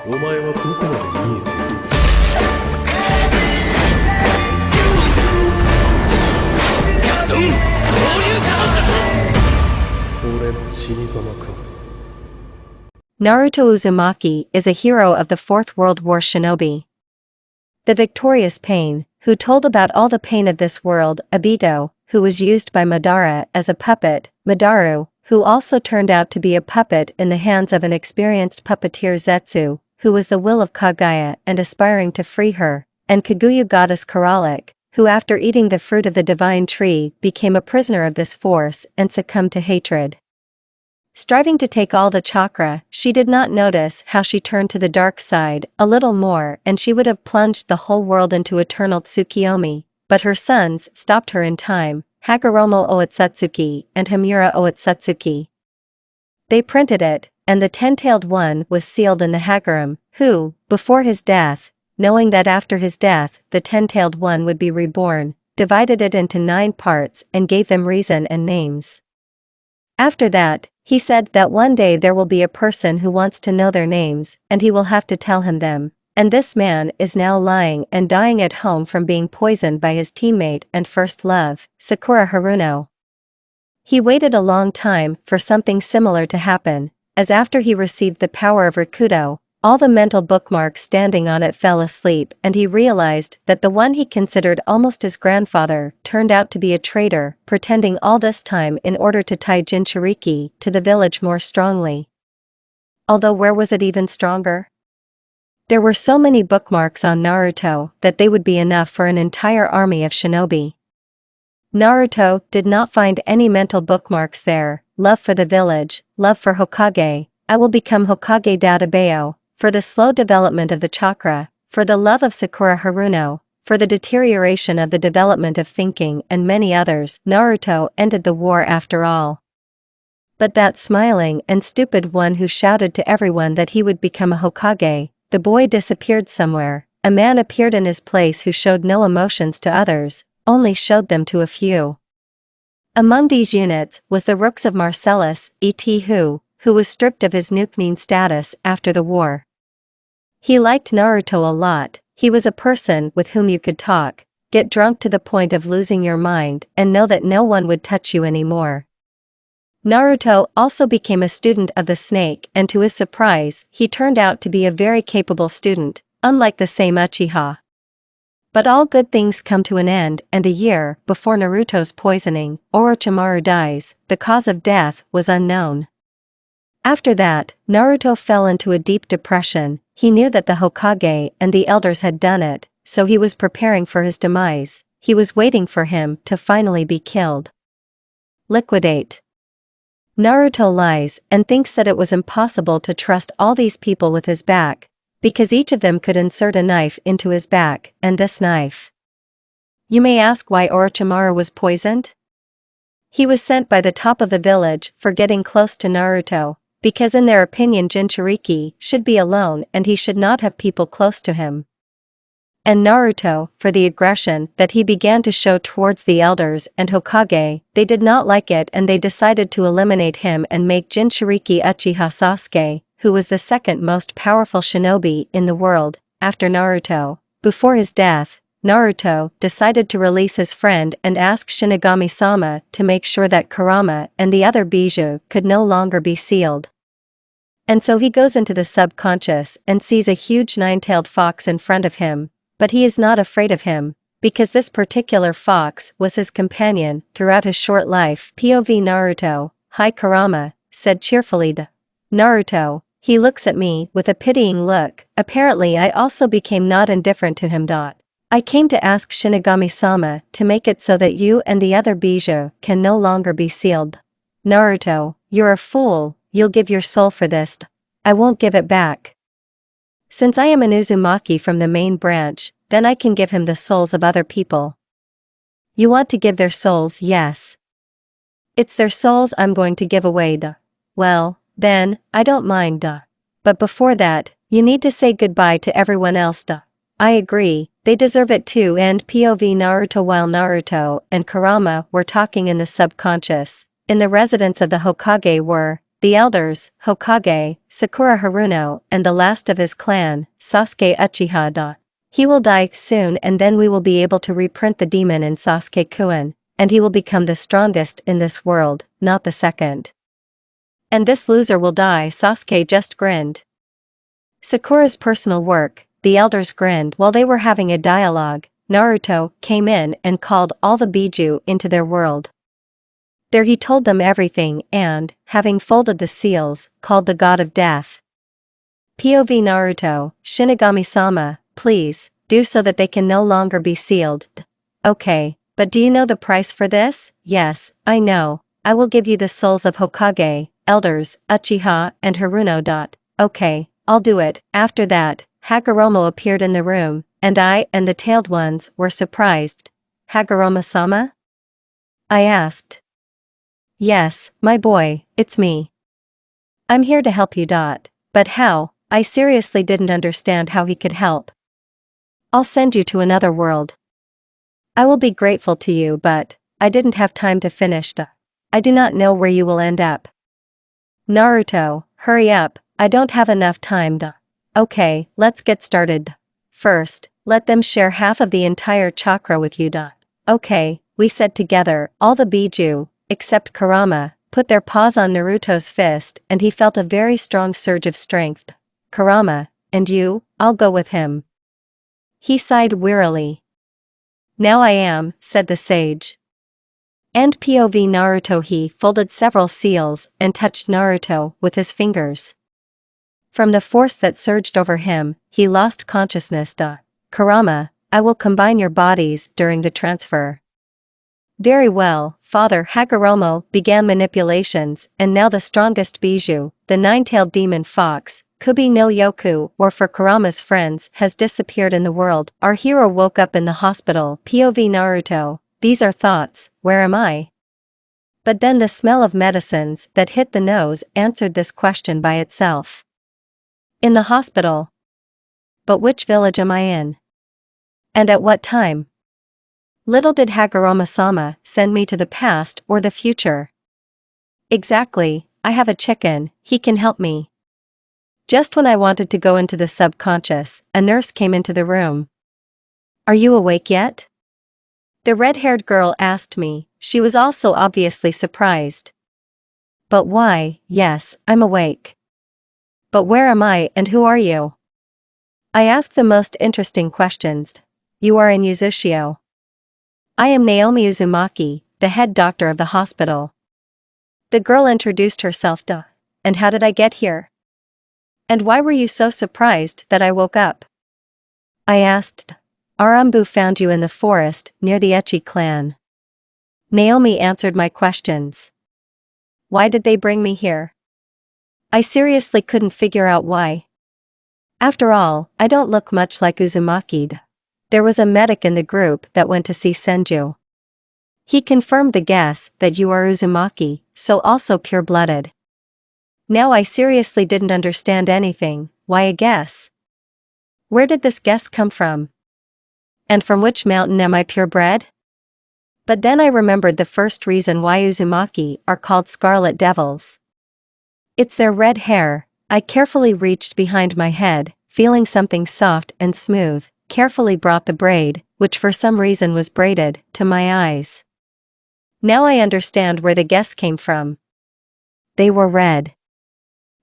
お前はどこまで見えている。俺の死に様か。Naruto Uzumaki is a hero of the Fourth World War shinobi. The victorious Pain, who told about all the pain of this world, Obito, who was used by Madara as a puppet, Madaru, who also turned out to be a puppet in the hands of an experienced puppeteer Zetsu, who was the will of Kaguya and aspiring to free her, and Kaguya goddess Karalik, who after eating the fruit of the divine tree became a prisoner of this force and succumbed to hatred. Striving to take all the chakra, she did not notice how she turned to the dark side a little more and she would have plunged the whole world into eternal Tsukiyomi, but her sons stopped her in time, Hagoromo Otsutsuki and Hamura Otsutsuki. They printed it, and the ten-tailed one was sealed in the Hagoromo, who, before his death, knowing that after his death the ten-tailed one would be reborn, divided it into 9 parts and gave them reason and names. After that, he said that one day there will be a person who wants to know their names, and he will have to tell him them, and this man is now lying and dying at home from being poisoned by his teammate and first love, Sakura Haruno. He waited a long time for something similar to happen, as after he received the power of Rakudo, all the mental bookmarks standing on it fell asleep and he realized that the one he considered almost his grandfather turned out to be a traitor, pretending all this time in order to tie Jinchuriki to the village more strongly. Although where was it even stronger? There were so many bookmarks on Naruto that they would be enough for an entire army of shinobi. Naruto did not find any mental bookmarks there. Love for the village, love for Hokage, I will become Hokage Databeo, for the slow development of the chakra, for the love of Sakura Haruno, for the deterioration of the development of thinking and many others. Naruto ended the war after all. But that smiling and stupid one who shouted to everyone that he would become a Hokage, the boy disappeared somewhere. A man appeared in his place who showed no emotions to others, only showed them to a few. Among these units was the Rooks of Marcellus, E.T. who was stripped of his Nukmeen status after the war. He liked Naruto a lot. He was a person with whom you could talk, get drunk to the point of losing your mind and know that no one would touch you anymore. Naruto also became a student of the snake and to his surprise, he turned out to be a very capable student, unlike the same Uchiha. But all good things come to an end, and a year before Naruto's poisoning, Orochimaru dies. The cause of death was unknown. After that, Naruto fell into a deep depression. He knew that the Hokage and the elders had done it, so he was preparing for his demise. He was waiting for him to finally be killed. Liquidate. Naruto lies and thinks that it was impossible to trust all these people with his back, because each of them could insert a knife into his back, and this knife. You may ask why Orochimaru was poisoned? He was sent by the top of the village for getting close to Naruto, because in their opinion Jinchuriki should be alone and he should not have people close to him. And Naruto, for the aggression that he began to show towards the elders and Hokage, they did not like it and they decided to eliminate him and make Jinchuriki Uchiha Sasuke, who was the second most powerful shinobi in the world, after Naruto. Before his death, Naruto decided to release his friend and ask Shinigami-sama to make sure that Kurama and the other Bijou could no longer be sealed. And so he goes into the subconscious and sees a huge 9-tailed fox in front of him, but he is not afraid of him, because this particular fox was his companion throughout his short life. POV Naruto, "Hi Kurama," said cheerfully to Naruto. He looks at me with a pitying look. Apparently I also became not indifferent to him. I came to ask Shinigami-sama to make it so that you and the other Bijou can no longer be sealed. Naruto, you're a fool, you'll give your soul for this. I won't give it back. Since I am an Uzumaki from the main branch, then I can give him the souls of other people. You want to give their souls? Yes. It's their souls I'm going to give away. Well, then, I don't mind. But before that, you need to say goodbye to everyone else. I agree, they deserve it too. And POV Naruto. While Naruto and Kurama were talking in the subconscious, in the residence of the Hokage were the elders, Hokage, Sakura Haruno, and the last of his clan, Sasuke Uchiha. He will die soon and then we will be able to reprint the demon in Sasuke-kun, and he will become the strongest in this world, not the second. And this loser will die, Sasuke just grinned. Sakura's personal work, the elders grinned while they were having a dialogue. Naruto came in and called all the Biju into their world. There he told them everything and, having folded the seals, called the god of death. POV Naruto, Shinigami-sama, please, do so that they can no longer be sealed. Okay, but do you know the price for this? Yes, I know. I will give you the souls of Hokage, elders, Uchiha, and Haruno. Okay, I'll do it. After that, Hagoromo appeared in the room, and I and the tailed ones were surprised. Hagoromo-sama? I asked. Yes, my boy, it's me. I'm here to help you. But how? I seriously didn't understand how he could help. I'll send you to another world. I will be grateful to you, but I didn't have time to finish. I do not know where you will end up. Naruto, hurry up, I don't have enough time. Okay, let's get started. First, let them share half of the entire chakra with you. Okay, we said together. All the Biju, except Kurama, put their paws on Naruto's fist and he felt a very strong surge of strength. Kurama, and you, I'll go with him. He sighed wearily. Now I am, said the sage. And POV Naruto, he folded several seals and touched Naruto with his fingers. From the force that surged over him, he lost consciousness. Kurama, I will combine your bodies during the transfer. Very well, Father. Hagoromo began manipulations, and now the strongest Biju, the nine-tailed demon fox, Kubi no Yoku, or for Kurama's friends, has disappeared in the world. Our hero woke up in the hospital. POV Naruto, these are thoughts, where am I? But then the smell of medicines that hit the nose answered this question by itself. In the hospital. But which village am I in? And at what time? Little did Hagoromo-sama send me to the past or the future. Exactly, I have a chicken, he can help me. Just when I wanted to go into the subconscious, a nurse came into the room. Are you awake yet? The red-haired girl asked me. She was also obviously surprised. But why? Yes, I'm awake. But where am I and who are you? I ask the most interesting questions. You are in Uzushio. I am Naomi Uzumaki, the head doctor of the hospital. The girl introduced herself. And how did I get here? And why were you so surprised that I woke up? I asked. Arambu found you in the forest near the Echi clan. Naomi answered my questions. Why did they bring me here? I seriously couldn't figure out why. After all, I don't look much like Uzumaki. There was a medic in the group that went to see Senju. He confirmed the guess that you are Uzumaki, so also pure-blooded. Now I seriously didn't understand anything. Why a guess? Where did this guess come from? And from which mountain am I purebred? But then I remembered the first reason why Uzumaki are called Scarlet Devils. It's their red hair. I carefully reached behind my head, feeling something soft and smooth, carefully brought the braid, which for some reason was braided, to my eyes. Now I understand where the guess came from. They were red.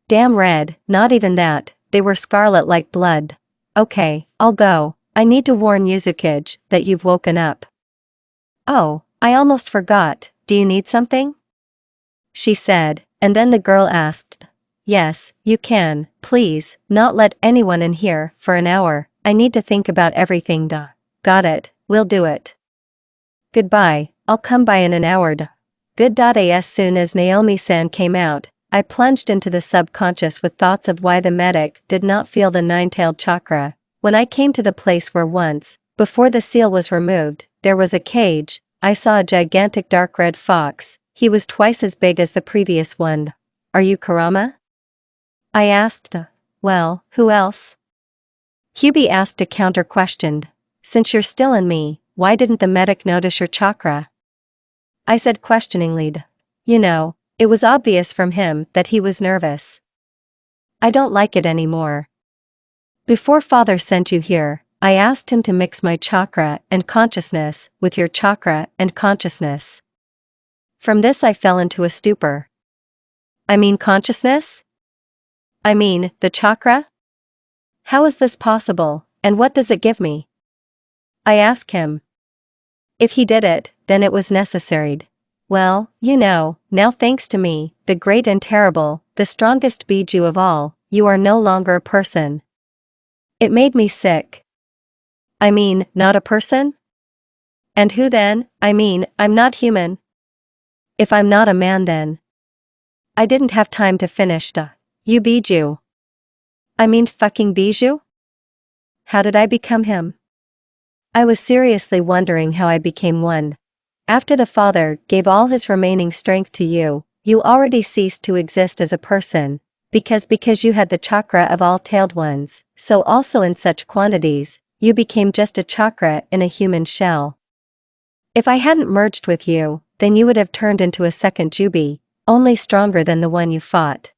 Damn red, not even that, they were scarlet like blood. Okay, I'll go. I need to warn Yuzukage that you've woken up. Oh, I almost forgot, do you need something? She said, and then the girl asked. Yes, you can, please, not let anyone in here for an hour. I need to think about everything. Got it, we'll do it. Goodbye, I'll come by in an hour. Good. As soon as Naomi-san came out, I plunged into the subconscious with thoughts of why the medic did not feel the nine-tailed chakra. When I came to the place where once, before the seal was removed, there was a cage, I saw a gigantic dark red fox. He was twice as big as the previous one. Are you Kurama? I asked. Well, who else? Hubie asked a counter-question. Since you're still in me, why didn't the medic notice your chakra? I said questioningly. You know, It was obvious from him that he was nervous. I don't like it anymore. Before father sent you here, I asked him to mix my chakra and consciousness with your chakra and consciousness. From this I fell into a stupor. I mean consciousness? I mean, the chakra? How is this possible, and what does it give me? I asked him. If he did it, then it was necessary. Well, you know, now thanks to me, the great and terrible, the strongest Biju of all, you are no longer a person. It made me sick. I mean, not a person? And who then? I mean, I'm not human. If I'm not a man then. I didn't have time to finish you Biju. I mean fucking Biju? How did I become him? I was seriously wondering how I became one. After the father gave all his remaining strength to you, you already ceased to exist as a person, because you had the chakra of all tailed ones, so also in such quantities, you became just a chakra in a human shell. If I hadn't merged with you, then you would have turned into a second Jubi, only stronger than the one you fought.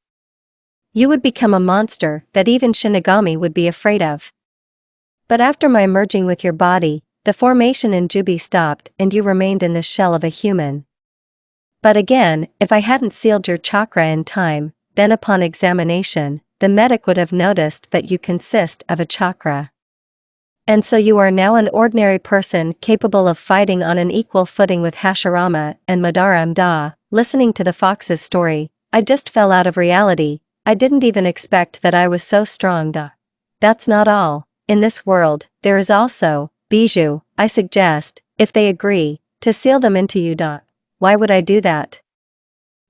You would become a monster that even Shinigami would be afraid of. But after my merging with your body, the formation in Jubi stopped and you remained in the shell of a human. But again, if I hadn't sealed your chakra in time, then upon examination, the medic would have noticed that you consist of a chakra. And so you are now an ordinary person capable of fighting on an equal footing with Hashirama and Madara Mda. Listening to the fox's story, I just fell out of reality. I didn't even expect that I was so strong. That's not all. In this world, there is also Biju. I suggest, if they agree, to seal them into you. Why would I do that?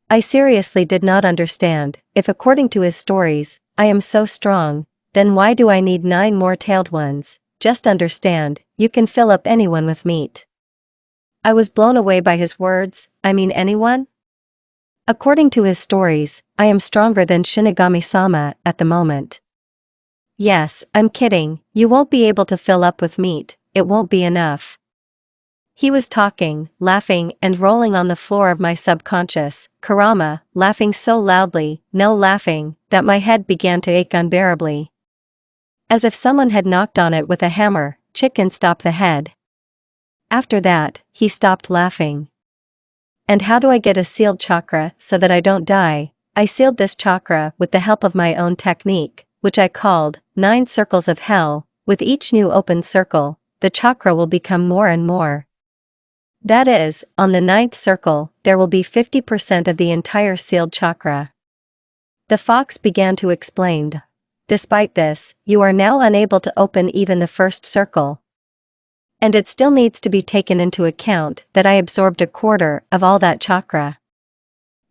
I seriously did not understand. If according to his stories, I am so strong, then why do I need 9 more tailed ones? Just understand, you can fill up anyone with meat. I was blown away by his words. I mean anyone? According to his stories, I am stronger than Shinigami-sama at the moment. Yes, I'm kidding, you won't be able to fill up with meat, it won't be enough. He was talking, laughing and rolling on the floor of my subconscious, Kurama, laughing so loudly, no laughing, that my head began to ache unbearably. As if someone had knocked on it with a hammer, chicken stopped the head. After that, he stopped laughing. And how do I get a sealed chakra so that I don't die? I sealed this chakra with the help of my own technique, which I called 9 circles of hell. With each new open circle, the chakra will become more and more. That is, on the 9th circle, there will be 50% of the entire sealed chakra. The fox began to explain. Despite this, you are now unable to open even the first circle. And it still needs to be taken into account that I absorbed a quarter of all that chakra.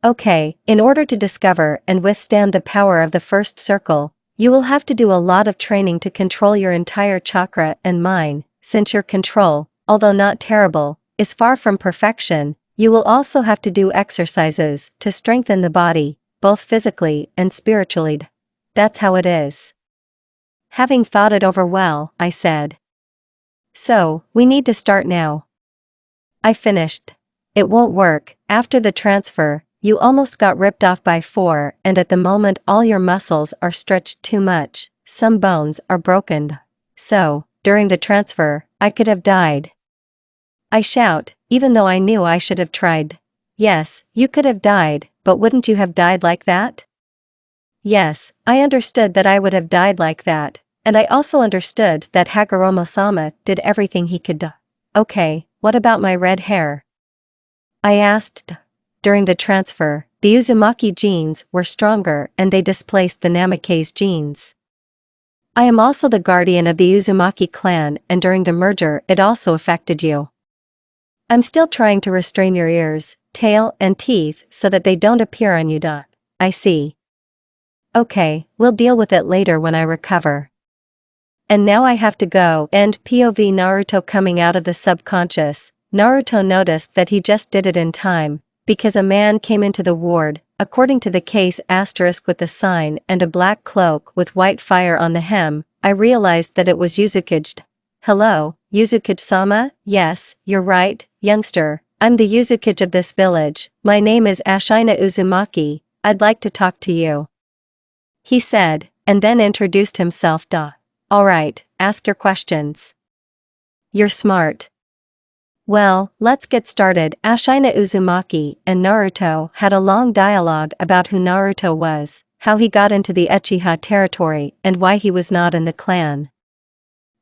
Okay, in order to discover and withstand the power of the first circle, you will have to do a lot of training to control your entire chakra and mine. Since your control, although not terrible, is far from perfection, you will also have to do exercises to strengthen the body, both physically and spiritually. That's how it is. Having thought it over well, I said. So, we need to start now. I finished. It won't work. After the transfer, you almost got ripped off by 4 and at the moment all your muscles are stretched too much, some bones are broken. So, during the transfer, I could have died. I shout, even though I knew I should have tried. Yes, you could have died, but wouldn't you have died like that? Yes, I understood that I would have died like that, and I also understood that Hagoromo-sama did everything he could do. Okay, what about my red hair? I asked. During the transfer, the Uzumaki genes were stronger and they displaced the Namikaze genes. I am also the guardian of the Uzumaki clan and during the merger it also affected you. I'm still trying to restrain your ears, tail and teeth so that they don't appear on you. I see. Okay, we'll deal with it later when I recover. And now I have to go. End POV Naruto coming out of the subconscious. Naruto noticed that he just did it in time, because a man came into the ward, according to the case asterisk with the sign and a black cloak with white fire on the hem. I realized that it was Yuzukage. Hello, Yuzukage-sama? Yes, you're right, youngster, I'm the Yuzukage of this village, my name is Ashina Uzumaki, I'd like to talk to you. He said, and then introduced himself. Alright, ask your questions. You're smart. Well, let's get started. Ashina Uzumaki and Naruto had a long dialogue about who Naruto was, how he got into the Uchiha territory, and why he was not in the clan.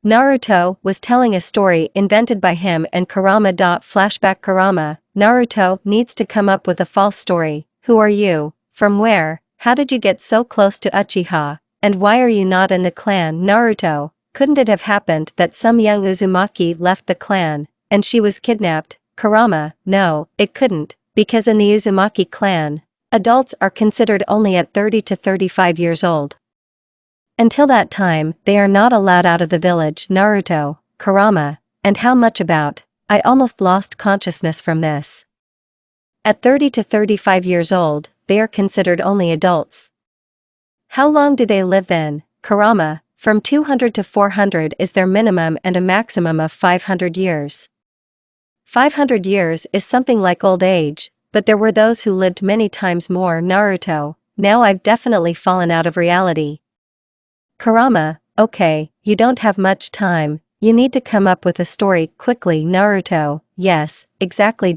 Naruto was telling a story invented by him and Kurama. Flashback. Kurama, Naruto needs to come up with a false story. Who are you? From where? How did you get so close to Uchiha? And why are you not in the clan? Naruto, couldn't it have happened that some young Uzumaki left the clan, and she was kidnapped? Kurama, no, it couldn't, because in the Uzumaki clan, adults are considered only at 30 to 35 years old. Until that time, they are not allowed out of the village. Naruto, Kurama, and how much about? I almost lost consciousness from this. At 30 to 35 years old, they are considered only adults. How long do they live then? Kurama, from 200 to 400 is their minimum and a maximum of 500 years. 500 years is something like old age, but there were those who lived many times more. Naruto, now I've definitely fallen out of reality. Kurama, okay, you don't have much time, you need to come up with a story quickly. Naruto, yes, exactly.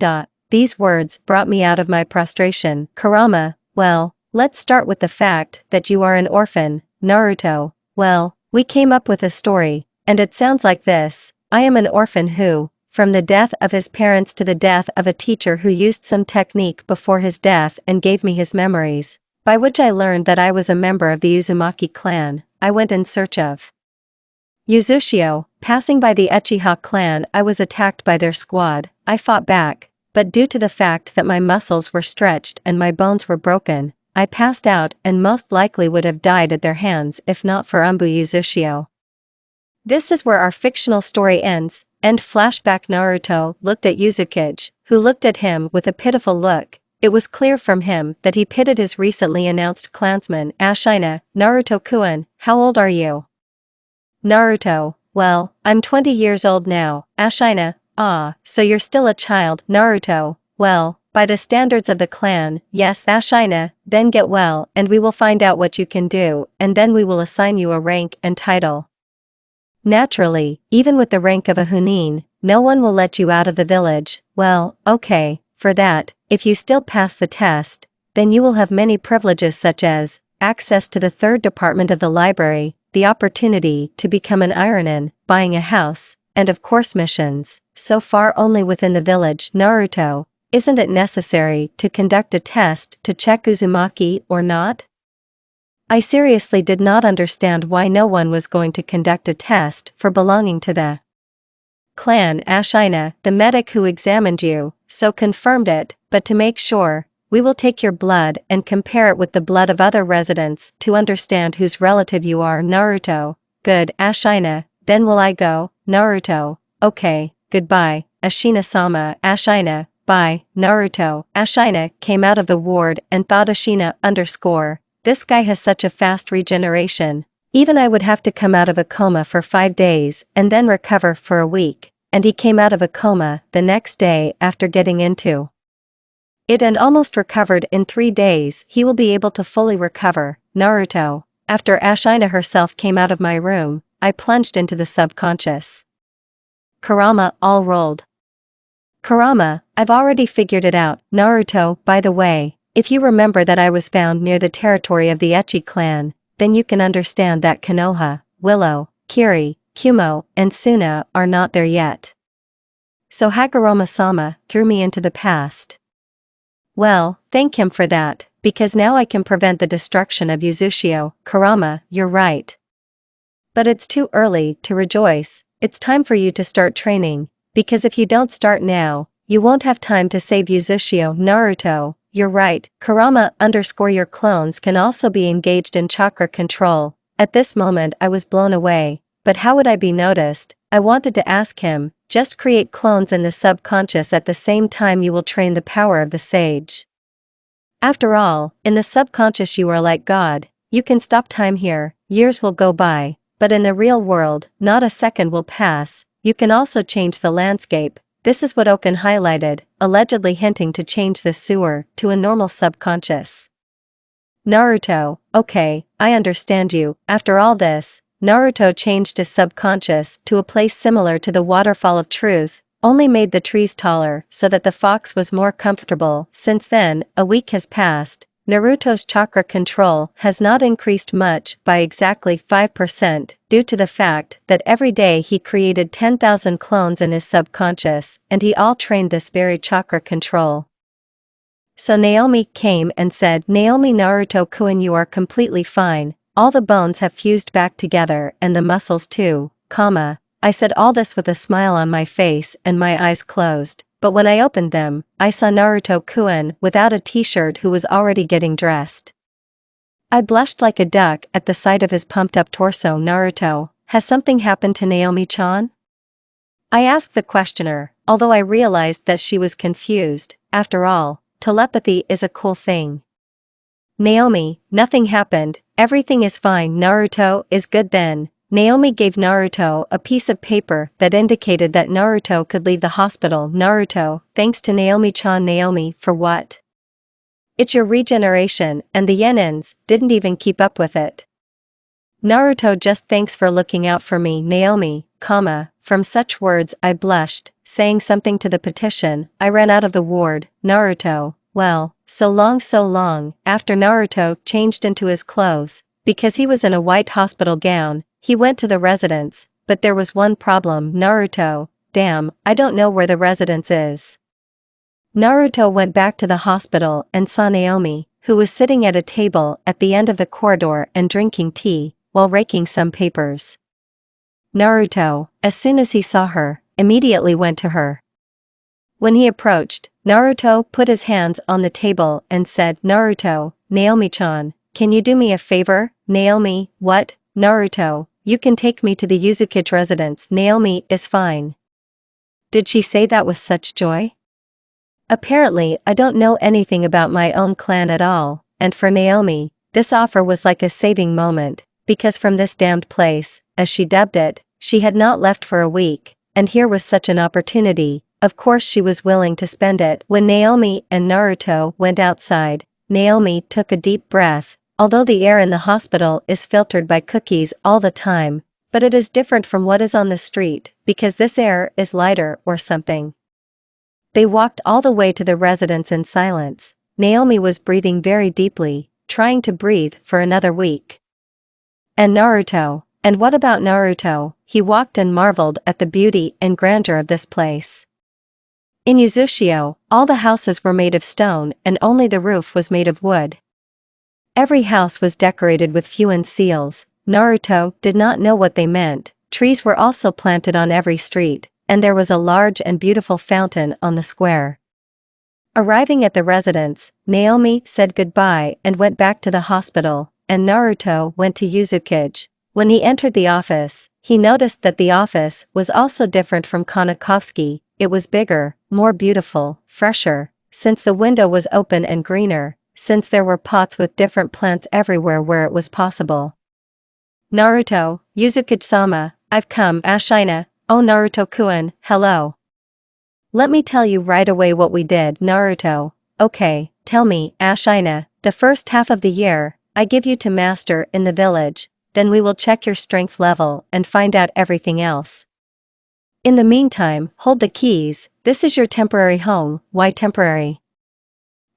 These words brought me out of my prostration. Kurama, well, let's start with the fact that you are an orphan. Naruto, well, we came up with a story, and it sounds like this. I am an orphan who, from the death of his parents to the death of a teacher who used some technique before his death and gave me his memories, by which I learned that I was a member of the Uzumaki clan, I went in search of Uzushio. Passing by the Uchiha clan, I was attacked by their squad. I fought back, but due to the fact that my muscles were stretched and my bones were broken, I passed out and most likely would have died at their hands if not for Uzushio. This is where our fictional story ends. End. Flashback. Naruto looked at Yuzukage, who looked at him with a pitiful look. It was clear from him that he pitied his recently announced clansman. Ashina, Naruto-kun, how old are you? Naruto, well, I'm 20 years old now. Ashina, ah, so you're still a child. Naruto, well, by the standards of the clan, yes. Ashina, then get well and we will find out what you can do, and then we will assign you a rank and title. Naturally, even with the rank of a Hunin, no one will let you out of the village. Well, okay, for that, if you still pass the test, then you will have many privileges such as access to the third department of the library, the opportunity to become an ironin, buying a house, and of course missions, so far only within the village. Naruto, isn't it necessary to conduct a test to check Uzumaki or not? I seriously did not understand why no one was going to conduct a test for belonging to the clan. Ashina, the medic who examined you, so confirmed it, but to make sure, we will take your blood and compare it with the blood of other residents to understand whose relative you are. Naruto, good. Ashina, then will I go? Naruto, okay, goodbye, Ashina-sama. Ashina, bye. Naruto, Ashina came out of the ward and thought Ashina this guy has such a fast regeneration. Even I would have to come out of a coma for 5 days and then recover for a week, and he came out of a coma the next day after getting into it and almost recovered in 3 days. He will be able to fully recover. Naruto, after Ashina herself came out of my room, I plunged into the subconscious. Kurama, all rolled. Kurama, I've already figured it out. Naruto, by the way, if you remember that I was found near the territory of the Uchi clan, then you can understand that Konoha, Willow, Kiri, Kumo, and Suna are not there yet. So Hagoromo-sama threw me into the past. Well, thank him for that, because now I can prevent the destruction of Uzushio. Kurama, you're right. But it's too early to rejoice. It's time for you to start training, because if you don't start now, you won't have time to save Uzushio. Naruto, you're right. Kurama your clones can also be engaged in chakra control. At this moment I was blown away, but how would I be noticed? I wanted to ask him, just create clones in the subconscious at the same time you will train the power of the sage. After all, in the subconscious you are like God, you can stop time here, years will go by, but in the real world, not a second will pass. You can also change the landscape, This is what Okan highlighted, allegedly hinting to change the sewer to a normal subconscious. Naruto, okay, I understand you. After all this, Naruto changed his subconscious to a place similar to the waterfall of truth, only made the trees taller so that the fox was more comfortable. Since then, a week has passed. Naruto's chakra control has not increased much by exactly 5% due to the fact that every day he created 10,000 clones in his subconscious and he all trained this very chakra control. So Naomi came and said, Naomi Naruto-kun, you are completely fine, all the bones have fused back together and the muscles too, comma. I said all this with a smile on my face and my eyes closed, but when I opened them, I saw Naruto-kun without a t-shirt who was already getting dressed. I blushed like a duck at the sight of his pumped-up torso. Naruto, has something happened to Naomi-chan? I asked the questioner, although I realized that she was confused. After all, telepathy is a cool thing. Naomi, nothing happened, everything is fine. Naruto is good then. Naomi gave Naruto a piece of paper that indicated that Naruto could leave the hospital. Naruto, thanks to Naomi-chan. Naomi, for what? It's your regeneration, and the Yenins didn't even keep up with it. Naruto, just thanks for looking out for me. Naomi, comma, from such words I blushed, saying something to the petition. I ran out of the ward. Naruto, well, so long. After Naruto changed into his clothes, because he was in a white hospital gown, he went to the residence, but there was one problem. Naruto, damn, I don't know where the residence is. Naruto went back to the hospital and saw Naomi, who was sitting at a table at the end of the corridor and drinking tea, while raking some papers. Naruto, as soon as he saw her, immediately went to her. When he approached, Naruto put his hands on the table and said, Naruto, Naomi-chan, can you do me a favor? Naomi, what? Naruto, you can take me to the Uzukage residence. Naomi is fine. Did she say that with such joy? Apparently I don't know anything about my own clan at all, and for Naomi, this offer was like a saving moment, because from this damned place, as she dubbed it, she had not left for a week, and here was such an opportunity. Of course she was willing to spend it. When Naomi and Naruto went outside, Naomi took a deep breath. Although the air in the hospital is filtered by cookies all the time, but it is different from what is on the street, because this air is lighter or something. They walked all the way to the residence in silence. Naomi was breathing very deeply, trying to breathe for another week. And Naruto, and what about Naruto? He walked and marveled at the beauty and grandeur of this place. In Uzushio, all the houses were made of stone and only the roof was made of wood. Every house was decorated with Fuin seals. Naruto did not know what they meant. Trees were also planted on every street, and there was a large and beautiful fountain on the square. Arriving at the residence, Naomi said goodbye and went back to the hospital, and Naruto went to Uzukage. When he entered the office, he noticed that the office was also different from Konakovsky. It was bigger, more beautiful, fresher, since the window was open, and greener, since there were pots with different plants everywhere where it was possible. Naruto, Uzukage-sama, I've come. Ashina, oh Naruto-kun, hello. Let me tell you right away what we did. Naruto, okay, tell me. Ashina, the first half of the year, I give you to master in the village, then we will check your strength level and find out everything else. In the meantime, hold the keys. This is your temporary home. Why temporary?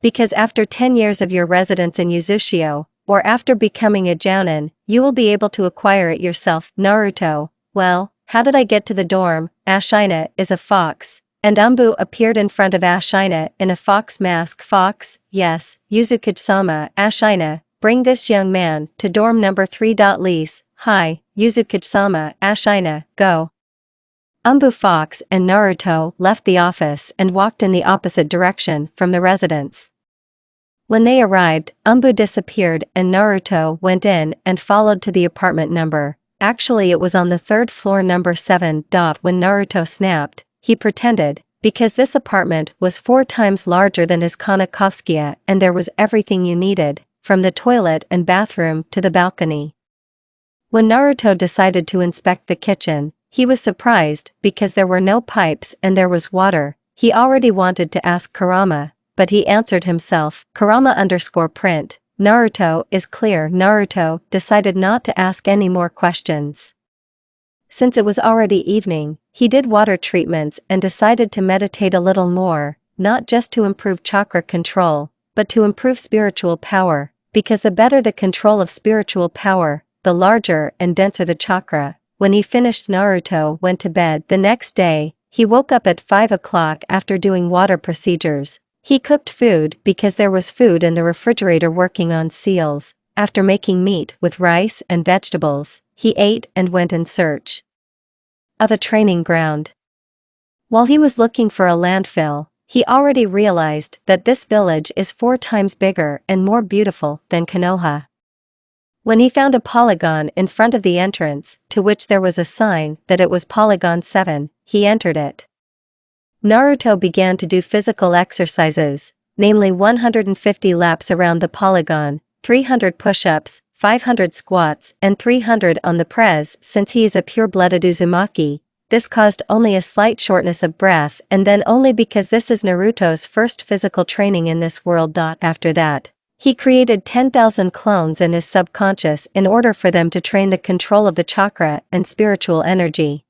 Because after 10 years of your residence in Uzushio, or after becoming a jounin, you will be able to acquire it yourself. Naruto, well, how did I get to the dorm? Ashina is a fox, and Umbu appeared in front of Ashina in a fox mask. Fox, yes, Uzukage-sama. Ashina, bring this young man to dorm number 3. Lease, hi, Uzukage-sama. Ashina, go. Umbu Fox and Naruto left the office and walked in the opposite direction from the residence. When they arrived, Umbu disappeared and Naruto went in and followed to the apartment number. Actually it was on the 3rd floor, number 7. When Naruto snapped, he pretended, because this apartment was 4 times larger than his Konakovskia and there was everything you needed, from the toilet and bathroom to the balcony. When Naruto decided to inspect the kitchen, He was surprised because there were no pipes and there was water. He already wanted to ask Kurama, but he answered himself, Kurama_print, Naruto is clear. Naruto decided not to ask any more questions. Since it was already evening, he did water treatments and decided to meditate a little more, not just to improve chakra control, but to improve spiritual power, because the better the control of spiritual power, the larger and denser the chakra. When he finished, Naruto went to bed. The next day, he woke up at 5 o'clock after doing water procedures. He cooked food because there was food in the refrigerator. Working on seals, after making meat with rice and vegetables, he ate and went in search of a training ground. While he was looking for a landfill, he already realized that this village is 4 times bigger and more beautiful than Konoha. When he found a polygon in front of the entrance, to which there was a sign that it was Polygon 7, he entered it. Naruto began to do physical exercises, namely 150 laps around the polygon, 300 push-ups, 500 squats and 300 on the press. Since he is a pure-blooded uzumaki, this caused only a slight shortness of breath, and then only because this is Naruto's first physical training in this world. After that, he created 10,000 clones in his subconscious in order for them to train the control of the chakra and spiritual energy.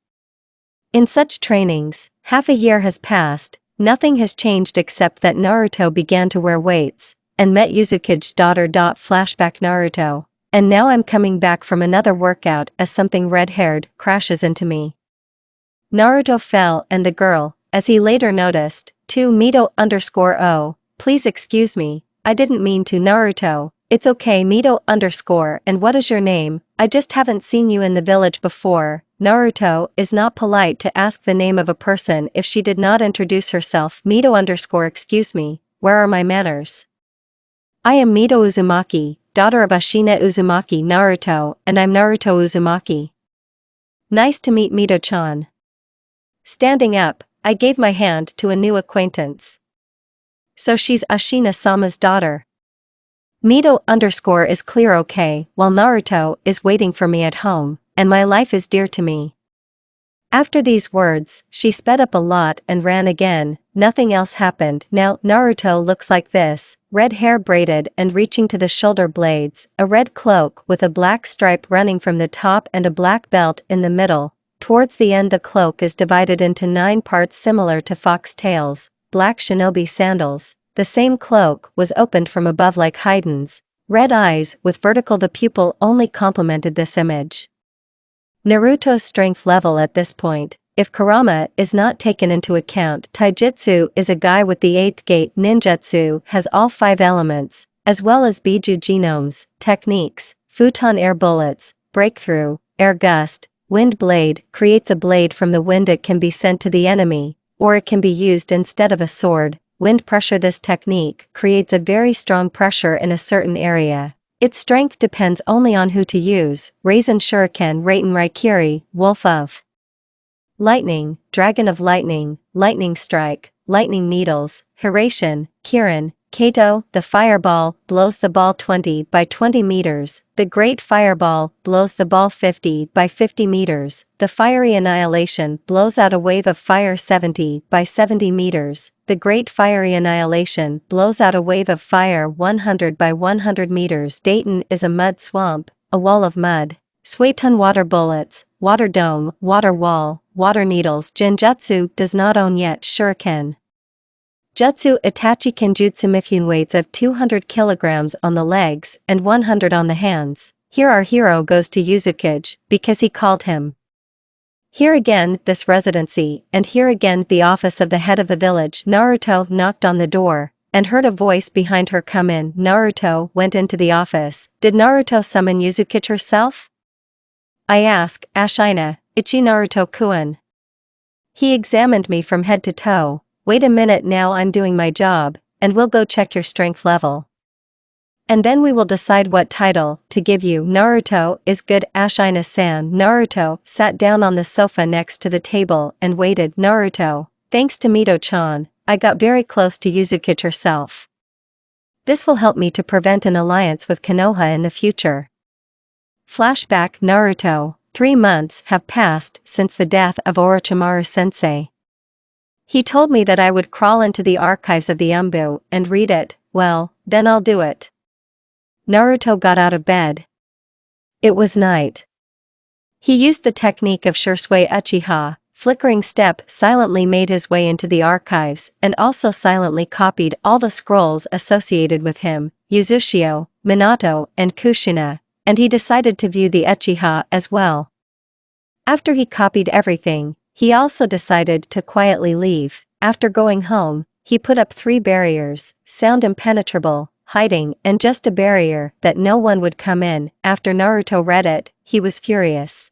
In such trainings, half a year has passed, nothing has changed except that Naruto began to wear weights, and met Yuzuki's daughter. Flashback Naruto. And now I'm coming back from another workout as something red-haired crashes into me. Naruto fell and the girl, as he later noticed, to Mito_o, please excuse me, I didn't mean to. Naruto, it's okay. Mito_, and what is your name? I just haven't seen you in the village before. Naruto is not polite to ask the name of a person if she did not introduce herself. Mito_, excuse me, where are my manners? I am Mito Uzumaki, daughter of Kushina Uzumaki. Naruto, and I'm Naruto Uzumaki. Nice to meet Mito-chan. Standing up, I gave my hand to a new acquaintance. So she's Kushina-sama's daughter. Mito_ is clear. Okay, while Naruto is waiting for me at home, and my life is dear to me. After these words, she sped up a lot and ran again. Nothing else happened. Now, Naruto looks like this, red hair braided and reaching to the shoulder blades, a red cloak with a black stripe running from the top and a black belt in the middle. Towards the end, the cloak is divided into 9 parts similar to foxtails, black shinobi sandals. The same cloak was opened from above like Hayden's. Red eyes with vertical, the pupil only complemented this image. Naruto's strength level at this point, if Kurama is not taken into account. Taijutsu is a guy with the 8th gate. Ninjutsu has all 5 elements, as well as Biju genomes, techniques, futon air bullets, breakthrough, air gust, wind blade creates a blade from the wind. It can be sent to the enemy, or it can be used instead of a sword. Wind pressure. This technique creates a very strong pressure in a certain area. Its strength depends only on who to use. Raisin Shuriken, Raiten Raikiri, Wolf of Lightning, Dragon of Lightning, Lightning Strike, Lightning Needles, Hiraishin, Kirin, Kato. The fireball blows the ball 20 by 20 meters. The great fireball blows the ball 50 by 50 meters. The fiery annihilation blows out a wave of fire 70 by 70 meters. The great fiery annihilation blows out a wave of fire 100 by 100 meters. Dayton is a mud swamp, a wall of mud. Suetun water bullets, water dome, water wall, water needles. Genjutsu does not own yet. Shuriken. Jutsu Itachi Kenjutsu Mifune, weights of 200 kilograms on the legs and 100 on the hands. Here our hero goes to Yuzuki, because he called him. Here again this residency, and here again the office of the head of the village. Naruto knocked on the door, and heard a voice behind her, come in. Naruto went into the office. Did Naruto summon Yuzuki herself? I ask, Ashina, Ichi Naruto-kun. He examined me from head to toe. Wait a minute, now I'm doing my job, and we'll go check your strength level. And then we will decide what title to give you. Naruto is good. Ashina-san. Naruto sat down on the sofa next to the table and waited. Naruto, thanks to Mito-chan, I got very close to Yuzuki herself. This will help me to prevent an alliance with Konoha in the future. Flashback Naruto, 3 months have passed since the death of Orochimaru-sensei. He told me that I would crawl into the archives of the Umbu and read it. Well, then I'll do it. Naruto got out of bed. It was night. He used the technique of Shursui Uchiha, flickering step silently made his way into the archives and also silently copied all the scrolls associated with him, Uzushio, Minato, and Kushina, and he decided to view the Uchiha as well. After he copied everything, he also decided to quietly leave. After going home, he put up 3 barriers, sound impenetrable, hiding, and just a barrier that no one would come in. After Naruto read it, he was furious.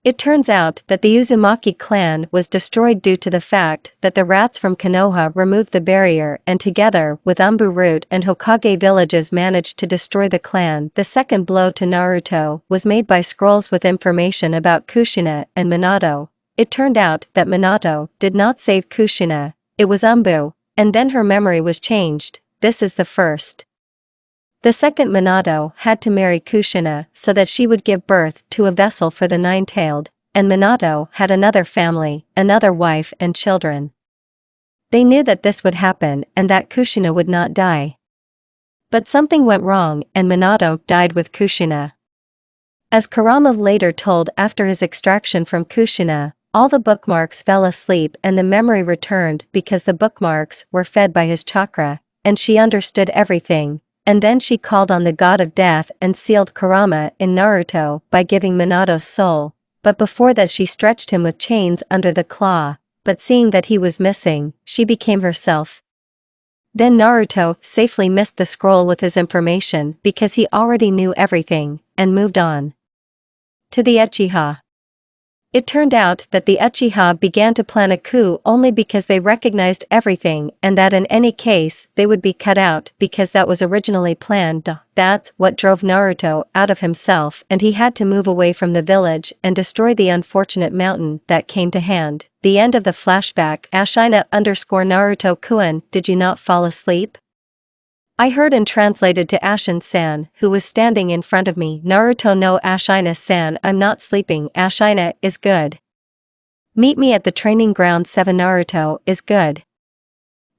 It turns out that the Uzumaki clan was destroyed due to the fact that the rats from Konoha removed the barrier and together with Umbu Root and Hokage villages managed to destroy the clan. The second blow to Naruto was made by scrolls with information about Kushina and Minato. It turned out that Minato did not save Kushina, it was Umbu, and then her memory was changed. This is the first. The second, Minato had to marry Kushina so that she would give birth to a vessel for the Nine-Tailed, and Minato had another family, another wife and children. They knew that this would happen and that Kushina would not die. But something went wrong and Minato died with Kushina. As Kurama later told, after his extraction from Kushina, all the bookmarks fell asleep and the memory returned because the bookmarks were fed by his chakra, and she understood everything. And then she called on the god of death and sealed Kurama in Naruto by giving Minato's soul, but before that she stretched him with chains under the claw, but seeing that he was missing, she became herself. Then Naruto safely missed the scroll with his information because he already knew everything, and moved on to the Uchiha. It turned out that the Uchiha began to plan a coup only because they recognized everything and that in any case they would be cut out because that was originally planned. That's what drove Naruto out of himself and he had to move away from the village and destroy the unfortunate mountain that came to hand. The end of the flashback. Ashina_Naruto-kun, did you not fall asleep? I heard and translated to Ashin-san, who was standing in front of me. Naruto no Ashina-san, I'm not sleeping. Ashina is good. Meet me at the training ground 7. Naruto is good.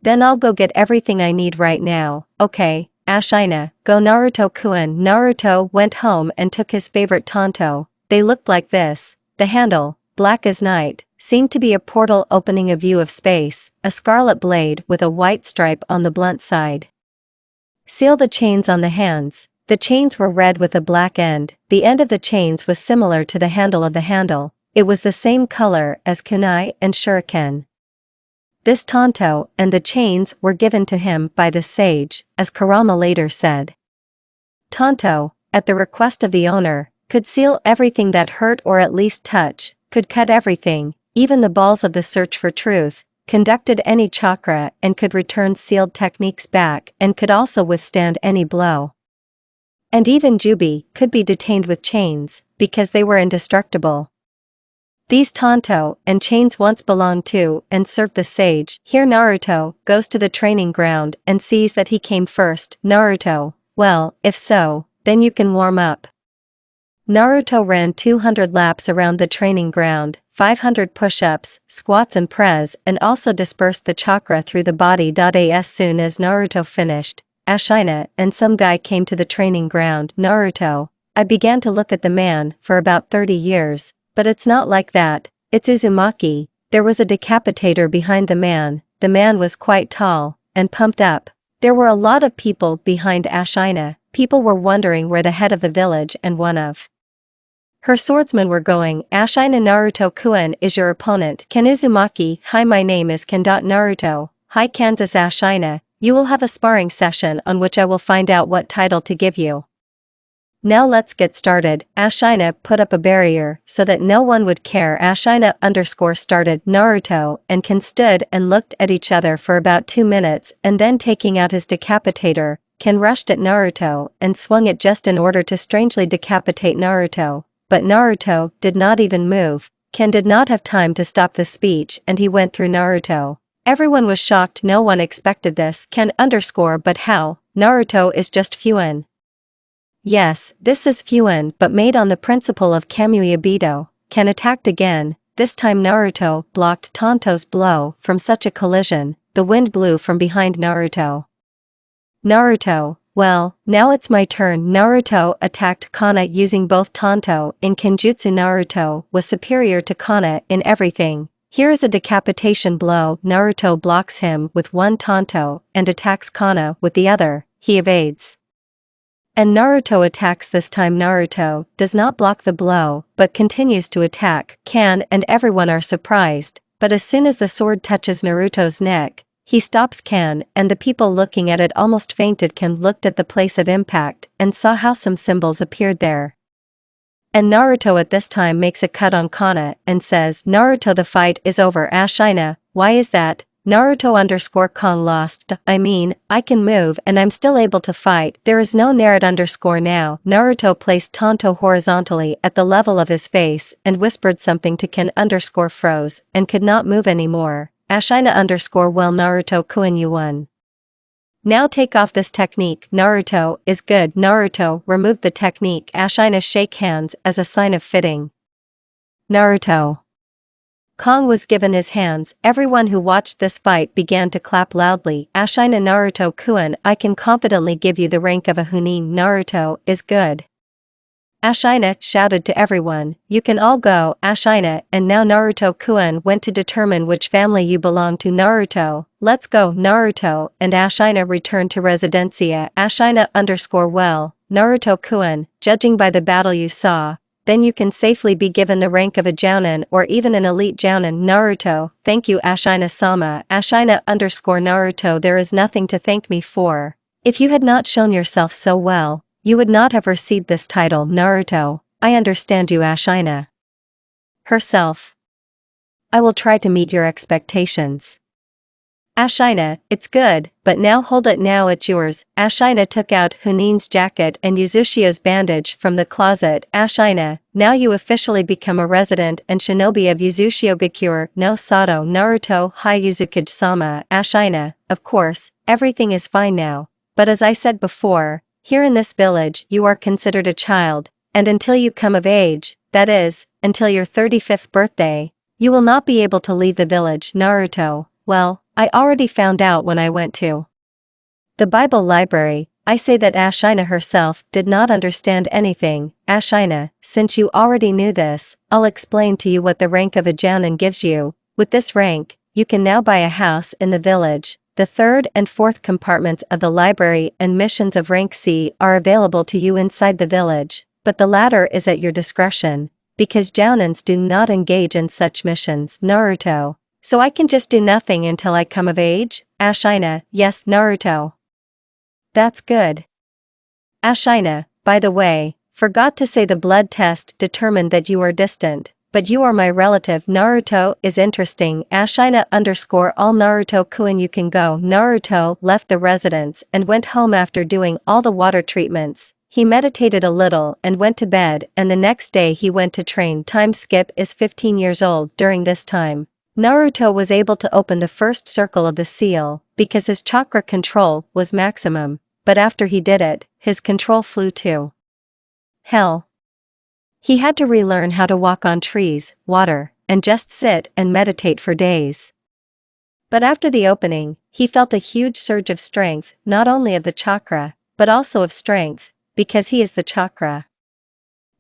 Then I'll go get everything I need right now. Okay, Ashina, go Naruto-kun. Naruto went home and took his favorite tanto. They looked like this. The handle, black as night, seemed to be a portal opening a view of space, a scarlet blade with a white stripe on the blunt side. Seal the chains on the hands. The chains were red with a black end. The end of the chains was similar to the handle of the handle. It was the same color as kunai and shuriken. This tanto and the chains were given to him by the sage, as Kurama later said. Tanto, at the request of the owner, could seal everything that hurt or at least touch, could cut everything, even the balls of the search for truth, conducted any chakra and could return sealed techniques back and could also withstand any blow. And even Jubi could be detained with chains, because they were indestructible. These tanto and chains once belonged to and served the sage. Here Naruto goes to the training ground and sees that he came first. Naruto, well, if so, then you can warm up. Naruto ran 200 laps around the training ground, 500 push-ups, squats and press, and also dispersed the chakra through the body. As soon as Naruto finished, Ashina and some guy came to the training ground. Naruto, I began to look at the man for about 30 years, but it's not like that, it's Uzumaki. There was a decapitator behind the man was quite tall, and pumped up. There were a lot of people behind Ashina, people were wondering where the head of the village and one of her swordsmen were going. Ashina Naruto-kun is your opponent. Ken Uzumaki, hi, my name is Ken. Naruto, hi Kansas. Ashina, you will have a sparring session on which I will find out what title to give you. Now let's get started. Ashina put up a barrier so that no one would care. Ashina_started. Naruto and Ken stood and looked at each other for about 2 minutes and then taking out his decapitator, Ken rushed at Naruto and swung it just in order to strangely decapitate Naruto. But Naruto did not even move. Ken did not have time to stop the speech and he went through Naruto. Everyone was shocked, no one expected this. Ken_but how? Naruto is just Fuin. Yes, this is Fuan but made on the principle of Kamui Obito, can attacked again. This time Naruto blocked Tonto's blow from such a collision, the wind blew from behind Naruto. Naruto, well, now it's my turn. Naruto attacked Kana using both Tonto. In Kenjutsu Naruto was superior to Kana in everything. Here is a decapitation blow. Naruto blocks him with one Tonto and attacks Kana with the other, he evades. And Naruto attacks this time. Naruto does not block the blow but continues to attack Kan and everyone are surprised, but as soon as the sword touches Naruto's neck, he stops Kan and the people looking at it almost fainted. Kan looked at the place of impact and saw how some symbols appeared there. And Naruto at this time makes a cut on Kana and says, Naruto, the fight is over. Ashina, why is that? Naruto_Kan lost. I can move and I'm still able to fight. There is no Naruto_ now. Naruto placed Tonto horizontally at the level of his face and whispered something to Kan_froze and could not move anymore. Ashina_well Naruto you won. Now take off this technique. Naruto is good. Naruto removed the technique. Ashina shake hands as a sign of fitting. Naruto. Kong was given his hands. Everyone who watched this fight began to clap loudly. Ashina Naruto-kun, I can confidently give you the rank of a Chunin. Naruto is good. Ashina shouted to everyone, you can all go. Ashina and now Naruto-kun went to determine which family you belong to. Naruto, let's go. Naruto and Ashina returned to Residencia. Ashina_well, Naruto-kun, judging by the battle you saw, then you can safely be given the rank of a Jounin or even an elite Jounin. Naruto, thank you Ashina-sama. Ashina_Naruto, there is nothing to thank me for. If you had not shown yourself so well, you would not have received this title. Naruto, I understand you. Ashina herself. I will try to meet your expectations. Ashina, it's good, but now hold it. Now it's yours. Ashina took out Hunin's jacket and Uzushio's bandage from the closet. Ashina, now you officially become a resident and shinobi of Uzushio Gakure no Sato. Naruto, hi Uzukage-sama. Ashina, of course, everything is fine now, but as I said before, here in this village you are considered a child, and until you come of age, that is, until your 35th birthday, you will not be able to leave the village. Naruto, well, I already found out when I went to the Bible library. I say that Ashina herself did not understand anything. Ashina, since you already knew this, I'll explain to you what the rank of a Jounin gives you. With this rank, you can now buy a house in the village. The third and fourth compartments of the library and missions of rank C are available to you inside the village, but the latter is at your discretion, because Jounins do not engage in such missions. Naruto, so I can just do nothing until I come of age? Ashina, yes. Naruto, that's good. Ashina, by the way, forgot to say the blood test determined that you are distant, but you are my relative. Naruto is interesting. Ashina_all Naruto-kun, you can go. Naruto left the residence and went home after doing all the water treatments. He meditated a little and went to bed, and the next day he went to train. Time skip is 15 years old. During this time, Naruto was able to open the first circle of the seal, because his chakra control was maximum, but after he did it, his control flew to hell. He had to relearn how to walk on trees, water, and just sit and meditate for days. But after the opening, he felt a huge surge of strength, not only of the chakra, but also of strength, because he is the chakra.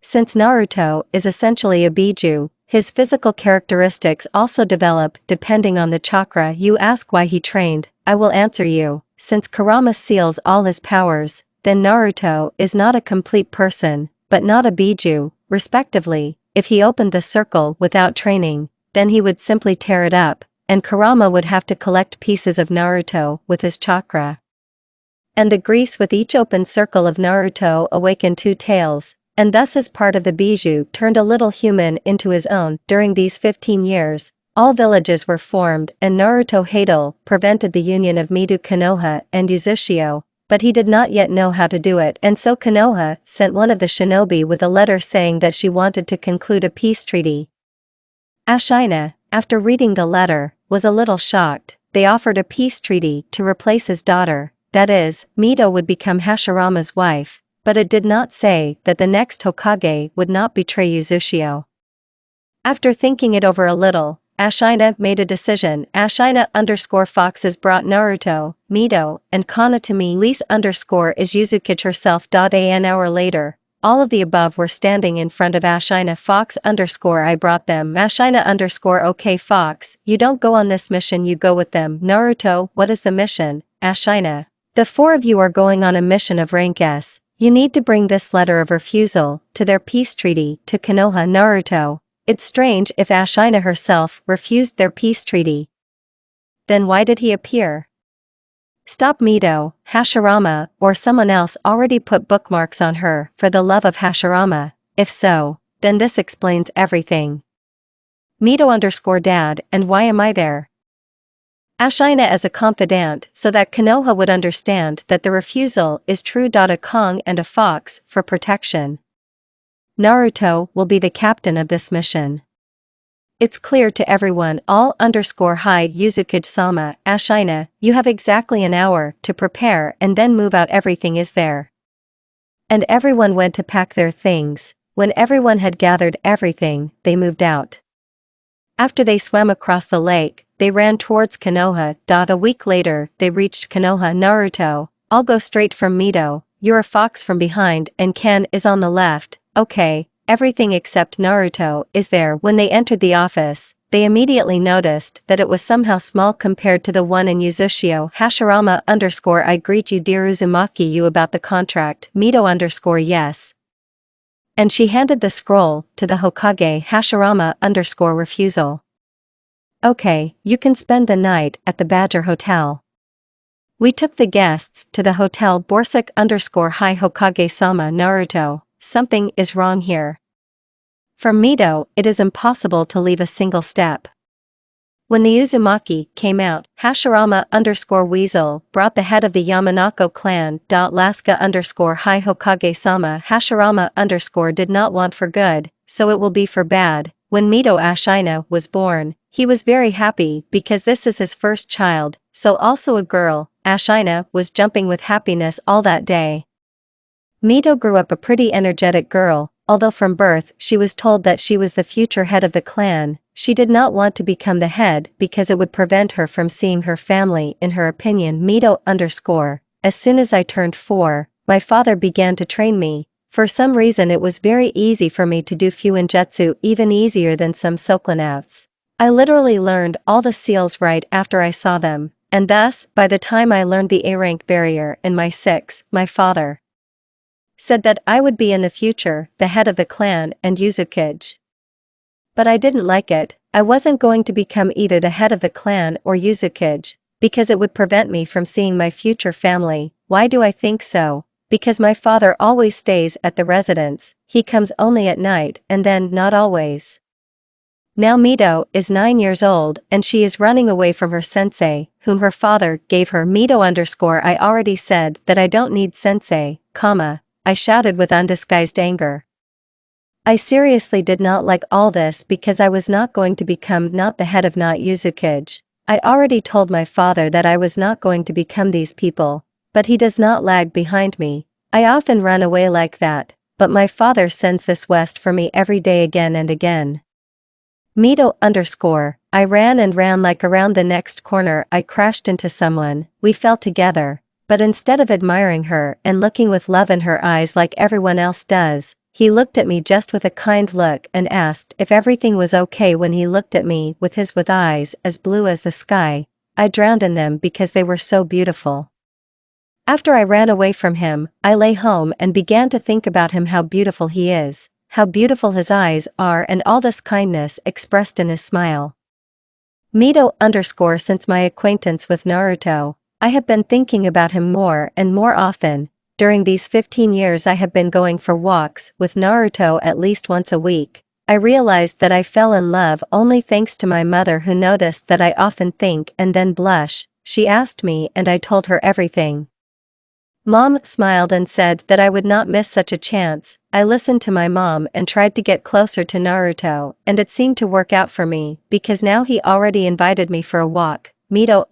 Since Naruto is essentially a Biju, his physical characteristics also develop depending on the chakra. You ask why he trained, I will answer you. Since Kurama seals all his powers, then Naruto is not a complete person, but not a Biju, respectively. If he opened the circle without training, then he would simply tear it up, and Kurama would have to collect pieces of Naruto with his chakra. And the grease with each opened circle of Naruto awakened two tails, and thus as part of the Biju turned a little human into his own. During these 15 years, all villages were formed and Naruto Hadal prevented the union of Midu Konoha and Uzushio, but he did not yet know how to do it, and so Konoha sent one of the shinobi with a letter saying that she wanted to conclude a peace treaty. Ashina, after reading the letter, was a little shocked. They offered a peace treaty to replace his daughter, that is, Mito would become Hashirama's wife, but it did not say that the next Hokage would not betray Uzushio. After thinking it over a little, Ashina made a decision. Ashina_Foxes brought Naruto, Mito, and Kana to me. Lise_ is Yuzukage herself. An hour later, all of the above were standing in front of Ashina. Fox_ I brought them. Ashina_ okay Fox, you don't go on this mission, you go with them. Naruto, what is the mission? Ashina. The four of you are going on a mission of rank S. You need to bring this letter of refusal to their peace treaty to Konoha. Naruto. It's strange if Ashina herself refused their peace treaty. Then why did he appear? Stop Mito, Hashirama, or someone else already put bookmarks on her for the love of Hashirama. If so, then this explains everything. Mito_dad, and why am I there? Ashina as a confidant so that Konoha would understand that the refusal is true. A Kong and a fox for protection. Naruto will be the captain of this mission. It's clear to everyone. All_hide Yuzukage-sama. Ashina, you have exactly an hour to prepare and then move out. Everything is there. And everyone went to pack their things. When everyone had gathered everything, they moved out. After they swam across the lake, they ran towards Konoha. A week later, they reached Konoha. Naruto, I'll go straight from Mito, you're a fox from behind, and Ken is on the left. Okay, everything except Naruto is there. When they entered the office, they immediately noticed that it was somehow small compared to the one in Uzushio. Hashirama_I greet you dear Uzumaki, you about the contract. Mito_yes. And she handed the scroll to the Hokage. Hashirama_refusal. Okay, you can spend the night at the Badger Hotel. We took the guests to the hotel. Borsuk_hi Hokage-sama. Naruto, something is wrong here. From Mito, it is impossible to leave a single step. When the Uzumaki came out, Hashirama_weasel brought the head of the Yamanako clan. Laska_hi Hokage-sama. Hashirama_ did not want for good, so it will be for bad. When Mito Ashina was born, he was very happy because this is his first child, so also a girl. Ashina was jumping with happiness all that day. Mito grew up a pretty energetic girl. Although from birth she was told that she was the future head of the clan, she did not want to become the head because it would prevent her from seeing her family. In her opinion, Mito_, as soon as I turned 4, my father began to train me. For some reason it was very easy for me to do Fuinjutsu, even easier than some Sokulanouts. I literally learned all the seals right after I saw them, and thus, by the time I learned the A-rank barrier in my 6, my father said that I would be in the future the head of the clan and Yuzukage. But I didn't like it. I wasn't going to become either the head of the clan or Yuzukage, because it would prevent me from seeing my future family. Why do I think so? Because my father always stays at the residence, he comes only at night and then not always. Now Mito is 9 years old and she is running away from her sensei, whom her father gave her. Mito_ I already said that I don't need sensei, I shouted with undisguised anger. I seriously did not like all this because I was not going to become not the head of not Yuzukage. I already told my father that I was not going to become these people, but he does not lag behind me. I often run away like that, but my father sends this west for me every day again and again. Mito_ I ran and ran like around the next corner I crashed into someone, we fell together. But instead of admiring her and looking with love in her eyes like everyone else does, he looked at me just with a kind look and asked if everything was okay. When he looked at me with eyes as blue as the sky, I drowned in them because they were so beautiful. After I ran away from him, I lay home and began to think about him, how beautiful he is, how beautiful his eyes are, and all this kindness expressed in his smile. Mito_ since my acquaintance with Naruto, I have been thinking about him more and more often. During these 15 years I have been going for walks with Naruto at least once a week. I realized that I fell in love only thanks to my mother, who noticed that I often think and then blush. She asked me and I told her everything. Mom smiled and said that I would not miss such a chance. I listened to my mom and tried to get closer to Naruto, and it seemed to work out for me, because now he already invited me for a walk. Mito_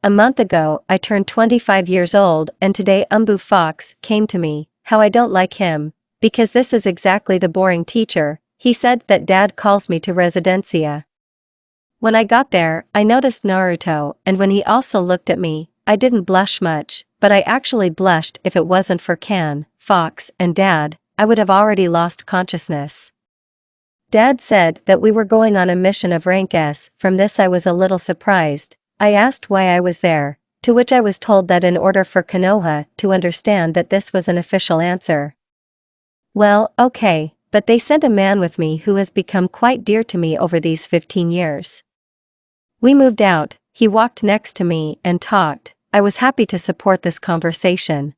A month ago I turned 25 years old and today Umbu Fox came to me. how I don't like him, because this is exactly the boring teacher. He said that dad calls me to residencia. When I got there, I noticed Naruto, and when he also looked at me, I didn't blush much, but I actually blushed. If it wasn't for Kan, Fox, and Dad, I would have already lost consciousness. Dad said that we were going on a mission of rank S. From this I was a little surprised. I asked why I was there, to which I was told that in order for Konoha to understand that this was an official answer. Well, okay, but they sent a man with me who has become quite dear to me over these 15 years. We moved out, he walked next to me and talked. I was happy to support this conversation.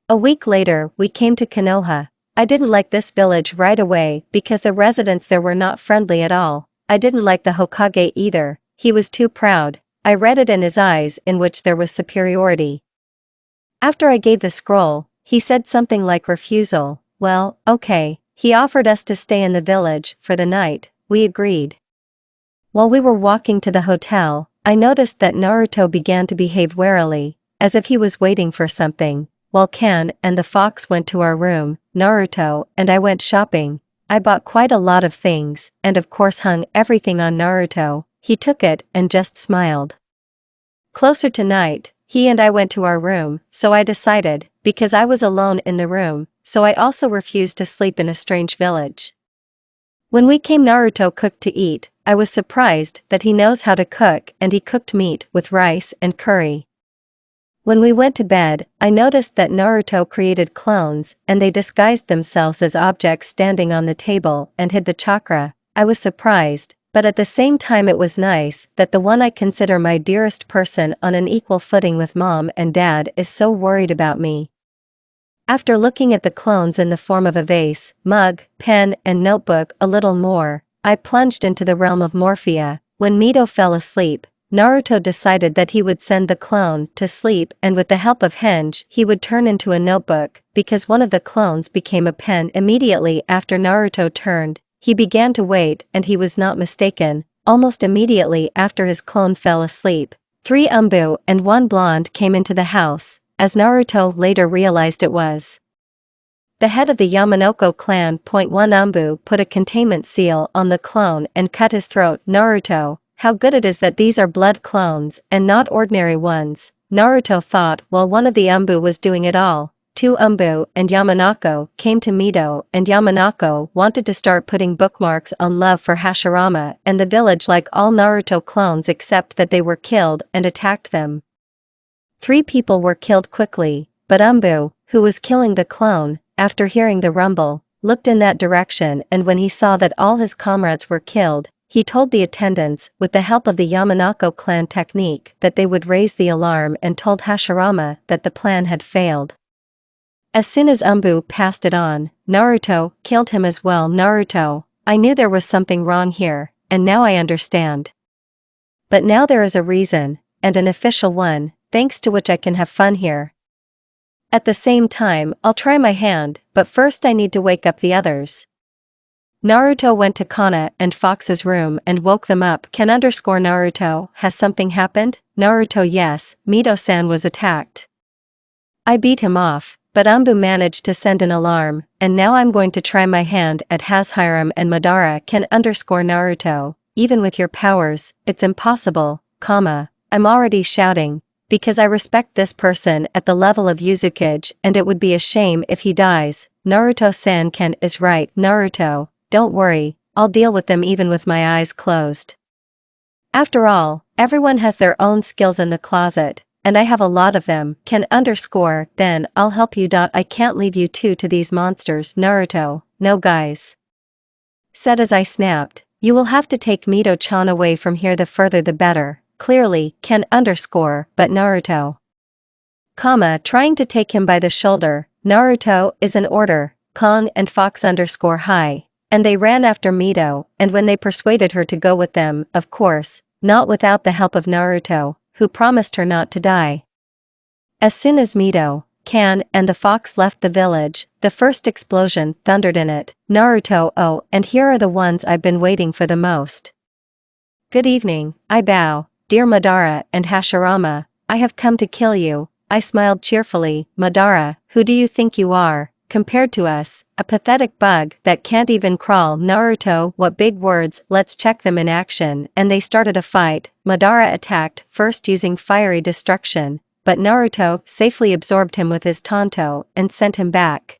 A week later, we came to Konoha. I didn't like this village right away because the residents there were not friendly at all. I didn't like the Hokage either, he was too proud. I read it in his eyes, in which there was superiority. After I gave the scroll, he said something like refusal. Well, okay, he offered us to stay in the village for the night. We agreed. While we were walking to the hotel, I noticed that Naruto began to behave warily, as if he was waiting for something. While Kan and the fox went to our room, Naruto and I went shopping. I bought quite a lot of things, and of course hung everything on Naruto. He took it and just smiled. Closer to night, he and I went to our room, so I decided, because I was alone in the room, so I also refused to sleep in a strange village. When we came, Naruto cooked to eat. I was surprised that he knows how to cook, and he cooked meat with rice and curry. When we went to bed, I noticed that Naruto created clones, and they disguised themselves as objects standing on the table and hid the chakra. I was surprised, but at the same time it was nice that the one I consider my dearest person on an equal footing with mom and dad is so worried about me. After looking at the clones in the form of a vase, mug, pen, and notebook a little more, I plunged into the realm of Morphia. When Mito fell asleep, Naruto decided that he would send the clone to sleep, and with the help of Henge he would turn into a notebook, because one of the clones became a pen. Immediately after Naruto turned, he began to wait, and he was not mistaken. Almost immediately after his clone fell asleep, 3 Umbu and 1 blonde came into the house, as Naruto later realized it was the head of the Yamanoko clan. 1 Umbu put a containment seal on the clone and cut his throat. Naruto, how good it is that these are blood clones and not ordinary ones, Naruto thought while one of the Umbu was doing it all. 2 Umbu and Yamanako came to Mito, and Yamanako wanted to start putting bookmarks on love for Hashirama and the village like all Naruto clones, except that they were killed and attacked them. 3 people were killed quickly, but Umbu, who was killing the clone, after hearing the rumble, looked in that direction, and when he saw that all his comrades were killed, he told the attendants, with the help of the Yamanako clan technique, that they would raise the alarm, and told Hashirama that the plan had failed. As soon as Umbu passed it on, Naruto killed him as well. Naruto, I knew there was something wrong here, and now I understand. But now there is a reason, and an official one, thanks to which I can have fun here. At the same time, I'll try my hand, but first I need to wake up the others. Naruto went to Kana and Fox's room and woke them up. Naruto, has something happened? Naruto, yes, Mito-san was attacked. I beat him off, but Umbu managed to send an alarm, and now I'm going to try my hand at Harem and Madara. Naruto, even with your powers, it's impossible, I'm already shouting, because I respect this person at the level of Uzukage, and it would be a shame if he dies. Naruto-san is right. Naruto, don't worry, I'll deal with them even with my eyes closed. After all, everyone has their own skills in the closet, and I have a lot of them. Then I'll help you. I can't leave you two to these monsters. Naruto, no guys. Said as I snapped, you will have to take Mito-chan away from here, the further the better. Clearly, but Naruto. Trying to take him by the shoulder. Naruto is an order. Kong and Fox hi. And they ran after Mito, and when they persuaded her to go with them, of course, not without the help of Naruto, who promised her not to die. As soon as Mito, Kan, and the fox left the village, the first explosion thundered in it. Naruto, oh, and here are the ones I've been waiting for the most. Good evening, I bow, dear Madara and Hashirama, I have come to kill you. I smiled cheerfully. Madara, who do you think you are, compared to us, a pathetic bug that can't even crawl? Naruto, what big words, let's check them in action. And they started a fight. Madara attacked, first using fiery destruction, but Naruto safely absorbed him with his tanto and sent him back.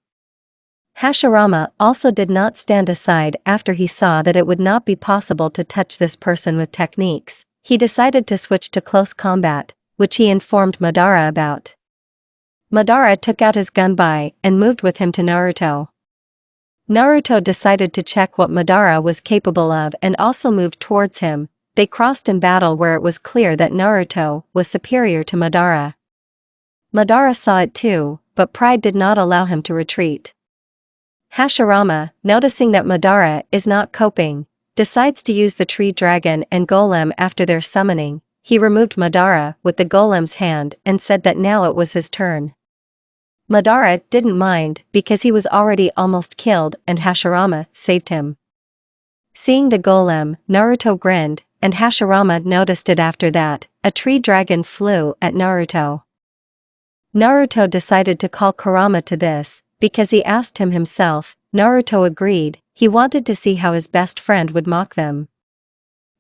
Hashirama also did not stand aside after he saw that it would not be possible to touch this person with techniques. He decided to switch to close combat, which he informed Madara about. Madara took out his gunbai and moved with him to Naruto. Naruto decided to check what Madara was capable of and also moved towards him. They crossed in battle where it was clear that Naruto was superior to Madara. Madara saw it too, but pride did not allow him to retreat. Hashirama, noticing that Madara is not coping, decides to use the tree dragon and golem after their summoning. He removed Madara with the golem's hand and said that now it was his turn. Madara didn't mind because he was already almost killed and Hashirama saved him. Seeing the golem, Naruto grinned, and Hashirama noticed it after that. A tree dragon flew at Naruto. Naruto decided to call Kurama to this, because he asked him himself. Naruto agreed, he wanted to see how his best friend would mock them.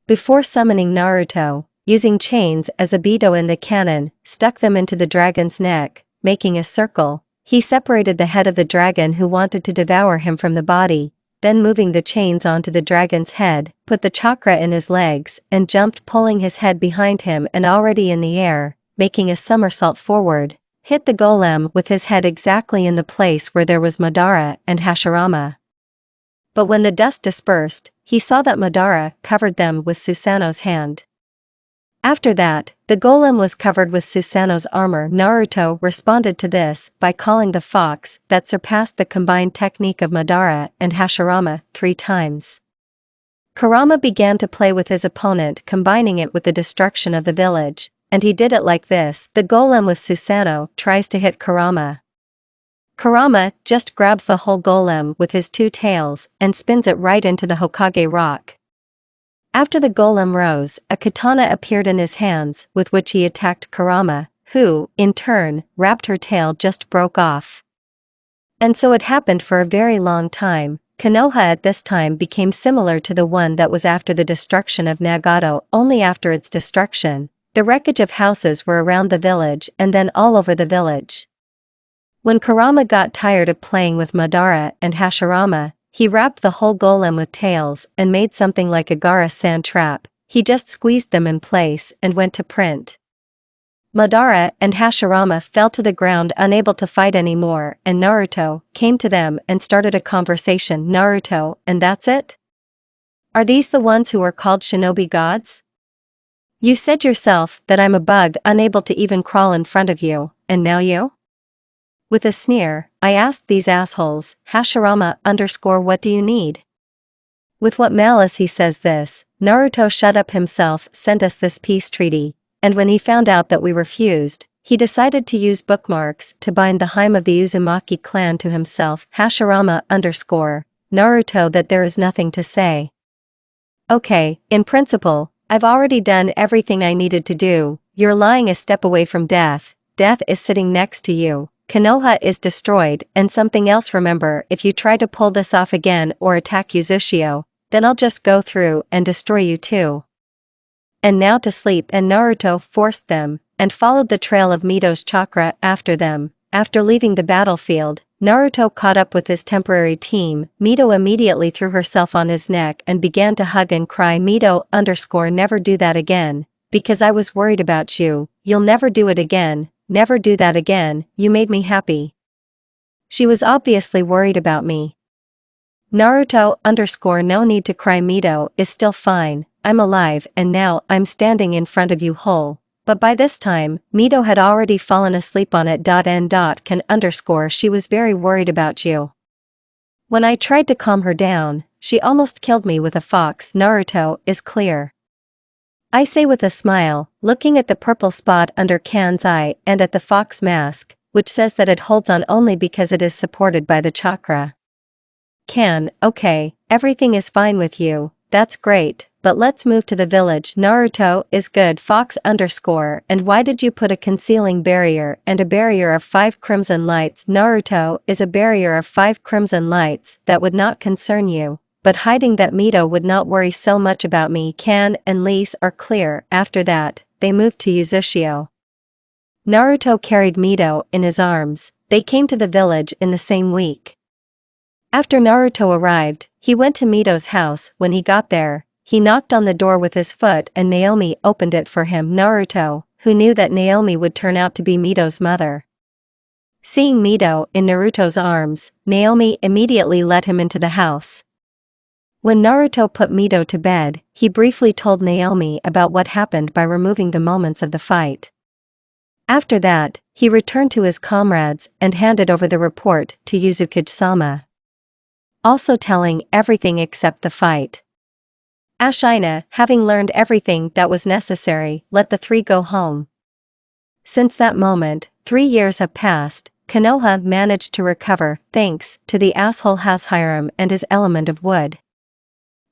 Before summoning Naruto, using chains as a beto in the cannon, stuck them into the dragon's neck, making a circle. He separated the head of the dragon who wanted to devour him from the body, then moving the chains onto the dragon's head, put the chakra in his legs, and jumped, pulling his head behind him and already in the air, making a somersault forward. Hit the golem with his head exactly in the place where there was Madara and Hashirama. But when the dust dispersed, he saw that Madara covered them with Susanoo's hand. After that, the golem was covered with Susanoo's armor. Naruto responded to this by calling the fox that surpassed the combined technique of Madara and Hashirama 3 times. Kurama began to play with his opponent, combining it with the destruction of the village. And he did it like this. The golem with Susanoo tries to hit Kurama. Kurama just grabs the whole golem with his 2 tails and spins it right into the Hokage rock. After the golem rose, a katana appeared in his hands with which he attacked Kurama, who, in turn, wrapped her tail just broke off. And so it happened for a very long time. Konoha at this time became similar to the one that was after the destruction of Nagato. Only after its destruction, the wreckage of houses were around the village and then all over the village. When Kurama got tired of playing with Madara and Hashirama, he wrapped the whole golem with tails and made something like a Gaara sand trap. He just squeezed them in place and went to print. Madara and Hashirama fell to the ground unable to fight anymore, and Naruto came to them and started a conversation. Naruto, and that's it? Are these the ones who are called shinobi gods? You said yourself that I'm a bug unable to even crawl in front of you, and now you? With a sneer, I asked these assholes. Hashirama what do you need? With what malice he says this. Naruto shut up himself, sent us this peace treaty, and when he found out that we refused, he decided to use bookmarks to bind the Hime of the Uzumaki clan to himself. Hashirama Naruto that there is nothing to say. Okay, in principle, I've already done everything I needed to do. You're lying a step away from death. Death is sitting next to you. Konoha is destroyed, and something else. Remember, if you try to pull this off again or attack Uzushio, then I'll just go through and destroy you too. And now to sleep. And Naruto forced them, and followed the trail of Mito's chakra after them. After leaving the battlefield, Naruto caught up with his temporary team. Mito immediately threw herself on his neck and began to hug and cry. Mito never do that again, because I was worried about you. You'll never do it again. Never do that again, you made me happy. She was obviously worried about me. Naruto no need to cry. Mito is still fine. I'm alive and now I'm standing in front of you whole. But by this time, Mito had already fallen asleep on it. She was very worried about you. When I tried to calm her down, she almost killed me with a fox. Naruto is clear. I say with a smile, looking at the purple spot under Kan's eye and at the fox mask, which says that it holds on only because it is supported by the chakra. Kan, okay, everything is fine with you, that's great, but let's move to the village. Naruto is good fox underscore and why did you put a concealing barrier and a barrier of 5 crimson lights? Naruto is a barrier of 5 crimson lights that would not concern you, but hiding that Mito would not worry so much about me. Kan and Lise are clear. After that, they moved to Uzushio. Naruto carried Mito in his arms. They came to the village in the same week. After Naruto arrived, he went to Mito's house. When he got there, he knocked on the door with his foot and Naomi opened it for him. Naruto, who knew that Naomi would turn out to be Mito's mother. Seeing Mito in Naruto's arms, Naomi immediately let him into the house. When Naruto put Mito to bed, he briefly told Naomi about what happened by removing the moments of the fight. After that, he returned to his comrades and handed over the report to Uzukage-sama. Also telling everything except the fight. Ashina, having learned everything that was necessary, let the three go home. Since that moment, 3 years have passed. Konoha managed to recover thanks to the asshole Harem and his element of wood.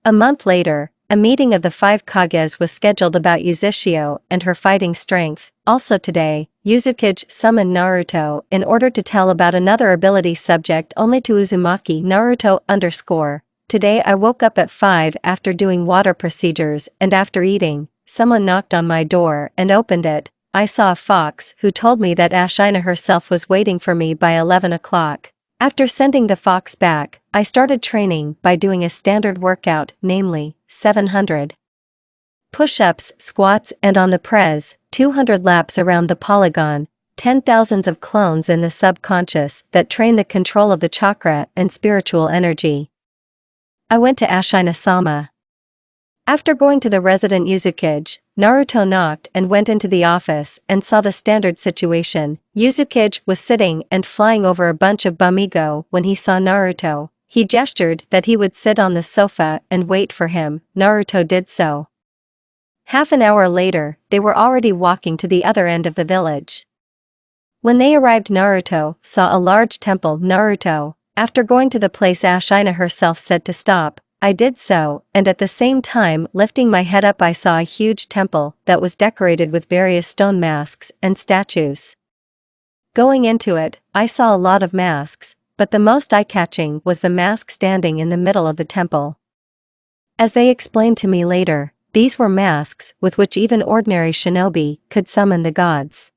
A month later, a meeting of the 5 Kages was scheduled about Uzushio and her fighting strength. Also today, Uzukage summoned Naruto in order to tell about another ability subject only to Uzumaki. Naruto underscore. Today I woke up at 5 after doing water procedures and after eating, someone knocked on my door and opened it. I saw a fox who told me that Ashina herself was waiting for me by 11 o'clock. After sending the fox back, I started training by doing a standard workout, namely, 700 push-ups, squats and on the press, 200 laps around the polygon, 10,000s of clones in the subconscious that train the control of the chakra and spiritual energy. I went to Ashina-sama. After going to the resident Uzukage, Naruto knocked and went into the office and saw the standard situation. Uzukage was sitting and flying over a bunch of bumigo. When he saw Naruto, he gestured that he would sit on the sofa and wait for him. Naruto did so. Half an hour later, they were already walking to the other end of the village. When they arrived, Naruto saw a large temple. Naruto, after going to the place Ashina herself said to stop, I did so, and at the same time lifting my head up I saw a huge temple that was decorated with various stone masks and statues. Going into it, I saw a lot of masks, but the most eye-catching was the mask standing in the middle of the temple. As they explained to me later, these were masks with which even ordinary shinobi could summon the gods.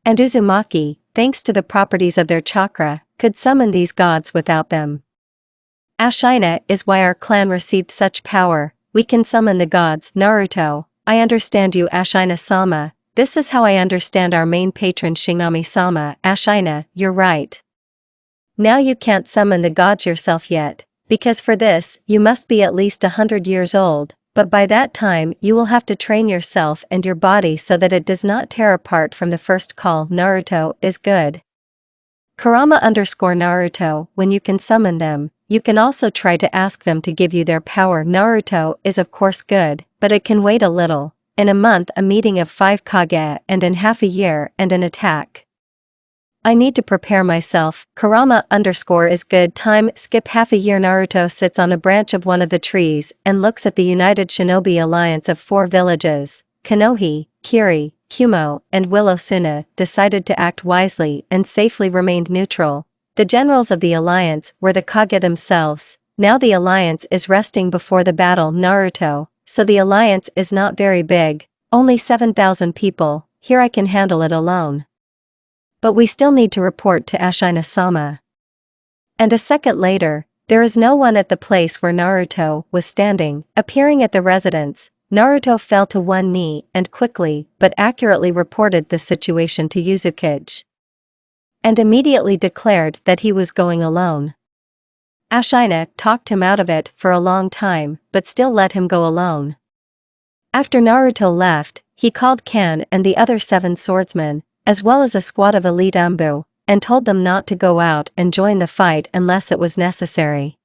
And Uzumaki, thanks to the properties of their chakra, could summon these gods without them. Ashina is why our clan received such power. We can summon the gods. Naruto, I understand you. Ashina-sama, this is how I understand our main patron Shinigami-sama. Ashina, you're right. Now you can't summon the gods yourself yet, because for this you must be at least 100 years old, but by that time you will have to train yourself and your body so that it does not tear apart from the first call. Naruto is good. Kurama underscore Naruto, when you can summon them, you can also try to ask them to give you their power. Naruto is of course good, but it can wait a little. In a month a meeting of 5 Kage and in half a year and an attack. I need to prepare myself. Kurama underscore is good time. Skip half a year. Naruto sits on a branch of one of the trees and looks at the united shinobi alliance of 4 villages. Konohi, Kiri, Kumo, and Willosuna decided to act wisely and safely remained neutral. The generals of the alliance were the Kage themselves. Now the alliance is resting before the battle. Naruto, so the alliance is not very big, only 7,000 people, here I can handle it alone. But we still need to report to Ashina-sama. And a second later, there is no one at the place where Naruto was standing. Appearing at the residence, Naruto fell to one knee and quickly but accurately reported the situation to Uzukage. And immediately declared that he was going alone. Ashina talked him out of it for a long time, but still let him go alone. After Naruto left, he called Kan and the other 7 swordsmen, as well as a squad of elite Umbu, and told them not to go out and join the fight unless it was necessary.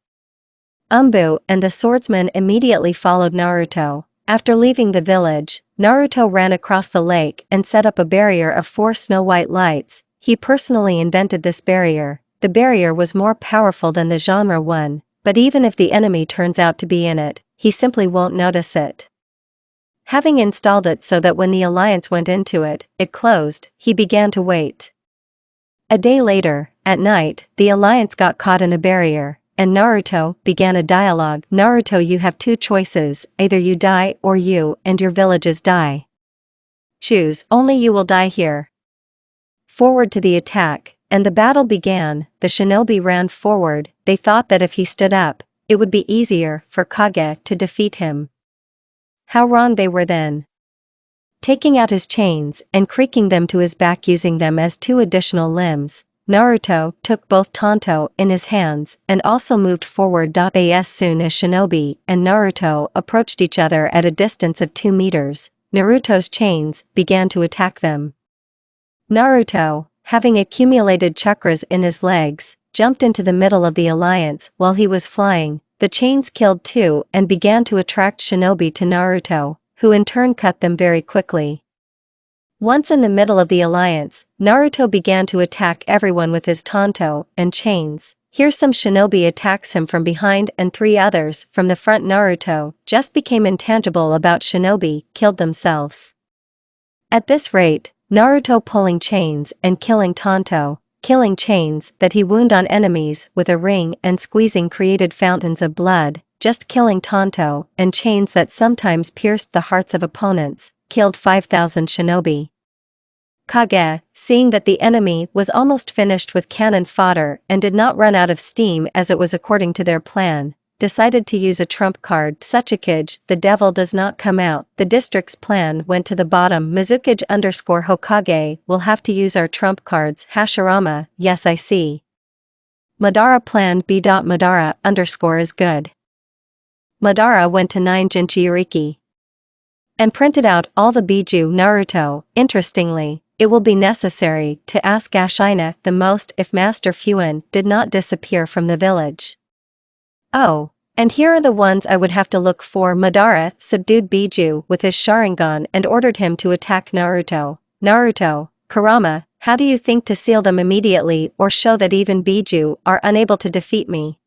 Umbu and the swordsmen immediately followed Naruto. After leaving the village, Naruto ran across the lake and set up a barrier of 4 snow-white lights. He personally invented this barrier. The barrier was more powerful than the genre one, but even if the enemy turns out to be in it, he simply won't notice it. Having installed it so that when the alliance went into it, it closed, he began to wait. A day later, at night, the alliance got caught in a barrier, and Naruto began a dialogue. Naruto, you have two choices, either you die or you and your villages die. Choose, only you will die here. Forward to the attack, and the battle began. The shinobi ran forward. They thought that if he stood up, it would be easier for Kage to defeat him. How wrong they were then. Taking out his chains and creaking them to his back using them as two additional limbs, Naruto took both Tanto in his hands and also moved forward. As soon as Shinobi and Naruto approached each other at a distance of 2 meters, Naruto's chains began to attack them. Naruto, having accumulated chakras in his legs, jumped into the middle of the alliance while he was flying. The chains killed two and began to attract Shinobi to Naruto, who in turn cut them very quickly. Once in the middle of the alliance, Naruto began to attack everyone with his Tanto and chains. Here some shinobi attacks him from behind and 3 others from the front. Naruto just became intangible about shinobi, killed themselves. At this rate, Naruto pulling chains and killing Tanto, killing chains that he wound on enemies with a ring and squeezing created fountains of blood, just killing Tanto and chains that sometimes pierced the hearts of opponents, killed 5,000 shinobi. Kage, seeing that the enemy was almost finished with cannon fodder and did not run out of steam as it was according to their plan, decided to use a trump card. Suchikage, the devil does not come out. The district's plan went to the bottom. Mizukage_Hokage, we'll have to use our trump cards. Hashirama, yes I see. Madara plan B. Madara_ is good. Madara went to 9 Jinchuriki and printed out all the Biju. Naruto, interestingly, it will be necessary to ask Ashina the most if Master Fuin did not disappear from the village. Oh, and here are the ones I would have to look for. Madara subdued Biju with his Sharingan and ordered him to attack Naruto. Naruto, Kurama, how do you think to seal them immediately or show that even Biju are unable to defeat me?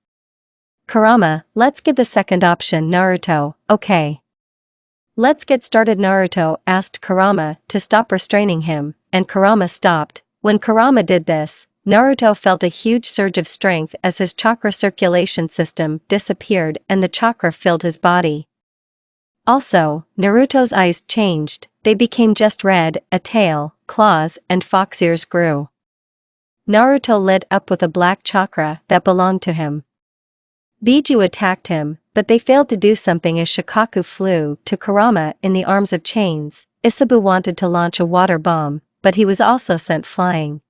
Kurama, let's give the second option. Naruto, okay. Let's get started. Naruto asked Kurama to stop restraining him, and Kurama stopped. When Kurama did this, Naruto felt a huge surge of strength as his chakra circulation system disappeared and the chakra filled his body. Also, Naruto's eyes changed, they became just red, a tail, claws, and fox ears grew. Naruto lit up with a black chakra that belonged to him. Biju attacked him, but they failed to do something as Shikaku flew to Kurama in the arms of chains. Isabu wanted to launch a water bomb, but he was also sent flying.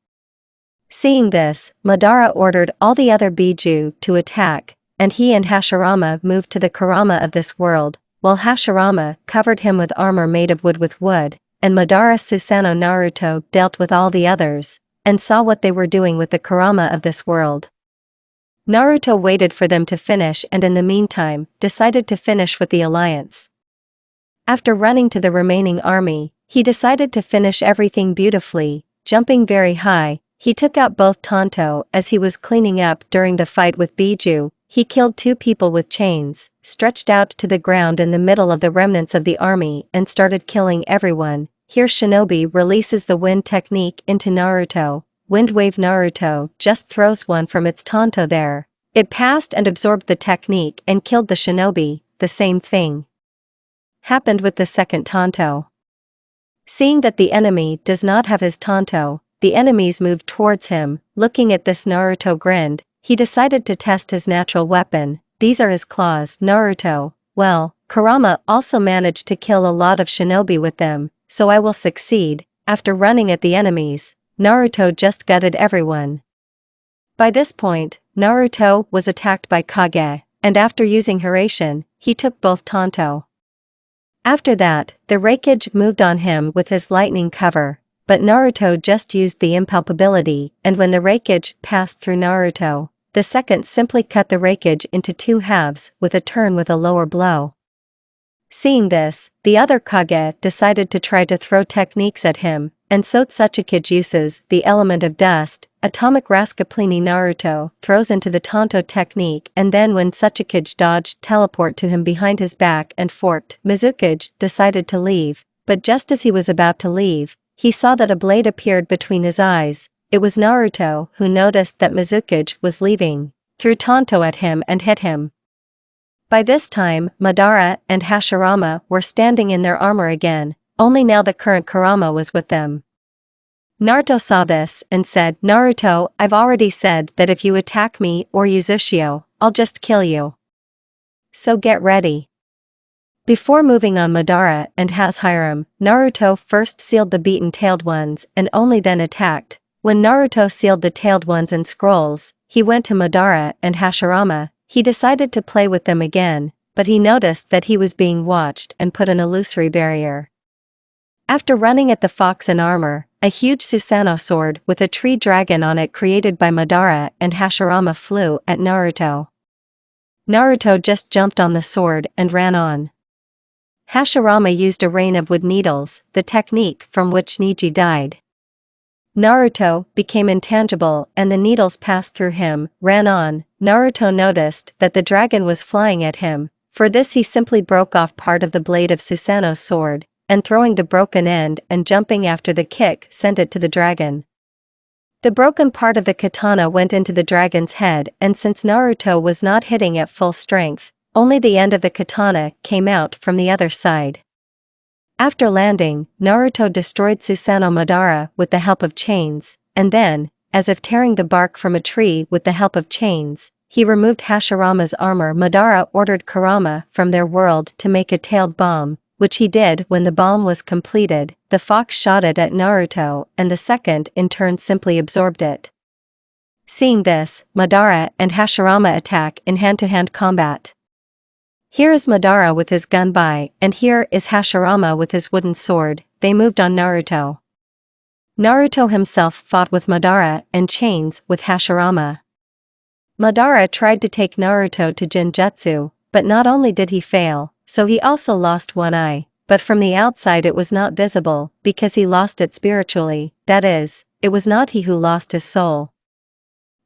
Seeing this, Madara ordered all the other Biju to attack, and he and Hashirama moved to the Kurama of this world, while Hashirama covered him with armor made of wood with wood, and Madara Susanoo. Naruto dealt with all the others, and saw what they were doing with the Kurama of this world. Naruto waited for them to finish and in the meantime, decided to finish with the alliance. After running to the remaining army, he decided to finish everything beautifully. Jumping very high, he took out both Tanto as he was cleaning up during the fight with Biju. He killed 2 people with chains, stretched out to the ground in the middle of the remnants of the army and started killing everyone. Here Shinobi releases the wind technique into Naruto. Wind wave. Naruto just throws one from its Tanto there. It passed and absorbed the technique and killed the shinobi. The same thing happened with the second Tanto. Seeing that the enemy does not have his Tanto, the enemies moved towards him. Looking at this, Naruto grinned. He decided to test his natural weapon. These are his claws. Naruto, well, Kurama also managed to kill a lot of shinobi with them, so I will succeed. After running at the enemies, Naruto just gutted everyone. By this point, Naruto was attacked by Kage, and after using Hiraishin, he took both Tanto. After that, the Raikage moved on him with his lightning cover, but Naruto just used the impalpability, and when the Raikage passed through Naruto, the second simply cut the Raikage into 2 halves with a turn with a lower blow. Seeing this, the other Kage decided to try to throw techniques at him, and so Tsuchikage uses the element of dust, atomic Rascaplini Naruto throws into the Tanto technique, and then when Tsuchikage dodged teleport to him behind his back and forked, Mizukage decided to leave, but just as he was about to leave, he saw that a blade appeared between his eyes. It was Naruto who noticed that Mizukage was leaving, threw Tanto at him and hit him. By this time, Madara and Hashirama were standing in their armor again, only now the current Kurama was with them. Naruto saw this and said, "Naruto, I've already said that if you attack me or Uzushio, I'll just kill you. So get ready." Before moving on Madara and Harem, Naruto first sealed the beaten-tailed ones and only then attacked. When Naruto sealed the tailed ones in scrolls, he went to Madara and Hashirama. He decided to play with them again, but he noticed that he was being watched and put an illusory barrier. After running at the fox in armor, a huge Susanoo sword with a tree dragon on it created by Madara and Hashirama flew at Naruto. Naruto just jumped on the sword and ran on. Hashirama used a rain of wood needles, the technique from which Neji died. Naruto became intangible and the needles passed through him, ran on. Naruto noticed that the dragon was flying at him. For this he simply broke off part of the blade of Susanoo's sword, and throwing the broken end and jumping after the kick sent it to the dragon. The broken part of the katana went into the dragon's head, and since Naruto was not hitting at full strength, only the end of the katana came out from the other side. After landing, Naruto destroyed Susanoo Madara with the help of chains, and then, as if tearing the bark from a tree with the help of chains, he removed Hashirama's armor. Madara ordered Kurama from their world to make a tailed bomb, which he did. When the bomb was completed, the fox shot it at Naruto, and the second in turn simply absorbed it. Seeing this, Madara and Hashirama attack in hand-to-hand combat. Here is Madara with his gun by, and here is Hashirama with his wooden sword. They moved on Naruto. Naruto himself fought with Madara and chains with Hashirama. Madara tried to take Naruto to Genjutsu, but not only did he fail, so he also lost one eye, but from the outside it was not visible, because he lost it spiritually, that is, it was not he who lost his soul.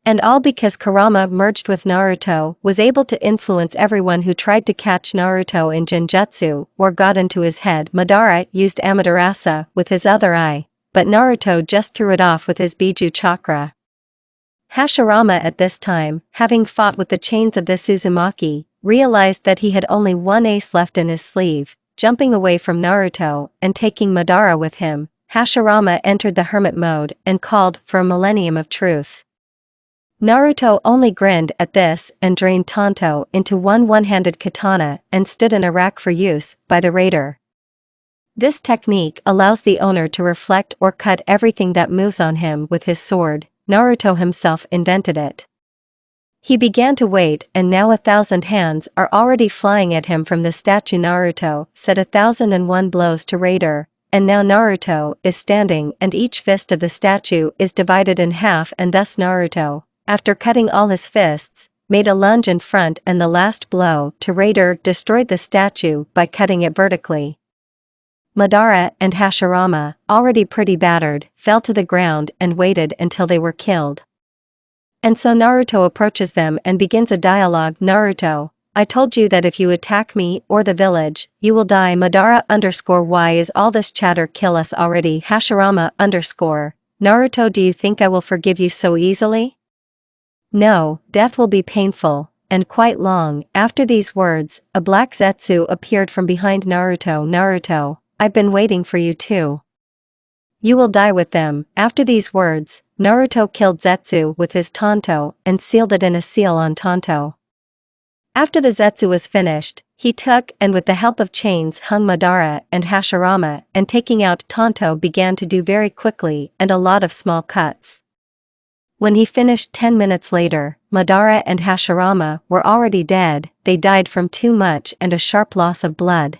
And all because Kurama merged with Naruto, was able to influence everyone who tried to catch Naruto in Genjutsu, or got into his head. Madara used Amaterasu with his other eye, but Naruto just threw it off with his Biju chakra. Hashirama at this time, having fought with the chains of this Uzumaki, realized that he had only one ace left in his sleeve. Jumping away from Naruto and taking Madara with him, Hashirama entered the hermit mode and called for a millennium of truth. Naruto only grinned at this and drained Tanto into one-handed katana and stood in a rack for use by the raider. This technique allows the owner to reflect or cut everything that moves on him with his sword. Naruto himself invented it. He began to wait, and now 1,000 hands are already flying at him from the statue. Naruto said 1,001 blows to raider, and now Naruto is standing and each fist of the statue is divided in half, and thus Naruto, after cutting all his fists, made a lunge in front, and the last blow to raider destroyed the statue by cutting it vertically. Madara and Hashirama, already pretty battered, fell to the ground and waited until they were killed. And so Naruto approaches them and begins a dialogue. Naruto, I told you that if you attack me or the village, you will die. Madara why is all this chatter? Kill us already. Hashirama Naruto, do you think I will forgive you so easily? No, death will be painful, and quite long. After these words, a black Zetsu appeared from behind Naruto. Naruto, I've been waiting for you too. You will die with them. After these words, Naruto killed Zetsu with his Tanto and sealed it in a seal on Tanto. After the Zetsu was finished, he took and with the help of chains hung Madara and Hashirama, and taking out Tanto began to do very quickly and a lot of small cuts. When he finished 10 minutes later, Madara and Hashirama were already dead. They died from too much and a sharp loss of blood.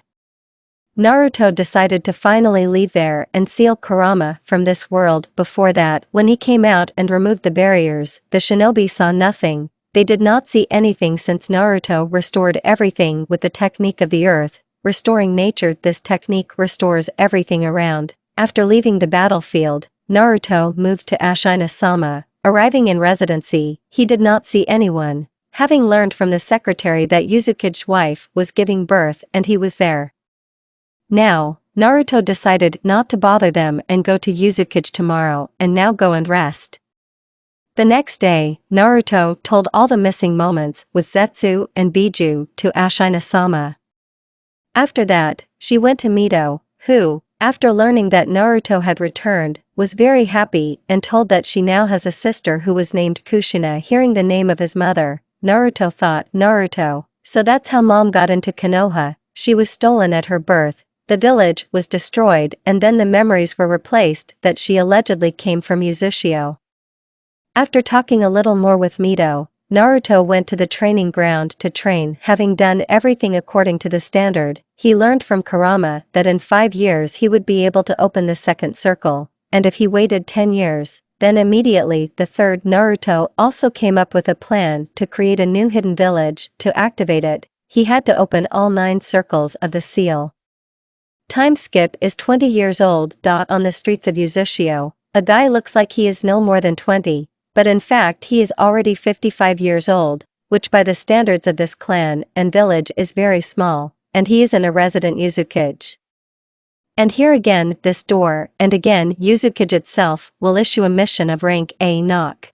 Naruto decided to finally leave there and seal Kurama from this world. Before that, when he came out and removed the barriers, the shinobi saw nothing. They did not see anything since Naruto restored everything with the technique of the earth, restoring nature. This technique restores everything around, After leaving the battlefield, Naruto moved to Ashina-sama. Arriving in residency, he did not see anyone, having learned from the secretary that Yuzuki's wife was giving birth and he was there. Now, Naruto decided not to bother them and go to Yuzuki tomorrow and now go and rest. The next day, Naruto told all the missing moments with Zetsu and Biju to Ashina-sama. After that, she went to Mito, who, after learning that Naruto had returned, was very happy and told that she now has a sister who was named Kushina. Hearing the name of his mother, Naruto thought, Naruto, so that's how mom got into Konoha. She was stolen at her birth, the village was destroyed and then the memories were replaced that she allegedly came from Uzushio. After talking a little more with Mito, Naruto went to the training ground to train. Having done everything according to the standard, he learned from Kurama that in 5 years he would be able to open the second circle, and if he waited 10 years, then immediately the third. Naruto also came up with a plan to create a new hidden village. To activate it, he had to open all 9 circles of the seal. Time skip is 20 years old. On the streets of Uzushio, a guy looks like he is no more than 20. But in fact he is already 55 years old, which by the standards of this clan and village is very small, and he isn't a resident Yuzuki. And here again this door, and again Yuzuki itself, will issue a mission of rank A. Knock.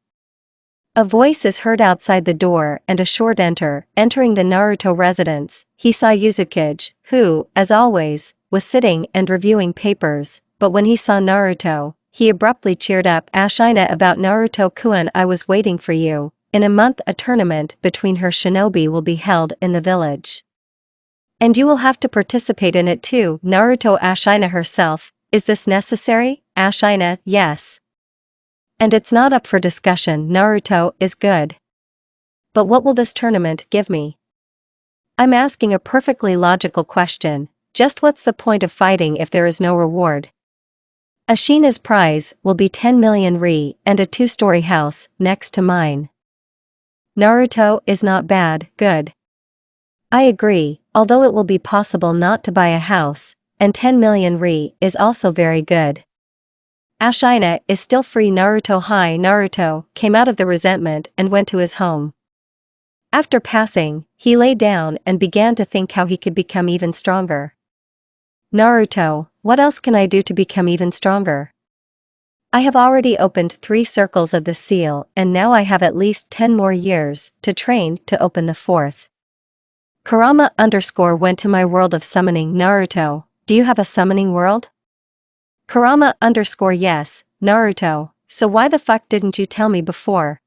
A voice is heard outside the door and a short enter. Entering the Naruto residence, he saw Yuzuki, who, as always, was sitting and reviewing papers, but when he saw Naruto, he abruptly cheered up. Ashina, about Naruto-kun, I was waiting for you. In a month a tournament between her shinobi will be held in the village. And you will have to participate in it too. Naruto. Ashina herself, is this necessary? Ashina, yes. And it's not up for discussion. Naruto, is good. But what will this tournament give me? I'm asking a perfectly logical question. Just what's the point of fighting if there is no reward? Ashina's prize will be 10 million ri and a 2-story house next to mine. Naruto, is not bad, good. I agree, although it will be possible not to buy a house, and 10 million ri is also very good. Ashina is still free. Naruto. Hi. Naruto came out of the resentment and went to his home. After passing, he lay down and began to think how he could become even stronger. Naruto, what else can I do to become even stronger? I have already opened 3 circles of the seal and now I have at least 10 more years to train to open the 4th. Kurama _ went to my world of summoning. Naruto, do you have a summoning world? Kurama _ yes, Naruto, so why the fuck didn't you tell me before?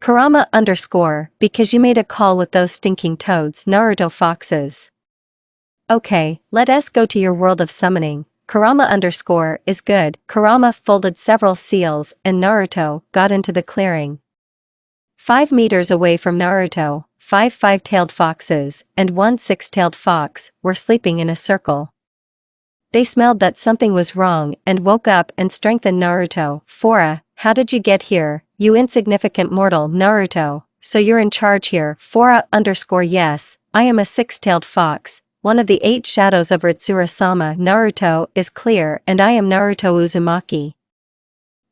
Kurama _ because you made a call with those stinking toads. Naruto. Foxes. Okay, let us go to your world of summoning. Kurama _ is good. Kurama folded several seals and Naruto got into the clearing. 5 meters away from Naruto, 5 5-tailed foxes and 1 6-tailed fox were sleeping in a circle. They smelled that something was wrong and woke up and strengthened Naruto. Fora, how did you get here, you insignificant mortal? Naruto, so you're in charge here. Fora _ yes, I am a 6-tailed fox, one of the 8 shadows of Ritsura-sama. Naruto, is clear, and I am Naruto Uzumaki.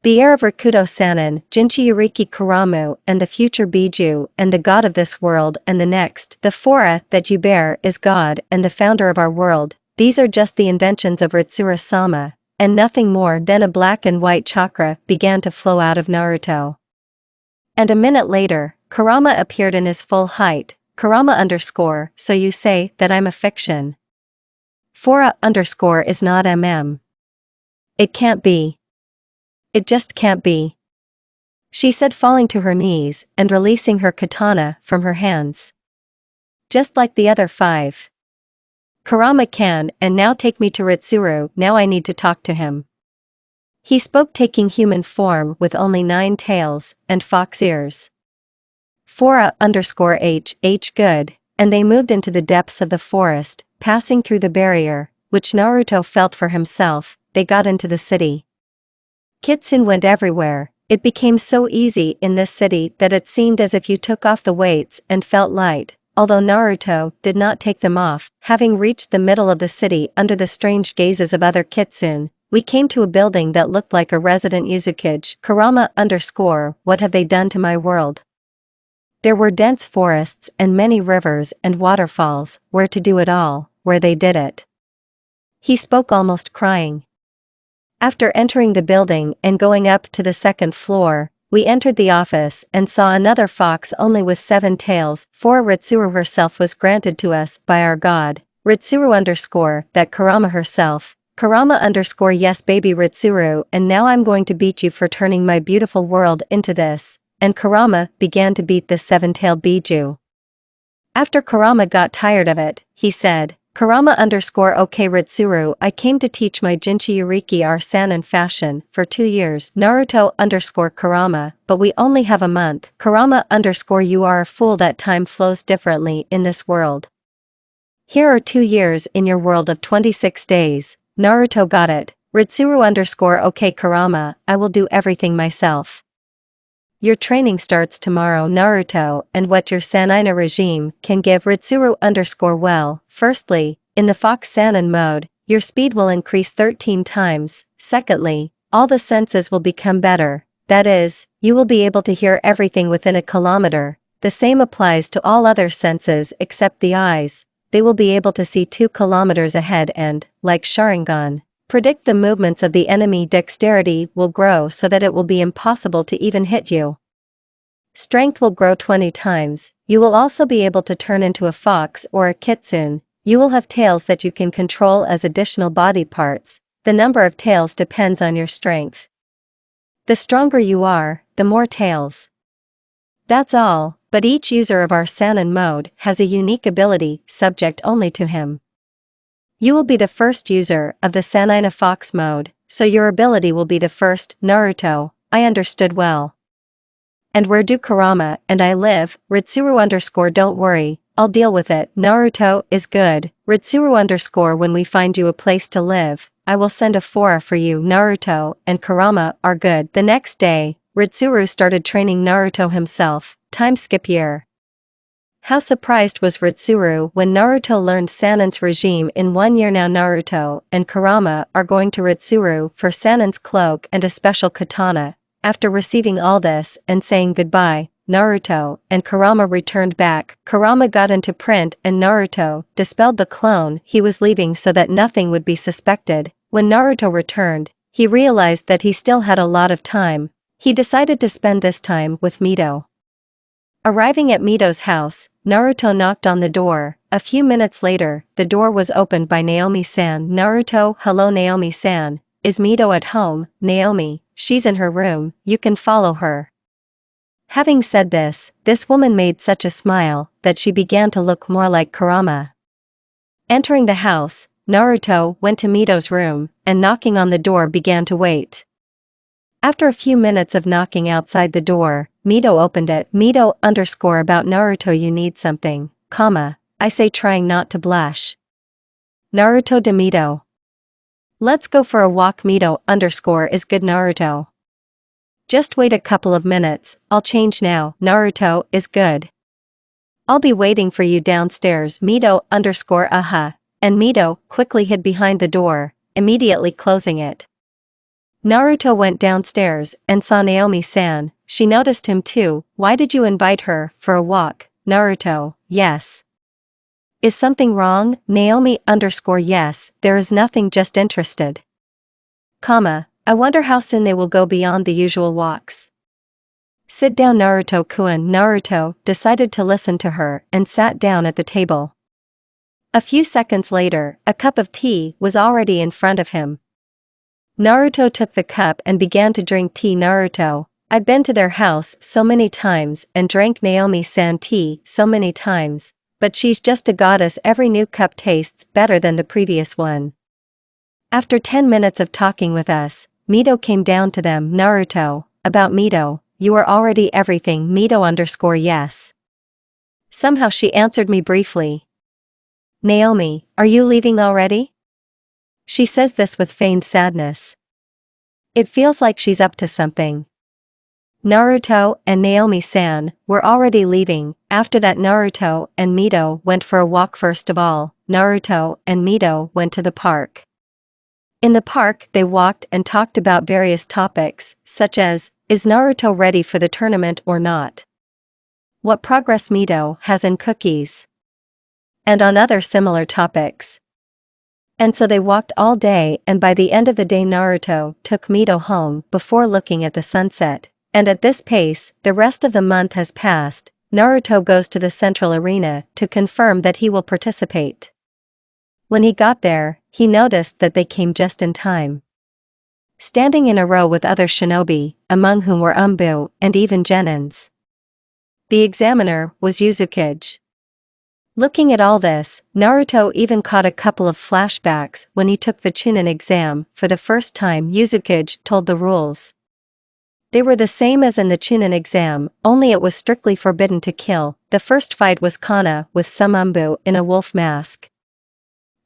The heir of Rakuto Sanin, Jinchuriki Kuramu, and the future Biju, and the god of this world and the next. The Fora that you bear is God and the founder of our world. These are just the inventions of Ritsura-sama, and nothing more. Then a black and white chakra began to flow out of Naruto. And a minute later, Kurama appeared in his full height. Kurama _ so you say that I'm a fiction. Fora _ is not It can't be. It just can't be. She said, falling to her knees and releasing her katana from her hands. Just like the other 5. Kurama can, and now take me to Ritsuru. Now I need to talk to him. He spoke, taking human form with only 9 tails and fox ears. Fora _ h good, and they moved into the depths of the forest, passing through the barrier, which Naruto felt for himself. They got into the city. Kitsune went everywhere. It became so easy in this city that it seemed as if you took off the weights and felt light, although Naruto did not take them off. Having reached the middle of the city under the strange gazes of other Kitsune, We came to a building that looked like a resident Uzukage. Kurama _ what have they done to my world? There were dense forests and many rivers and waterfalls, where to do it all, where they did it. He spoke almost crying. After entering the building and going up to the second floor, we entered the office and saw another fox only with 7 tails. For Ritsuru herself was granted to us by our god. Ritsuru _ that Kurama herself. Kurama _ yes baby Ritsuru, and now I'm going to beat you for turning my beautiful world into this. And Kurama began to beat the 7-tailed Biju. After Kurama got tired of it, he said, Kurama _ okay Ritsuru, I came to teach my Jinchi Yuriki our Sanin fashion for 2 years. Naruto _ Kurama, but we only have a month. Kurama _ you are a fool, that time flows differently in this world. Here are 2 years in your world of 26 days. Naruto got it. Ritsuru _ okay Kurama, I will do everything myself. Your training starts tomorrow Naruto, and what your Sanina regime can give Ritsuru _ well, firstly, in the Fox Sanin mode, your speed will increase 13 times, secondly, all the senses will become better, that is, you will be able to hear everything within a kilometer, the same applies to all other senses except the eyes, they will be able to see 2 kilometers ahead and, like Sharingan, predict the movements of the enemy. Dexterity will grow so that it will be impossible to even hit you. Strength will grow 20 times, you will also be able to turn into a fox or a kitsune, you will have tails that you can control as additional body parts, the number of tails depends on your strength. The stronger you are, the more tails. That's all, but each user of our Sanin mode has a unique ability subject only to him. You will be the first user of the Sanina Fox mode, so your ability will be the first. Naruto, I understood well. And where do Kurama and I live? Ritsuru _ don't worry, I'll deal with it. Naruto is good. Ritsuru _ when we find you a place to live, I will send a fora for you. Naruto and Kurama are good. The next day, Ritsuru started training Naruto himself. Time skip year. How surprised was Ritsuru when Naruto learned Sanin's regime in 1 year. Now Naruto and Kurama are going to Ritsuru for Sanin's cloak and a special katana. After receiving all this and saying goodbye, Naruto and Kurama returned back. Kurama got into print and Naruto dispelled the clone he was leaving so that nothing would be suspected. When Naruto returned, he realized that he still had a lot of time. He decided to spend this time with Mito. Arriving at Mito's house, Naruto knocked on the door. A few minutes later, the door was opened by Naomi-san. Naruto, hello Naomi-san, is Mito at home? Naomi, she's in her room, you can follow her. Having said this woman made such a smile that she began to look more like Kurama. Entering the house, Naruto went to Mito's room, and knocking on the door began to wait. After a few minutes of knocking outside the door, Mito opened it. Mito _ about Naruto, you need something, I say, trying not to blush. Naruto de Mito. Let's go for a walk. Mito _ is good. Naruto. Just wait a couple of minutes, I'll change now. Naruto is good. I'll be waiting for you downstairs. Mito _ and Mito quickly hid behind the door, immediately closing it. Naruto went downstairs and saw Naomi-san. She noticed him too. Why did you invite her for a walk? Naruto, yes. Is something wrong? Naomi _ yes, there is nothing, just interested. I wonder how soon they will go beyond the usual walks. Sit down Naruto-kun. Naruto decided to listen to her and sat down at the table. A few seconds later, a cup of tea was already in front of him. Naruto took the cup and began to drink tea. Naruto, I've been to their house so many times and drank Naomi-san tea so many times, but she's just a goddess. Every new cup tastes better than the previous one. After 10 minutes of talking with us, Mito came down to them. Naruto, about Mito, you are already everything. Mito _ yes. Somehow she answered me briefly. Naomi, are you leaving already? She says this with feigned sadness. It feels like she's up to something. Naruto and Naomi-san were already leaving. After that, Naruto and Mito went for a walk. First of all, Naruto and Mito went to the park. In the park, they walked and talked about various topics, such as, is Naruto ready for the tournament or not? What progress Mito has in cookies? And on other similar topics. And so they walked all day, and by the end of the day Naruto took Mito home before looking at the sunset. And at this pace, the rest of the month has passed. Naruto goes to the central arena to confirm that he will participate. When he got there, he noticed that they came just in time. Standing in a row with other shinobi, among whom were Umbu and even Genins. The examiner was Uzukage. Looking at all this, Naruto even caught a couple of flashbacks when he took the Chunin exam for the first time. Uzukage told the rules. They were the same as in the Chunin exam, only it was strictly forbidden to kill. The first fight was Kana with some Umbu in a wolf mask.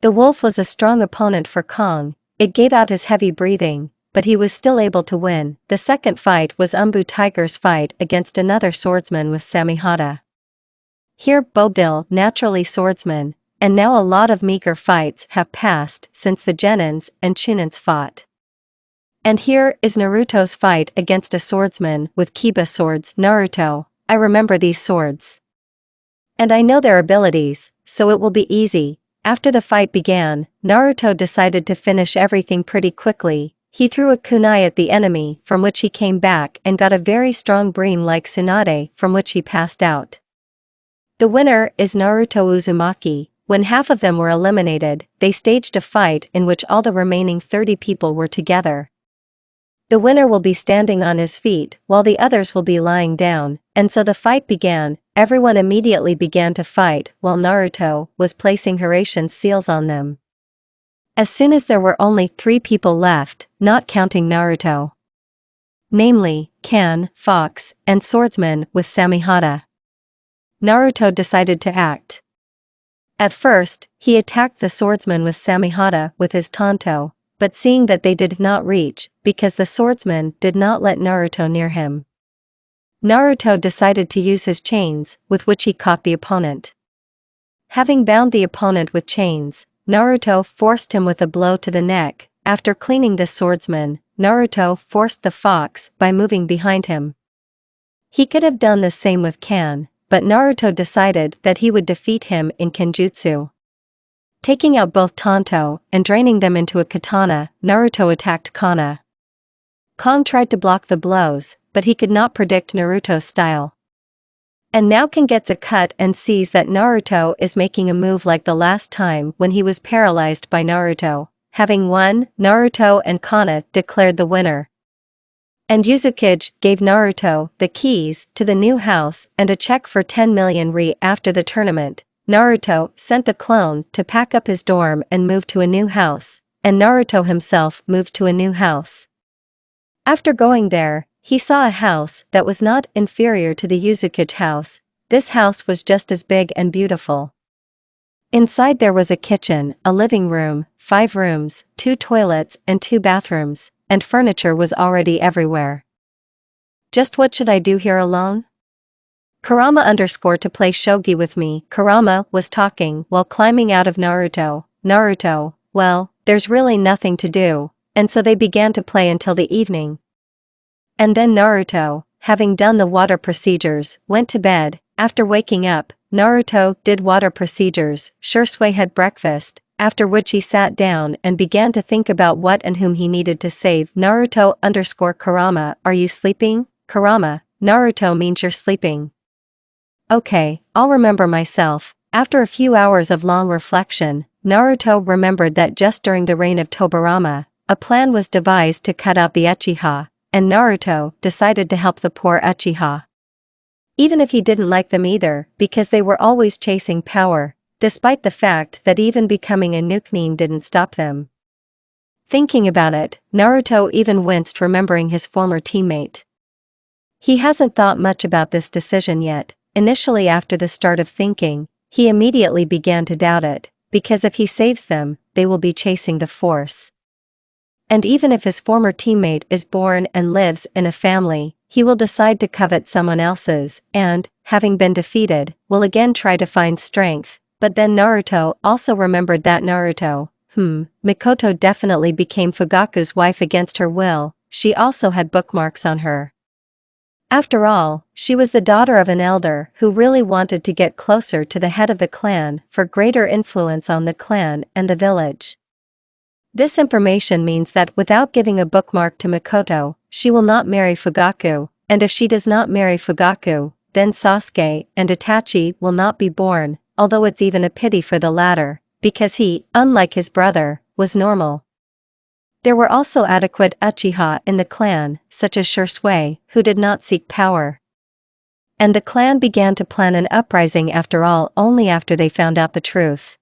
The wolf was a strong opponent for Kong. It gave out his heavy breathing, but he was still able to win. The second fight was Umbu Tiger's fight against another swordsman with Samihata. Here Bobdil, naturally swordsman, and now a lot of meager fights have passed since the Genins and Chunins fought. And here is Naruto's fight against a swordsman with Kiba swords. Naruto, I remember these swords. And I know their abilities, so it will be easy. After the fight began, Naruto decided to finish everything pretty quickly. He threw a kunai at the enemy, from which he came back and got a very strong bream like Tsunade, from which he passed out. The winner is Naruto Uzumaki. When half of them were eliminated, they staged a fight in which all the remaining 30 people were together. The winner will be standing on his feet, while the others will be lying down, and so the fight began. Everyone immediately began to fight, while Naruto was placing Hiraishin's seals on them. As soon as there were only 3 people left, not counting Naruto. Namely, Kan, Fox, and Swordsman with Samihata. Naruto decided to act. At first, he attacked the swordsman with Samihata with his tanto, but seeing that they did not reach, because the swordsman did not let Naruto near him. Naruto decided to use his chains, with which he caught the opponent. Having bound the opponent with chains, Naruto forced him with a blow to the neck. After cleaning the swordsman, Naruto forced the fox by moving behind him. He could have done the same with Kan, but Naruto decided that he would defeat him in Kenjutsu. Taking out both tanto and draining them into a katana, Naruto attacked Kana. Kong tried to block the blows, but he could not predict Naruto's style. And now Kan gets a cut and sees that Naruto is making a move like the last time when he was paralyzed by Naruto. Having won, Naruto and Kana declared the winner. And Uzukage gave Naruto the keys to the new house and a check for 10 million Ri. After the tournament, Naruto sent the clone to pack up his dorm and move to a new house, and Naruto himself moved to a new house. After going there, he saw a house that was not inferior to the Uzukage house. This house was just as big and beautiful. Inside there was a kitchen, a living room, 5 rooms, 2 toilets and 2 bathrooms, and furniture was already everywhere. Just what should I do here alone? Kurama to play shogi with me. Kurama was talking while climbing out of Naruto. Naruto, well, there's really nothing to do, and so they began to play until the evening. And then Naruto, having done the water procedures, went to bed. After waking up, Naruto did water procedures. Shursui had breakfast, after which he sat down and began to think about what and whom he needed to save. Naruto_Kurama, are you sleeping? Kurama, Naruto means you're sleeping. Okay, I'll remember myself. After a few hours of long reflection, Naruto remembered that just during the reign of Tobirama, a plan was devised to cut out the Uchiha, and Naruto decided to help the poor Uchiha. Even if he didn't like them either, because they were always chasing power, despite the fact that even becoming a Nukenin didn't stop them. Thinking about it, Naruto even winced remembering his former teammate. He hasn't thought much about this decision yet. Initially, after the start of thinking, he immediately began to doubt it, because if he saves them, they will be chasing the force. And even if his former teammate is born and lives in a family, he will decide to covet someone else's, and, having been defeated, will again try to find strength. But then Naruto also remembered that Naruto Mikoto definitely became Fugaku's wife against her will. She also had bookmarks on her. After all, she was the daughter of an elder who really wanted to get closer to the head of the clan for greater influence on the clan and the village. This information means that without giving a bookmark to Mikoto, she will not marry Fugaku, and if she does not marry Fugaku, then Sasuke and Itachi will not be born, although it's even a pity for the latter, because he, unlike his brother, was normal. There were also adequate Uchiha in the clan, such as Shisui, who did not seek power. And the clan began to plan an uprising after all only after they found out the truth.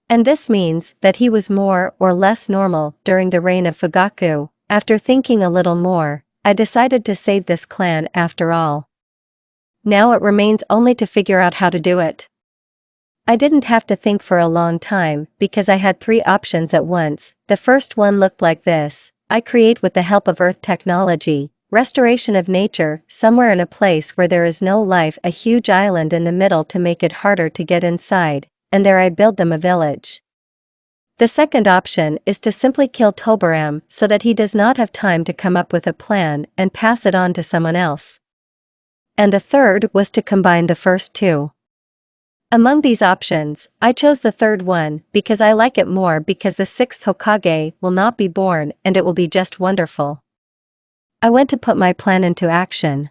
And this means that he was more or less normal during the reign of Fugaku. After thinking a little more, I decided to save this clan after all. Now it remains only to figure out how to do it. I didn't have to think for a long time because I had 3 options at once. The first one looked like this: I create with the help of earth technology, restoration of nature, somewhere in a place where there is no life, a huge island in the middle to make it harder to get inside, and there I build them a village. The second option is to simply kill Tobirama so that he does not have time to come up with a plan and pass it on to someone else. And the third was to combine the first 2. Among these options, I chose the third one because I like it more, because the 6th Hokage will not be born and it will be just wonderful. I went to put my plan into action.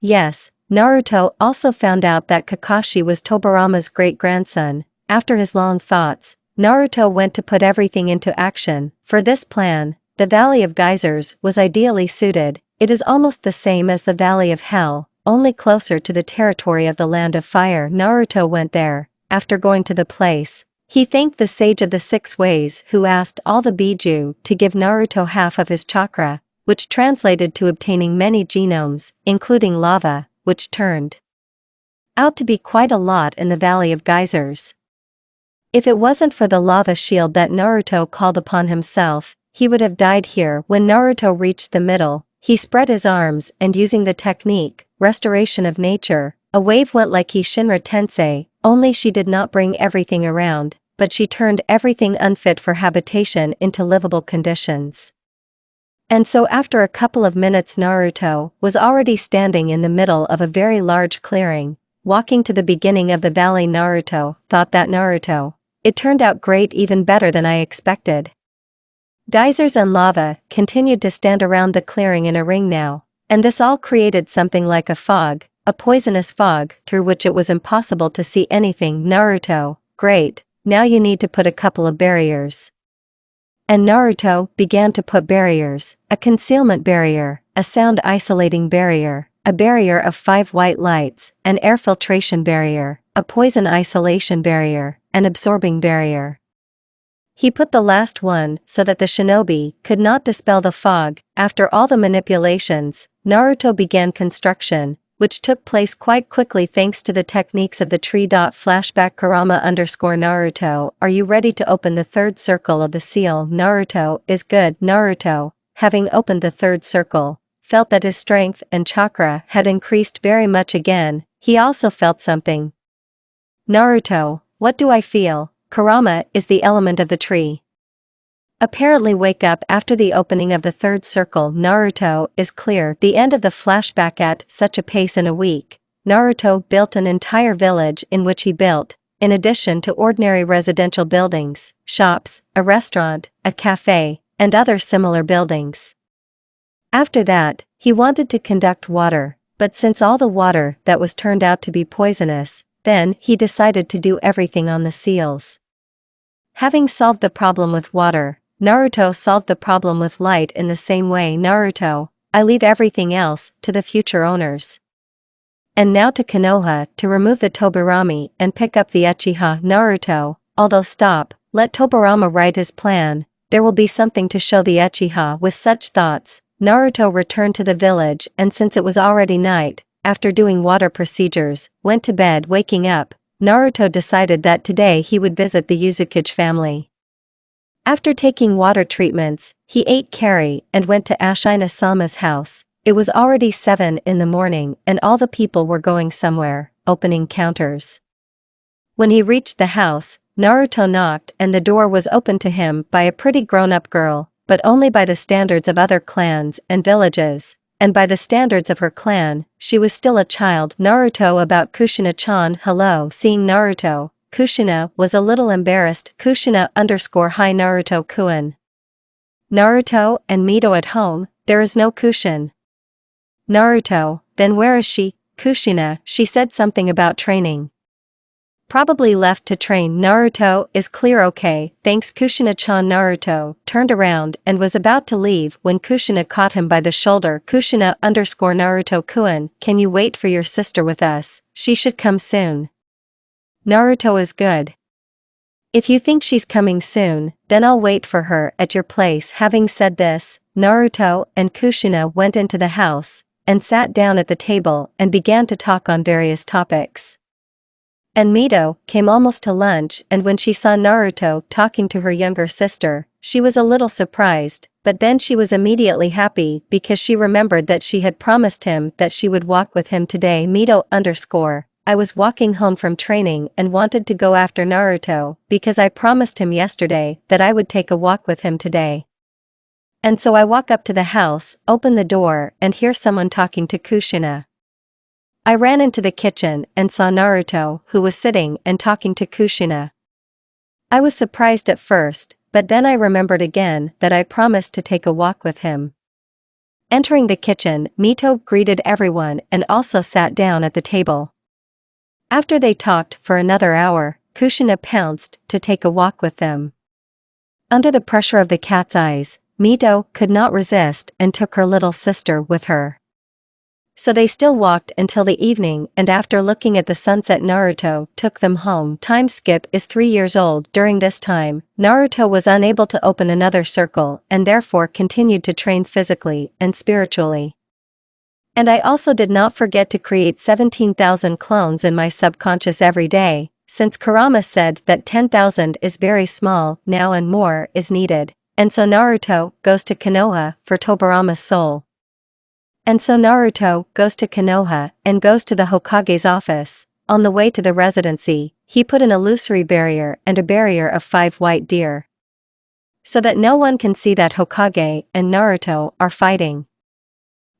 Yes, Naruto also found out that Kakashi was Tobirama's great-grandson. After his long thoughts, Naruto went to put everything into action. For this plan, the Valley of Geysers was ideally suited. It is almost the same as the Valley of Hell, only closer to the territory of the Land of Fire. Naruto went there. After going to the place, he thanked the Sage of the 6 Ways, who asked all the Biju to give Naruto half of his chakra, which translated to obtaining many genomes, including lava, which turned out to be quite a lot in the Valley of Geysers. If it wasn't for the lava shield that Naruto called upon himself, he would have died here. When Naruto reached the middle, he spread his arms and, using the technique, restoration of nature, a wave went like Shinra Tensei, only she did not bring everything around, but she turned everything unfit for habitation into livable conditions. And so after a couple of minutes Naruto was already standing in the middle of a very large clearing, walking to the beginning of the valley. Naruto thought that it turned out great, even better than I expected. Geysers and lava continued to stand around the clearing in a ring now, and this all created something like a fog, a poisonous fog through which it was impossible to see anything. Naruto, great, now you need to put a couple of barriers. And Naruto began to put barriers: a concealment barrier, a sound isolating barrier, a barrier of 5 white lights, an air filtration barrier, a poison isolation barrier, an absorbing barrier. He put the last one so that the shinobi could not dispel the fog. After all the manipulations, Naruto began construction, which took place quite quickly thanks to the techniques of the tree. Flashback Karama_Naruto, are you ready to open the 3rd circle of the seal? Naruto is good. Naruto, having opened the 3rd circle, felt that his strength and chakra had increased very much again. He also felt something. Naruto, what do I feel? Karama is the element of the tree. Apparently wake up after the opening of the 3rd circle. Naruto is clear. The end of the flashback. At such a pace, in a week, Naruto built an entire village, in which he built, in addition to ordinary residential buildings, shops, a restaurant, a cafe, and other similar buildings. After that, he wanted to conduct water, but since all the water that was turned out to be poisonous, then he decided to do everything on the seals. Having solved the problem with water, Naruto solved the problem with light in the same way. Naruto, I leave everything else to the future owners. And now to Konoha to remove the Tobirama and pick up the Uchiha. Naruto, although stop, let Tobirama write his plan, there will be something to show the Uchiha. With such thoughts, Naruto returned to the village, and since it was already night, after doing water procedures, went to bed. Waking up, Naruto decided that today he would visit the Uzumaki family. After taking water treatments, he ate curry and went to Ashina-sama's house. It was already 7 in the morning and all the people were going somewhere, opening counters. When he reached the house, Naruto knocked and the door was opened to him by a pretty grown-up girl, but only by the standards of other clans and villages, and by the standards of her clan, she was still a child. Naruto about Kushina-chan. Hello. Seeing Naruto, Kushina was a little embarrassed. Kushina_hi Naruto-kun. Naruto and Mito at home, there is no Kushin. Naruto, then where is she? Kushina, she said something about training. Probably left to train. Naruto is clear. Okay, thanks Kushina-chan. Naruto turned around and was about to leave when Kushina caught him by the shoulder. Kushina_Naruto-kun, can you wait for your sister with us? She should come soon. Naruto is good. If you think she's coming soon, then I'll wait for her at your place. Having said this, Naruto and Kushina went into the house and sat down at the table and began to talk on various topics. And Mito came almost to lunch, and when she saw Naruto talking to her younger sister, she was a little surprised, but then she was immediately happy because she remembered that she had promised him that she would walk with him today. Mito_I was walking home from training and wanted to go after Naruto because I promised him yesterday that I would take a walk with him today. And so I walk up to the house, open the door, and hear someone talking to Kushina. I ran into the kitchen and saw Naruto, who was sitting and talking to Kushina. I was surprised at first, but then I remembered again that I promised to take a walk with him. Entering the kitchen, Mito greeted everyone and also sat down at the table. After they talked for another hour, Kushina pounced to take a walk with them. Under the pressure of the cat's eyes, Mito could not resist and took her little sister with her. So they still walked until the evening, and after looking at the sunset, Naruto took them home. Time skip is 3 years old. During this time, Naruto was unable to open another circle and therefore continued to train physically and spiritually. And I also did not forget to create 17,000 clones in my subconscious every day, since Kurama said that 10,000 is very small now and more is needed. And so Naruto goes to Konoha for Tobirama's soul. And so Naruto goes to Konoha and goes to the Hokage's office. On the way to the residency, he put an illusory barrier and a barrier of 5 white deer, so that no one can see that Hokage and Naruto are fighting.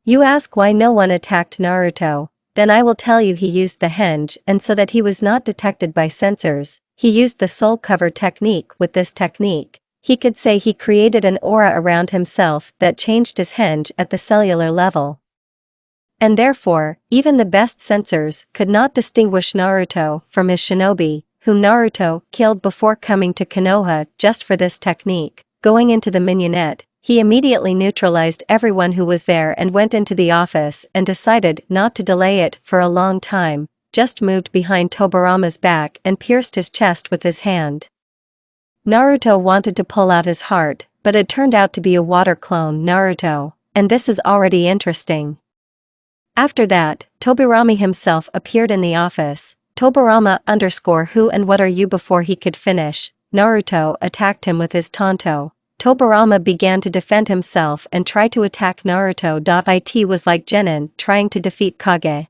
You ask why no one attacked Naruto, then I will tell you he used the henge, and so that he was not detected by sensors, he used the soul cover technique. With this technique, he could say he created an aura around himself that changed his henge at the cellular level. And therefore, even the best sensors could not distinguish Naruto from his shinobi, whom Naruto killed before coming to Konoha. Just for this technique, going into the mignonette, he immediately neutralized everyone who was there and went into the office and decided not to delay it for a long time, just moved behind Tobirama's back and pierced his chest with his hand. Naruto wanted to pull out his heart, but it turned out to be a water clone Naruto, and this is already interesting. After that, Tobirama himself appeared in the office. Tobirama_who and what are you? Before he could finish, Naruto attacked him with his tanto. Tobirama began to defend himself and try to attack Naruto. It was like Genin trying to defeat Kage.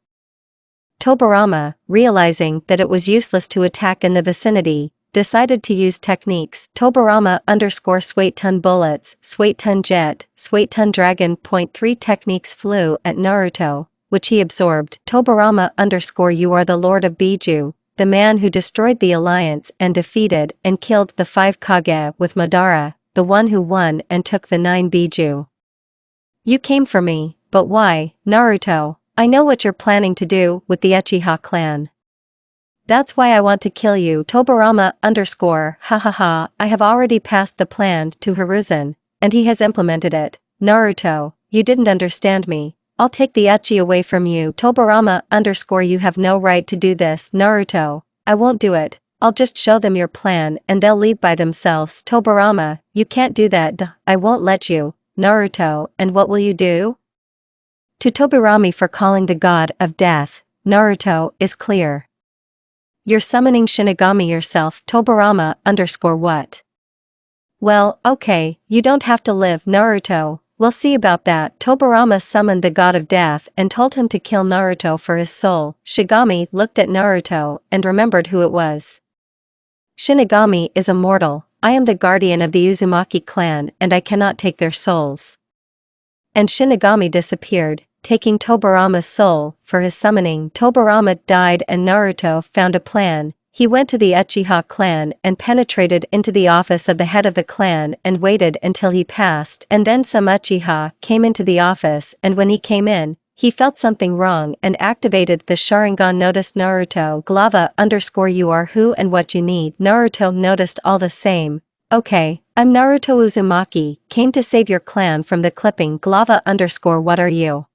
Tobirama, realizing that it was useless to attack in the vicinity, decided to use techniques. Tobirama_Sweet-Ton bullets, Sweet-Ton jet, Sweet-Ton dragon. 3 techniques flew at Naruto, which he absorbed. Tobirama_you are the Lord of Biju, the man who destroyed the alliance and defeated and killed the 5 Kage with Madara, the one who won and took the 9 Biju. You came for me, but why, Naruto? I know what you're planning to do with the Uchiha clan. That's why I want to kill you. Tobirama_ha, I have already passed the plan to Hiruzen, and he has implemented it. Naruto, you didn't understand me. I'll take the Uchi away from you. Tobirama_you have no right to do this. Naruto, I won't do it. I'll just show them your plan and they'll leave by themselves. Tobirama, you can't do that. I won't let you. Naruto, and what will you do? To Tobirama for calling the god of death, Naruto is clear. You're summoning Shinigami yourself. Tobirama_what? Well, okay, you don't have to live. Naruto, we'll see about that. Tobirama summoned the god of death and told him to kill Naruto for his soul. Shigami looked at Naruto and remembered who it was. Shinigami is immortal. I am the guardian of the Uzumaki clan and I cannot take their souls. And Shinigami disappeared, taking Tobirama's soul for his summoning. Tobirama died and Naruto found a plan. He went to the Uchiha clan and penetrated into the office of the head of the clan and waited until he passed, and then some Uchiha came into the office, and when he came in, he felt something wrong and activated the Sharingan. Noticed Naruto _, you are who and what you need. Naruto noticed all the same. Okay, I'm Naruto Uzumaki, came to save your clan from the clipping. _, what are you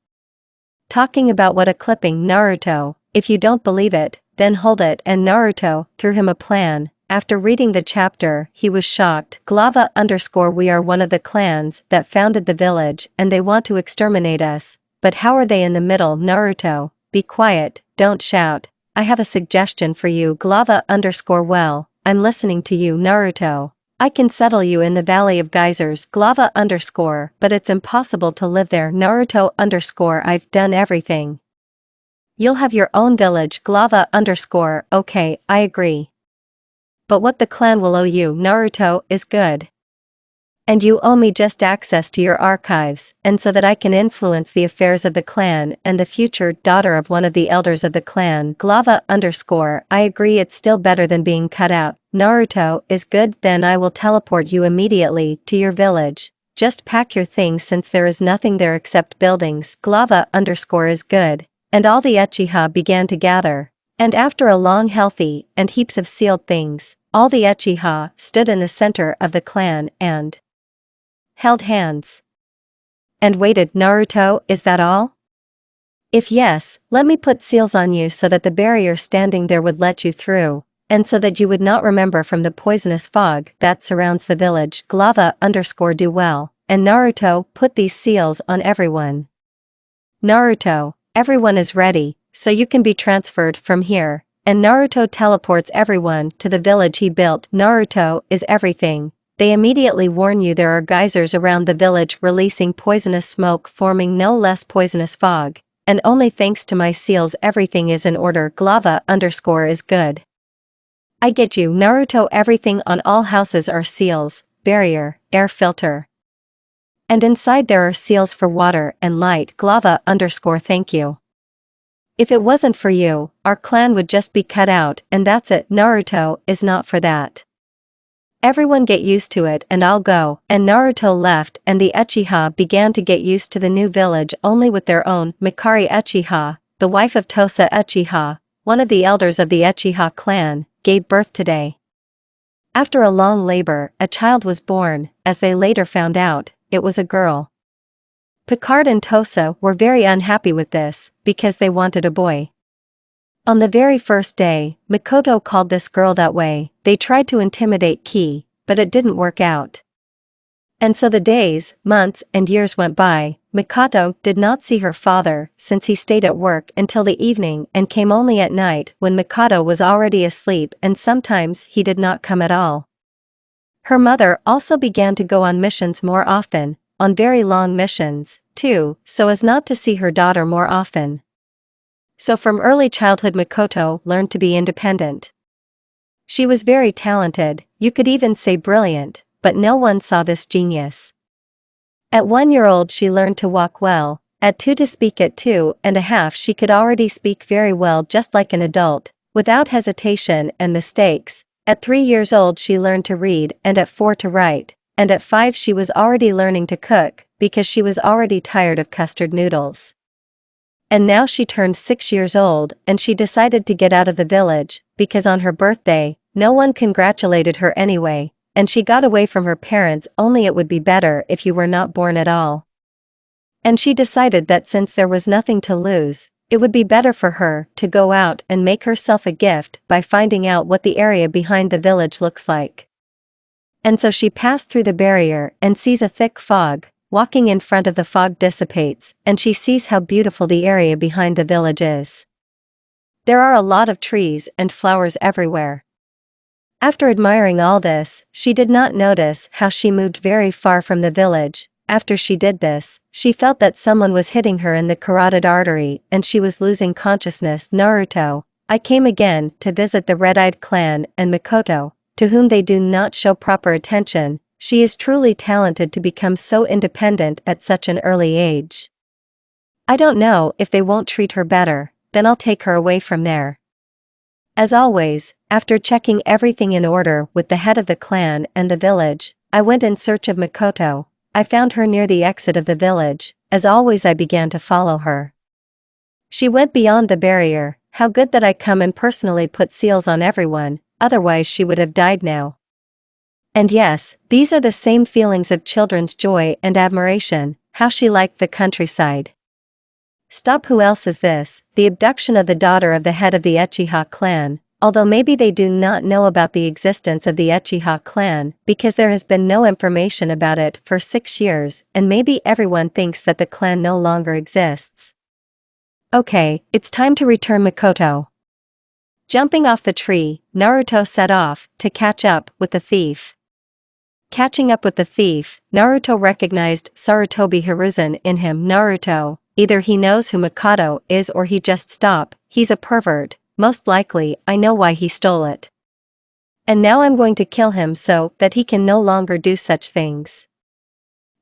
talking about? What a clipping? Naruto, if you don't believe it, then hold it. And Naruto threw him a plan. After reading the chapter, he was shocked. _, we are one of the clans that founded the village and they want to exterminate us. But how are they in the middle? Naruto, be quiet, don't shout. I have a suggestion for you. _, well, I'm listening to you. Naruto, I can settle you in the Valley of Geysers. _, but it's impossible to live there. Naruto I've done everything. You'll have your own village. _, okay, I agree. But what the clan will owe you, Naruto, is good. And you owe me just access to your archives, and so that I can influence the affairs of the clan and the future daughter of one of the elders of the clan. _, I agree, it's still better than being cut out. Naruto is good, then I will teleport you immediately to your village. Just pack your things since there is nothing there except buildings. _, is good. And all the Uchiha began to gather. And after a long healthy and heaps of sealed things, all the Uchiha stood in the center of the clan and held hands and waited. Naruto, is that all? If yes, let me put seals on you so that the barrier standing there would let you through, and so that you would not remember from the poisonous fog that surrounds the village. _, do well. And Naruto put these seals on everyone. Naruto, everyone is ready, so you can be transferred from here. And Naruto teleports everyone to the village he built. Naruto is everything. They immediately warn you there are geysers around the village releasing poisonous smoke, forming no less poisonous fog. And only thanks to my seals everything is in order. _, is good. I get you. Naruto, everything on all houses are seals, barrier, air filter. And inside there are seals for water and light. _, thank you. If it wasn't for you, our clan would just be cut out, and that's it. Naruto is not for that. Everyone get used to it and I'll go. And Naruto left and the Uchiha began to get used to the new village only with their own. Mikari Uchiha, the wife of Tosa Uchiha, one of the elders of the Uchiha clan, gave birth today. After a long labor, a child was born. As they later found out, it was a girl. Picard and Tosa were very unhappy with this, because they wanted a boy. On the very first day, Mikoto called this girl that way. They tried to intimidate Ki, but it didn't work out. And so the days, months, and years went by. Mikoto did not see her father since he stayed at work until the evening and came only at night when Mikoto was already asleep, and sometimes he did not come at all. Her mother also began to go on missions more often, on very long missions, too, so as not to see her daughter more often. So from early childhood Mikoto learned to be independent. She was very talented, you could even say brilliant, but no one saw this genius. At 1 year old she learned to walk well, at 2 to speak, at 2.5 she could already speak very well just like an adult, without hesitation and mistakes. At 3 years old she learned to read, and at 4 to write, and at 5 she was already learning to cook, because she was already tired of custard noodles. And now she turned 6 years old and she decided to get out of the village, because on her birthday, no one congratulated her anyway, and she got away from her parents. Only it would be better if you were not born at all. And she decided that since there was nothing to lose, it would be better for her to go out and make herself a gift by finding out what the area behind the village looks like. And so she passed through the barrier and sees a thick fog. Walking in front of the fog dissipates, and she sees how beautiful the area behind the village is. There are a lot of trees and flowers everywhere. After admiring all this, she did not notice how she moved very far from the village. After she did this, she felt that someone was hitting her in the carotid artery and she was losing consciousness. Naruto, I came again to visit the red-eyed clan and Mikoto, to whom they do not show proper attention. She is truly talented to become so independent at such an early age. I don't know if they won't treat her better, then I'll take her away from there. As always, after checking everything in order with the head of the clan and the village, I went in search of Mikoto. I found her near the exit of the village. As always, I began to follow her. She went beyond the barrier. How good that I come and personally put seals on everyone, otherwise she would have died now. And yes, these are the same feelings of children's joy and admiration. How she liked the countryside. Stop, who else is this? The abduction of the daughter of the head of the Uchiha clan. Although maybe they do not know about the existence of the Uchiha clan, because there has been no information about it for 6 years, and maybe everyone thinks that the clan no longer exists. Okay, it's time to return Mikoto. Jumping off the tree, Naruto set off to catch up with the thief. Catching up with the thief, Naruto recognized Sarutobi Hiruzen in him. Naruto, either he knows who Mikoto is or he just stopped. He's a pervert. Most likely, I know why he stole it. And now I'm going to kill him so that he can no longer do such things.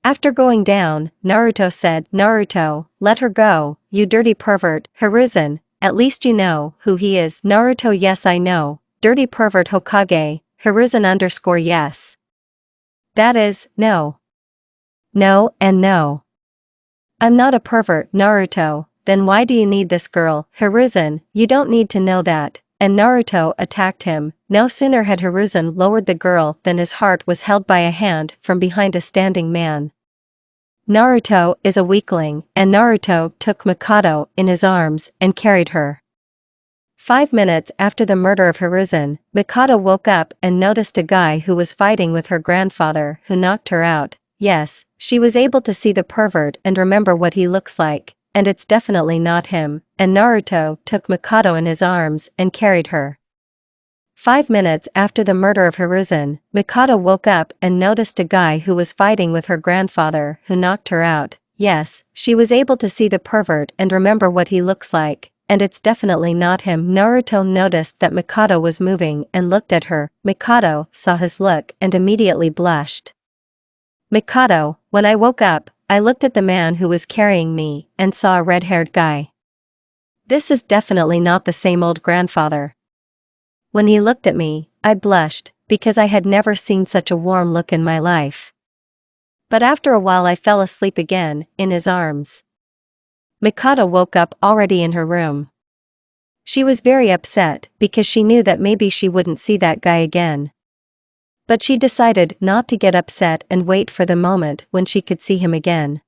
After going down, Naruto said, Naruto, let her go, you dirty pervert. Hiruzen, at least you know who he is. Naruto, yes I know, dirty pervert Hokage. Hiruzen yes. That is, no. No and no. I'm not a pervert. Naruto, then why do you need this girl? Hiruzen, you don't need to know that. And Naruto attacked him. No sooner had Hiruzen lowered the girl than his heart was held by a hand from behind a standing man. Naruto is a weakling, and Naruto took Mikoto in his arms and carried her. 5 minutes after the murder of Hiruzen, Mikoto woke up and noticed a guy who was fighting with her grandfather who knocked her out. Yes, she was able to see the pervert and remember what he looks like, and it's definitely not him, and Naruto took Mikoto in his arms and carried her. 5 minutes after the murder of Hiruzen, Mikoto woke up and noticed a guy who was fighting with her grandfather who knocked her out. Yes, she was able to see the pervert and remember what he looks like, and it's definitely not him. Naruto noticed that Mikoto was moving and looked at her. Mikoto saw his look and immediately blushed. Mikoto, when I woke up, I looked at the man who was carrying me and saw a red-haired guy. This is definitely not the same old grandfather. When he looked at me, I blushed, because I had never seen such a warm look in my life. But after a while I fell asleep again, in his arms. Mikoto woke up already in her room. She was very upset because she knew that maybe she wouldn't see that guy again. But she decided not to get upset and wait for the moment when she could see him again.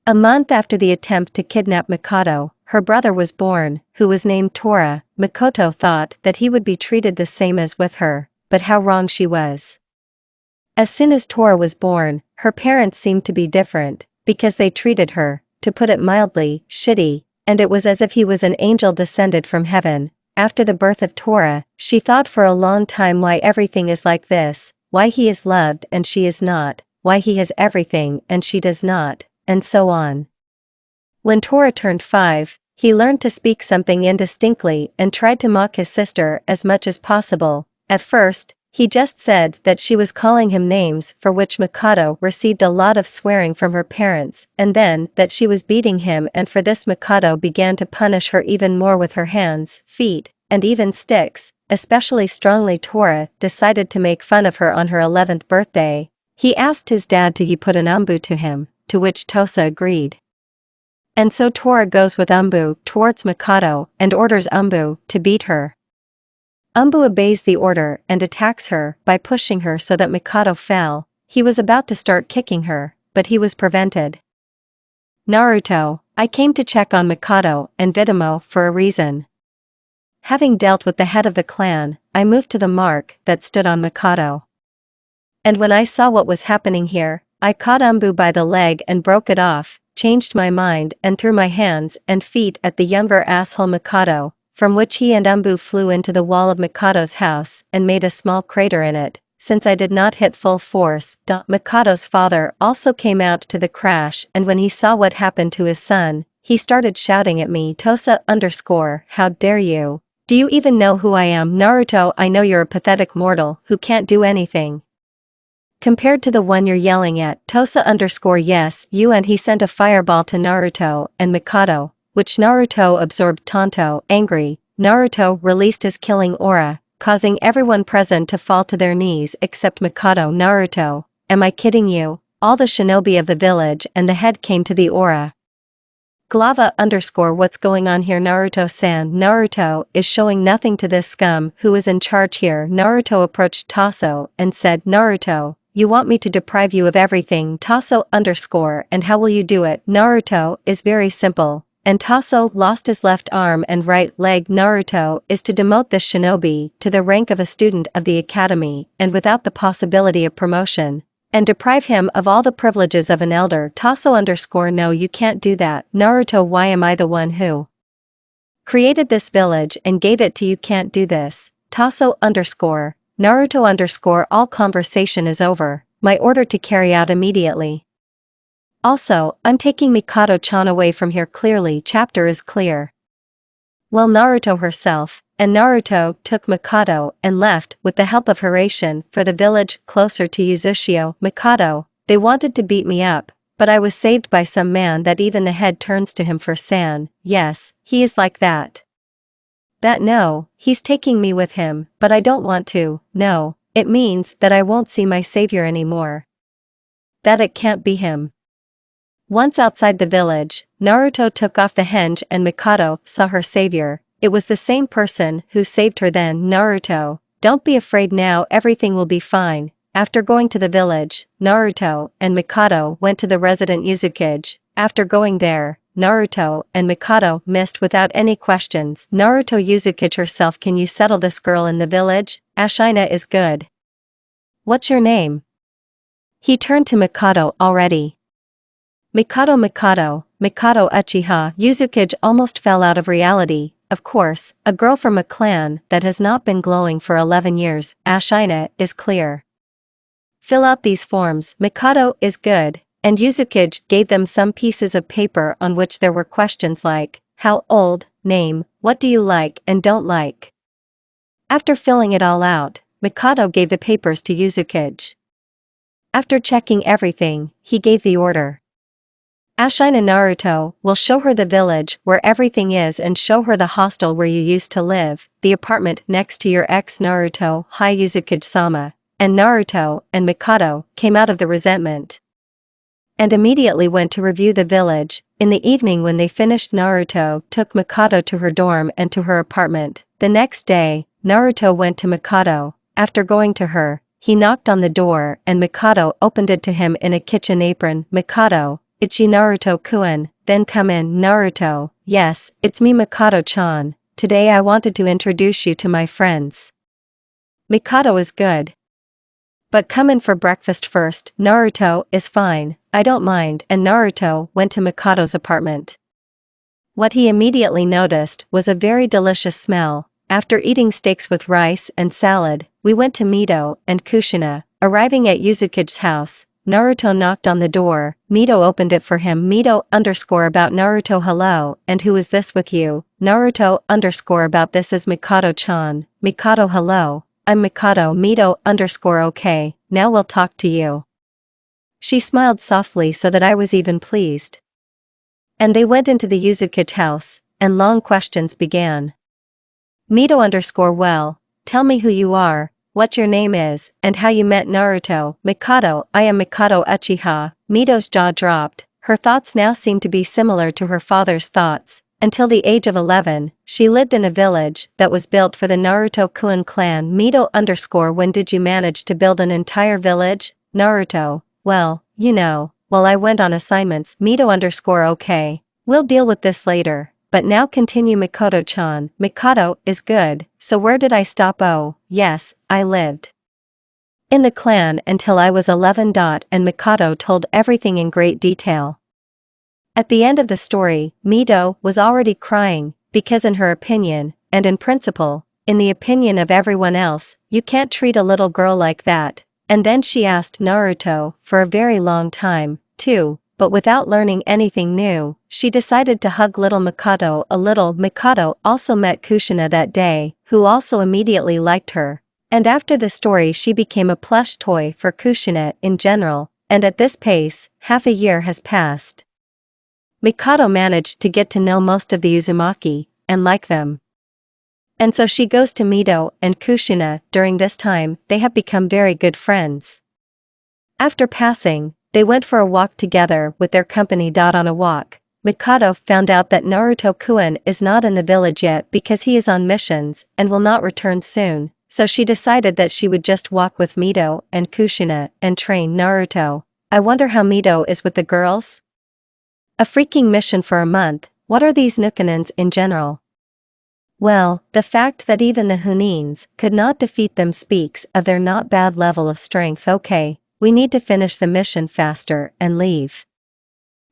A month after the attempt to kidnap Mikoto, her brother was born, who was named Tora. Mikoto thought that he would be treated the same as with her, but how wrong she was. As soon as Tora was born, her parents seemed to be different, because they treated her, to put it mildly, shitty, and it was as if he was an angel descended from heaven. After the birth of Tora, she thought for a long time why everything is like this, why he is loved and she is not, why he has everything and she does not, and so on. When Tora turned 5, he learned to speak something indistinctly and tried to mock his sister as much as possible. At first, he just said that she was calling him names for which Mikoto received a lot of swearing from her parents, and then that she was beating him, and for this Mikoto began to punish her even more with her hands, feet, and even sticks. Especially strongly Tora decided to make fun of her on her 11th birthday. He asked his dad to put an umbu to him, to which Tosa agreed. And so Tora goes with umbu towards Mikoto and orders umbu to beat her. Umbu obeys the order and attacks her by pushing her so that Mikoto fell. He was about to start kicking her, but he was prevented. Naruto, I came to check on Mikoto and Vitomo for a reason. Having dealt with the head of the clan, I moved to the mark that stood on Mikoto. And when I saw what was happening here, I caught umbu by the leg and broke it off, changed my mind and threw my hands and feet at the younger asshole Mikoto, from which he and umbu flew into the wall of Mikoto's house and made a small crater in it. Since I did not hit full force, Mikoto's father also came out to the crash, and when he saw what happened to his son, he started shouting at me, Tosa _, how dare you? Do you even know who I am, Naruto? I know you're a pathetic mortal who can't do anything compared to the one you're yelling at. Tosa_yes, you. And he sent a fireball to Naruto and Mikoto, which Naruto absorbed. Tonto, angry, Naruto released his killing aura, causing everyone present to fall to their knees except Mikoto. Naruto, am I kidding you? All the shinobi of the village and the head came to the aura. Glava_what's going on here, Naruto-san? Naruto is showing nothing to this scum who is in charge here. Naruto approached Tasso and said, Naruto, you want me to deprive you of everything? Tasso_, and how will you do it? Naruto is very simple. And Tasso lost his left arm and right leg. Naruto is to demote this shinobi to the rank of a student of the academy and without the possibility of promotion, and deprive him of all the privileges of an elder. Tasso_, no, you can't do that. Naruto, why am I the one who created this village and gave it to you? Can't do this. Tasso_, Naruto_, all conversation is over. My order to carry out immediately. Also, I'm taking Mikoto-chan away from here. Clearly, chapter is clear. Well, Naruto herself, and Naruto took Mikoto and left with the help of Hiraishin for the village closer to Uzushio. Mikoto, they wanted to beat me up, but I was saved by some man that even the head turns to him for san. Yes, he is like that. That no, he's taking me with him, but I don't want to. No, it means that I won't see my savior anymore. That it can't be him. Once outside the village, Naruto took off the henge and Mikoto saw her savior. It was the same person who saved her then. Naruto, don't be afraid now, everything will be fine. After going to the village, Naruto and Mikoto went to the resident Uzukage. After going there, Naruto and Mikoto missed without any questions. Naruto, Uzukage herself, can you settle this girl in the village? Ashina is good. What's your name? He turned to Mikoto already. Mikoto Uchiha. Uzukage almost fell out of reality. Of course, a girl from a clan that has not been glowing for 11 years. Ashina is clear. Fill out these forms. Mikoto is good, and Uzukage gave them some pieces of paper on which there were questions like, how old, name, what do you like and don't like. After filling it all out, Mikoto gave the papers to Uzukage. After checking everything, he gave the order. Ashina, Naruto will show her the village where everything is and show her the hostel where you used to live, the apartment next to your ex. Naruto, hi Uzukage-sama, and Naruto and Mikoto came out of the resentment and immediately went to review the village. In the evening when they finished, Naruto took Mikoto to her dorm and to her apartment. The next day, Naruto went to Mikoto. After going to her, he knocked on the door and Mikoto opened it to him in a kitchen apron. Mikoto, Ichi Naruto-kun, then come in. Naruto, yes, it's me Mikoto-chan, today I wanted to introduce you to my friends. Mikoto is good. But come in for breakfast first. Naruto is fine, I don't mind. And Naruto went to Mikoto's apartment. What he immediately noticed was a very delicious smell. After eating steaks with rice and salad, we went to Mito and Kushina. Arriving at Uzukage's house, Naruto knocked on the door. Mito opened it for him. Mito_, about Naruto, hello, and who is this with you? Naruto_, about this is Mikoto-chan. Mikoto, hello, I'm Mikoto. Mito_, okay, now we'll talk to you. She smiled softly so that I was even pleased. And they went into the Uzukage house, and long questions began. Mito_, well, tell me who you are, what your name is, and how you met Naruto. Mikoto, I am Mikoto Uchiha. Mito's jaw dropped. Her thoughts now seemed to be similar to her father's thoughts. Until the age of 11, she lived in a village that was built for the Naruto-kun clan. Mito_, when did you manage to build an entire village? Naruto, well, you know, while I went on assignments. Mito_, okay, we'll deal with this later. But now continue. Mikoto-chan. Mikoto is good, so where did I stop? Oh, yes, I lived in the clan until I was 11. And Mikoto told everything in great detail. At the end of the story, Mito was already crying, because in her opinion, and in principle, in the opinion of everyone else, you can't treat a little girl like that. And then she asked Naruto for a very long time, too. but without learning anything new, she decided to hug little Mikoto a little. Mikoto also met Kushina that day, who also immediately liked her. And after the story she became a plush toy for Kushina in general, and at this pace, half a year has passed. Mikoto managed to get to know most of the uzumaki, and like them. And so she goes to Mito and Kushina. During this time, they have become very good friends. After passing, they went for a walk together with their company. On a walk, Mikoto found out that Naruto-kun is not in the village yet because he is on missions and will not return soon, so she decided that she would just walk with Mito and Kushina and train Naruto. I wonder how Mito is with the girls? A freaking mission for a month. What are these Nukanins in general? Well, the fact that even the Hunins could not defeat them speaks of their not bad level of strength. Okay, we need to finish the mission faster and leave.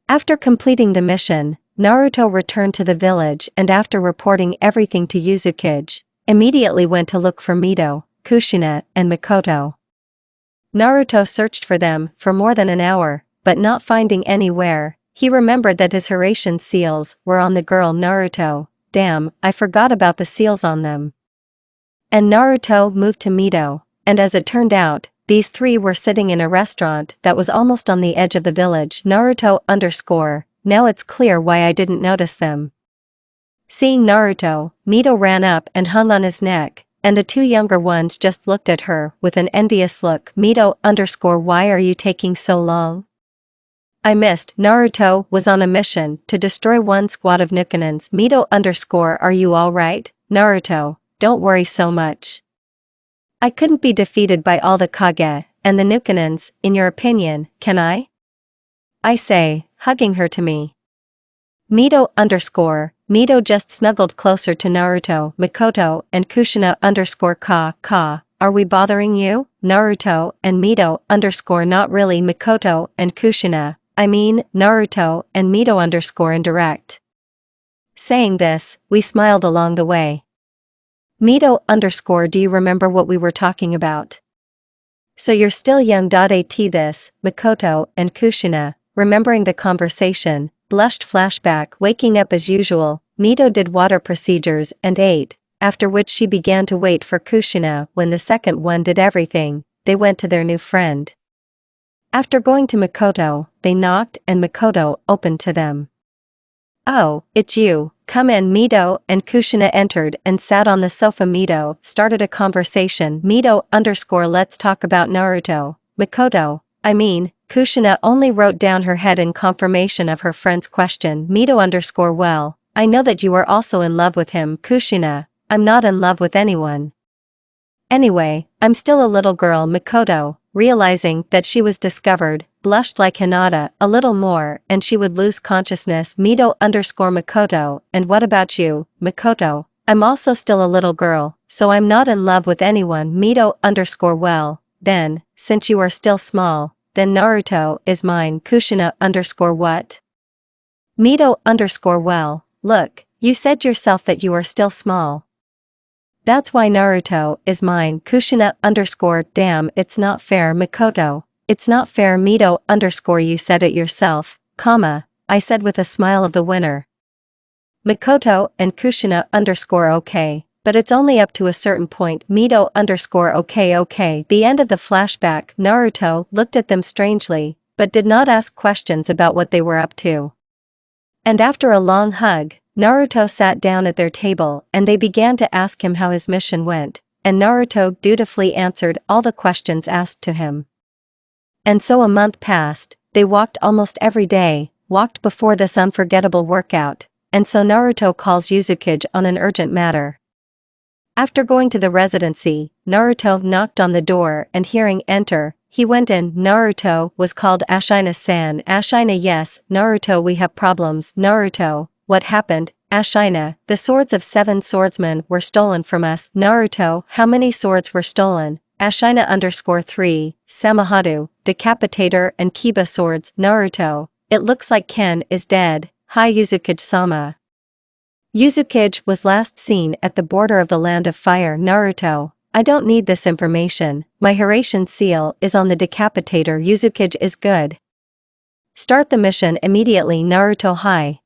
After completing the mission, Naruto returned to the village and after reporting everything to Uzukage, immediately went to look for Mito, Kushina, and Mikoto. Naruto searched for them for more than an hour, but not finding anywhere, he remembered that his Hiraishin seals were on the girl Naruto. Damn, I forgot about the seals on them. And Naruto moved to Mito, and as it turned out, these three were sitting in a restaurant that was almost on the edge of the village. Naruto _ now it's clear why I didn't notice them. Seeing Naruto, Mito ran up and hung on his neck, and the two younger ones just looked at her with an envious look. Mito _ why are you taking so long? I missed. Naruto was on a mission to destroy one squad of Nukanins. Mito _ are you alright, Naruto? Don't worry so much. I couldn't be defeated by all the Kage and the Nukanins, in your opinion, can I? I say, hugging her to me. Mito _ Mito just snuggled closer to Naruto, Mikoto, and Kushina _ are we bothering you, Naruto and Mito _ not really. Mikoto and Kushina, I mean, Naruto and Mito _ indirect. Saying this, we smiled along the way. Mito _ do you remember what we were talking about? So you're still young. At this, Mikoto and Kushina, remembering the conversation, blushed. Flashback. Waking up as usual, Mito did water procedures and ate, after which she began to wait for Kushina. When the second one did everything, they went to their new friend. After going to Mikoto, they knocked and Mikoto opened to them. Oh, it's you, come in. Mito and Kushina entered and sat on the sofa. Mito started a conversation. Mito _ let's talk about Naruto. Mikoto, I mean, Kushina only wrote down her head in confirmation of her friend's question. Mito _ well, I know that you are also in love with him. Kushina, I'm not in love with anyone. Anyway, I'm still a little girl. Mikoto, realizing that she was discovered, blushed like Hinata a little more and she would lose consciousness. Mito _ Mikoto, and what about you, Mikoto? I'm also still a little girl, so I'm not in love with anyone. Mito _ well, then, since you are still small, then Naruto is mine. Kushina _ what? Mito _ well, look, you said yourself that you are still small. That's why Naruto is mine. Kushina _ damn, it's not fair. Mikoto, it's not fair. Mito _ you said it yourself, I said with a smile of the winner. Mikoto and Kushina _ okay, but it's only up to a certain point. Mito _ okay. The end of the flashback. Naruto looked at them strangely, but did not ask questions about what they were up to. And after a long hug, Naruto sat down at their table and they began to ask him how his mission went, and Naruto dutifully answered all the questions asked to him. And so a month passed, they walked almost every day, walked before this unforgettable workout, and so Naruto calls Uzukage on an urgent matter. After going to the residency, Naruto knocked on the door and hearing enter, he went in. Naruto was called Ashina-san. Ashina, yes, Naruto, we have problems. Naruto, what happened? Ashina, the swords of 7 swordsmen were stolen from us. Naruto, how many swords were stolen? Ashina _ 3, Samahadu, Decapitator and Kiba swords. Naruto, it looks like Ken is dead. Hi Uzukage-sama. Uzukage was last seen at the border of the Land of Fire. Naruto, I don't need this information, my Hiraishin seal is on the Decapitator. Uzukage is good. Start the mission immediately, Naruto High.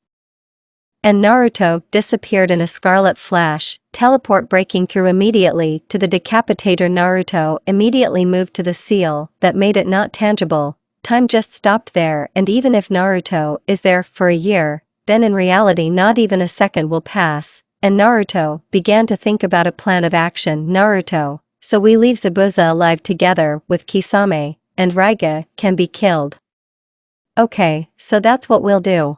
And Naruto disappeared in a scarlet flash, teleport breaking through immediately to the decapitator. Naruto immediately moved to the seal that made it not tangible. Time just stopped there, and even if Naruto is there for a year, then in reality not even a second will pass, and Naruto began to think about a plan of action. Naruto, so we leave Zabuza alive together with Kisame, and Raiga can be killed. Okay, so that's what we'll do.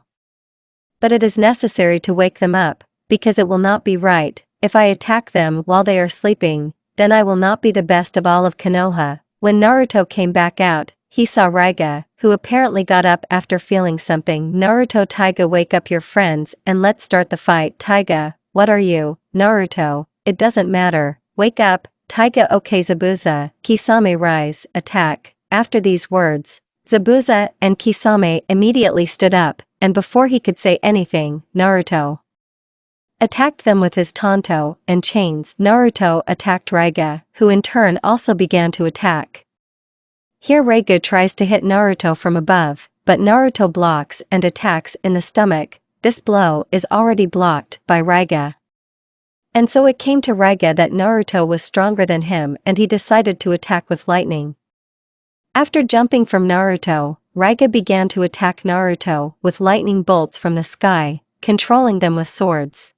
But it is necessary to wake them up, because it will not be right. If I attack them while they are sleeping, then I will not be the best of all of Konoha. When Naruto came back out, he saw Raiga, who apparently got up after feeling something. Naruto, Taiga, wake up your friends and let's start the fight. Taiga, what are you? Naruto, it doesn't matter. Wake up, Taiga. Okay, Zabuza, Kisame, rise, attack. After these words, Zabuza and Kisame immediately stood up, and before he could say anything, Naruto attacked them with his tanto and chains. Naruto attacked Raiga, who in turn also began to attack. Here Raiga tries to hit Naruto from above, but Naruto blocks and attacks in the stomach. This blow is already blocked by Raiga. And so it came to Raiga that Naruto was stronger than him, and he decided to attack with lightning. After jumping from Naruto, Raiga began to attack Naruto with lightning bolts from the sky, controlling them with swords.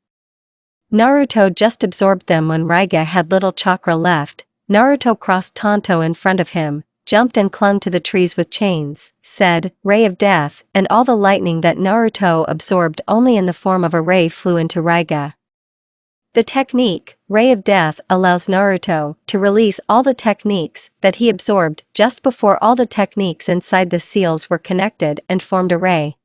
Naruto just absorbed them. When Raiga had little chakra left, Naruto crossed Tanto in front of him, jumped and clung to the trees with chains, said, "Ray of Death," and all the lightning that Naruto absorbed only in the form of a ray flew into Raiga. The technique, Ray of Death, allows Naruto to release all the techniques that he absorbed just before all the techniques inside the seals were connected and formed a ray.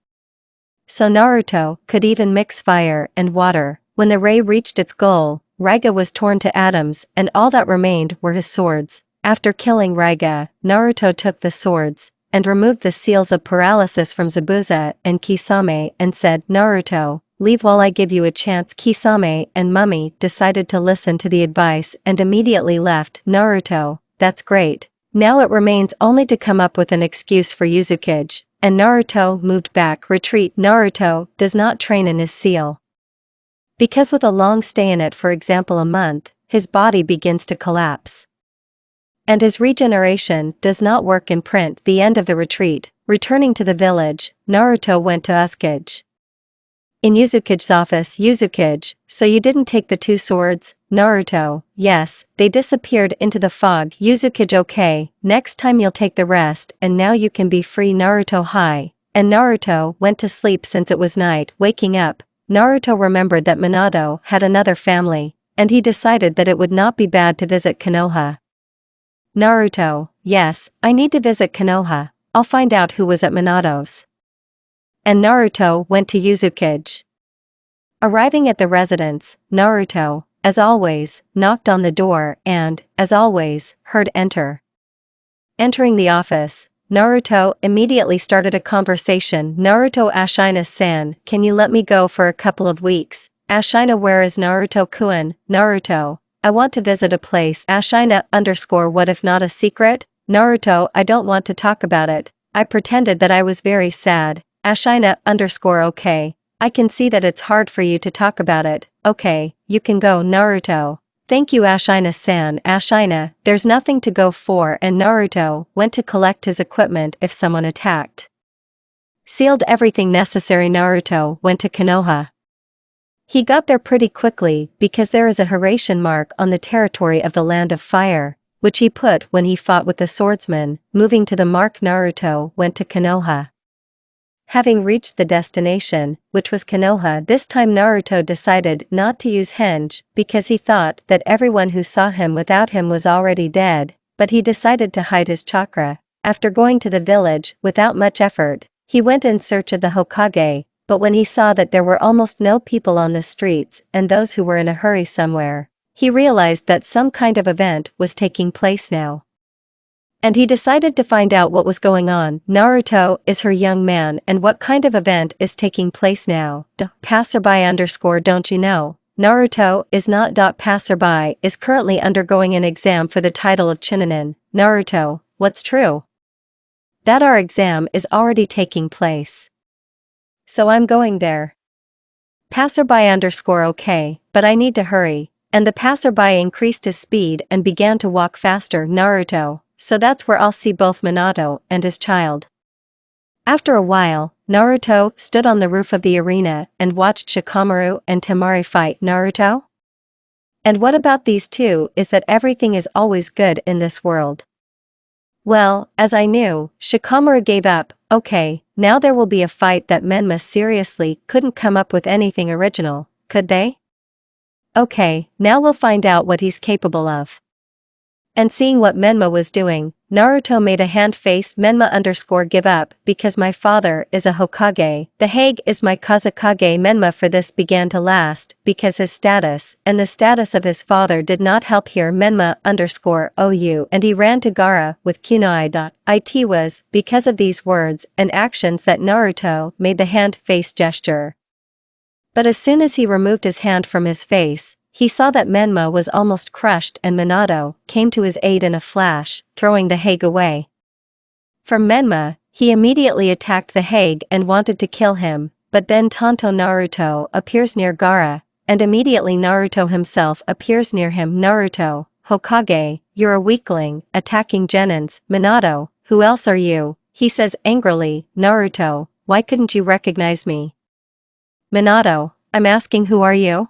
So Naruto could even mix fire and water. When the ray reached its goal, Raiga was torn to atoms, and all that remained were his swords. After killing Raiga, Naruto took the swords and removed the seals of paralysis from Zabuza and Kisame and said, "Naruto, leave while I give you a chance." Kisame and Mummy decided to listen to the advice and immediately left. Naruto, that's great. Now it remains only to come up with an excuse for Uzukage, and Naruto moved back. Retreat. Naruto does not train in his seal, because with a long stay in it, for example a month, his body begins to collapse. And his regeneration does not work in print. The end of the retreat. Returning to the village, Naruto went to Uzukage. In Uzukage's office. Uzukage, so you didn't take the two swords? Naruto, yes, they disappeared into the fog. Uzukage, okay, next time you'll take the rest and now you can be free. Naruto high. And Naruto went to sleep since it was night. Waking up, Naruto remembered that Minato had another family, and he decided that it would not be bad to visit Konoha. Naruto, yes, I need to visit Konoha. I'll find out who was at Minato's. And Naruto went to Uzukage. Arriving at the residence, Naruto, as always, knocked on the door and, as always, heard enter. Entering the office, Naruto immediately started a conversation. Naruto, Ashina-san, can you let me go for a couple of weeks? Ashina, where is Naruto-kun? Naruto, I want to visit a place. Ashina _ what if not a secret? Naruto, I don't want to talk about it. I pretended that I was very sad. Ashina _ okay, I can see that it's hard for you to talk about it. Okay, you can go. Naruto, thank you Ashina-san. Ashina, there's nothing to go for, and Naruto went to collect his equipment if someone attacked. Sealed everything necessary. Naruto went to Konoha. He got there pretty quickly because there is a Haration mark on the territory of the Land of Fire, which he put when he fought with the swordsman. Moving to the mark, Naruto went to Konoha. Having reached the destination, which was Konoha, this time Naruto decided not to use henge because he thought that everyone who saw him without him was already dead, but he decided to hide his chakra. After going to the village without much effort, he went in search of the Hokage, but when he saw that there were almost no people on the streets and those who were in a hurry somewhere, he realized that some kind of event was taking place now. And he decided to find out what was going on. Naruto is her young man, and what kind of event is taking place now? Passerby _ don't you know? Naruto is not. Passerby is currently undergoing an exam for the title of Chinanin. Naruto, what's true? That our exam is already taking place. So I'm going there. Passerby_okay, but I need to hurry. And the passerby increased his speed and began to walk faster. Naruto, so that's where I'll see both Minato and his child. After a while, Naruto stood on the roof of the arena and watched Shikamaru and Temari fight. Naruto? And what about these two is that everything is always good in this world. Well, as I knew, Shikamaru gave up. Okay, now there will be a fight. That Menma seriously couldn't come up with anything original, could they? Okay, now we'll find out what he's capable of. And seeing what Menma was doing, Naruto made a hand face. Menma_give up because my father is a Hokage. The Hague is my Kazekage. Menma for this began to last because his status and the status of his father did not help here. Menma_ou and he ran to Gaara with kunai. It was because of these words and actions that Naruto made the hand face gesture. But as soon as he removed his hand from his face, he saw that Menma was almost crushed and Minato came to his aid in a flash, throwing the Hague away. From Menma, he immediately attacked the Hague and wanted to kill him, but then Tonto Naruto appears near Gaara, and immediately Naruto himself appears near him. Naruto, Hokage, you're a weakling, attacking Genins. Minato, who else are you? He says angrily. Naruto, why couldn't you recognize me? Minato, I'm asking who are you?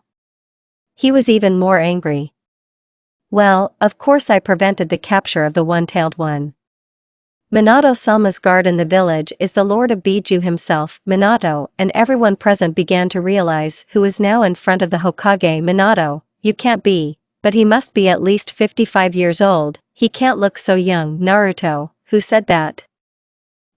He was even more angry. Well, of course I prevented the capture of the one-tailed one. Minato-sama's guard in the village is the Lord of Biju himself. Minato and everyone present began to realize who is now in front of the Hokage. Minato, you can't be, but he must be at least 55 years old, he can't look so young. Naruto, who said that?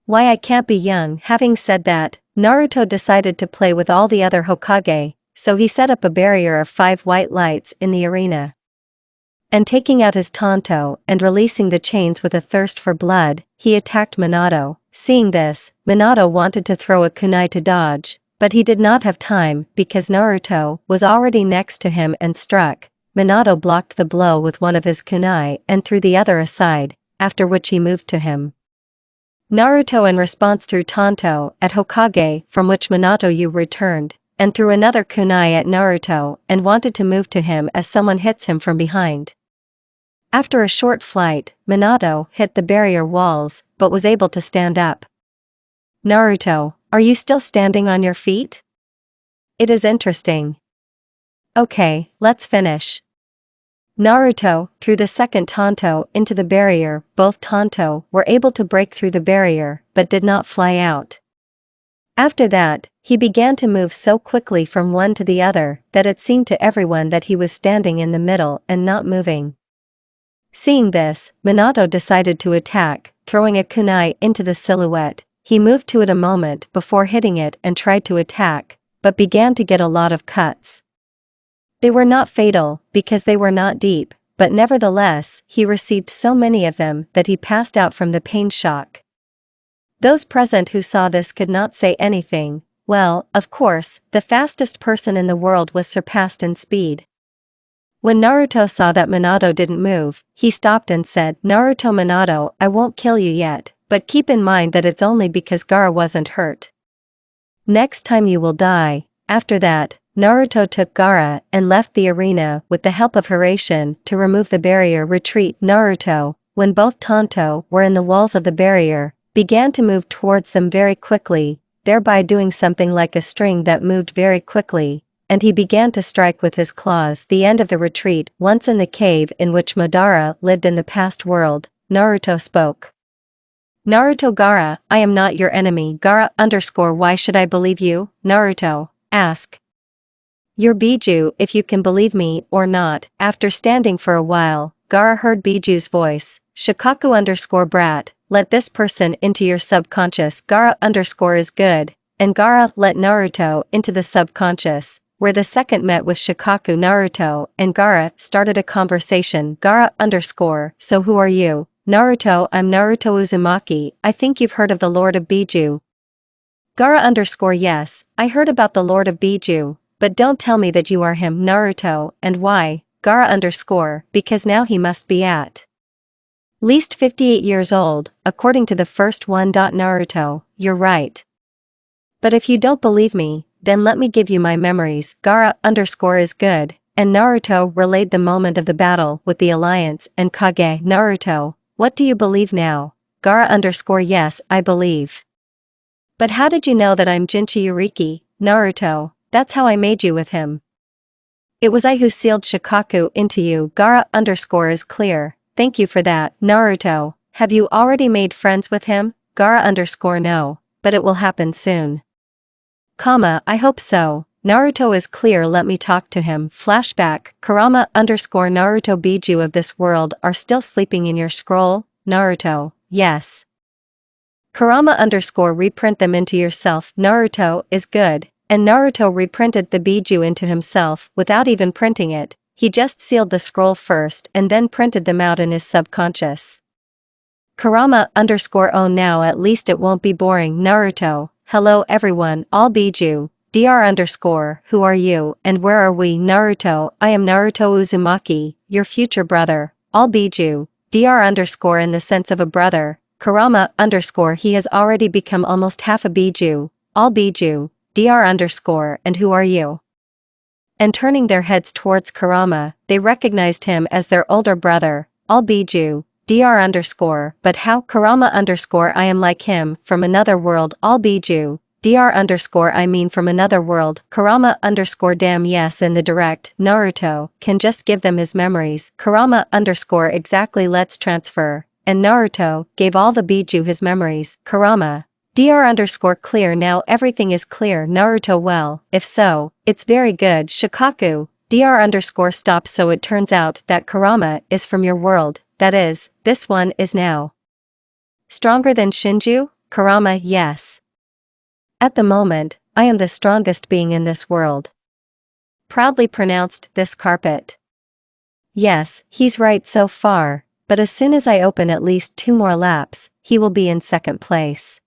Why I can't be young. Having said that, Naruto decided to play with all the other Hokage. So he set up a barrier of 5 white lights in the arena. And taking out his Tonto and releasing the chains with a thirst for blood, he attacked Minato. Seeing this, Minato wanted to throw a kunai to dodge, but he did not have time because Naruto was already next to him and struck. Minato blocked the blow with one of his kunai and threw the other aside, after which he moved to him. Naruto in response threw Tonto at Hokage, from which Minato returned, and threw another kunai at Naruto and wanted to move to him as someone hits him from behind. After a short flight, Minato hit the barrier walls, but was able to stand up. Naruto, are you still standing on your feet? It is interesting. Okay, let's finish. Naruto threw the second Tonto into the barrier. Both Tonto were able to break through the barrier, but did not fly out. After that, he began to move so quickly from one to the other that it seemed to everyone that he was standing in the middle and not moving. Seeing this, Minato decided to attack, throwing a kunai into the silhouette. He moved to it a moment before hitting it and tried to attack, but began to get a lot of cuts. They were not fatal, because they were not deep, but nevertheless, he received so many of them that he passed out from the pain shock. Those present who saw this could not say anything. Well, of course, the fastest person in the world was surpassed in speed. When Naruto saw that Minato didn't move, he stopped and said, Naruto, Minato, I won't kill you yet, but keep in mind that it's only because Gaara wasn't hurt. Next time you will die. After that, Naruto took Gaara and left the arena with the help of Hiraishin to remove the barrier. Retreat. Naruto, when both Tonto were in the walls of the barrier, began to move towards them very quickly, thereby doing something like a string that moved very quickly, and he began to strike with his claws. The end of the retreat. Once in the cave in which Madara lived in the past world, Naruto spoke. Naruto, Gaara, I am not your enemy. Gaara_why should I believe you? Naruto, ask. You're Biju, if you can believe me or not. After standing for a while, Gaara heard Biju's voice. Shikaku_brat, let this person into your subconscious. Gaara_ is good, and Gaara let Naruto into the subconscious, where the second met with Shikaku. Naruto and Gaara started a conversation. Gaara_, so who are you? Naruto, I'm Naruto Uzumaki, I think you've heard of the Lord of Biju. Gaara_, yes, I heard about the Lord of Biju, but don't tell me that you are him. Naruto, and why? Gaara_, because now he must be at Least 58 years old, according to the first one. Naruto, you're right. But if you don't believe me, then let me give you my memories. Gaara_ is good, and Naruto relayed the moment of the battle with the alliance and Kage. Naruto, what do you believe now? Gaara_ yes, I believe. But how did you know that I'm Jinchuriki? Naruto, that's how I made you with him. It was I who sealed Shikaku into you. Gaara_ is clear, thank you for that. Naruto, have you already made friends with him? Gaara_ no, but it will happen soon. I hope so. Naruto is clear, let me talk to him. Flashback, Kurama_ Naruto Biju of this world are still sleeping in your scroll? Naruto, yes. Kurama_ reprint them into yourself. Naruto is good, and Naruto reprinted the Biju into himself without even printing it, he just sealed the scroll first and then printed them out in his subconscious. Kurama_ oh now at least it won't be boring. Naruto, hello everyone, all Biju. Dr_, who are you, and where are we? Naruto, I am Naruto Uzumaki, your future brother, all Biju. Dr_ in the sense of a brother, Kurama_ he has already become almost half a Biju, all Biju. Dr_, and who are you? And turning their heads towards Kurama, they recognized him as their older brother, all Biju. Dr_, but how? Kurama_ I am like him, from another world, all Biju. Dr_ I mean from another world. Kurama_ damn yes, in the direct. Naruto can just give them his memories. Kurama_ exactly, let's transfer. And Naruto gave all the Biju his memories. Kurama. Dr_ clear, now everything is clear. Naruto, well, if so, it's very good. Shikaku. Dr_ stop, so it turns out that Kurama is from your world, that is, this one is now stronger than Shinju? Kurama, yes. At the moment, I am the strongest being in this world. Proudly pronounced this carpet. Yes, he's right so far, but as soon as I open at least 2 more laps, he will be in second place.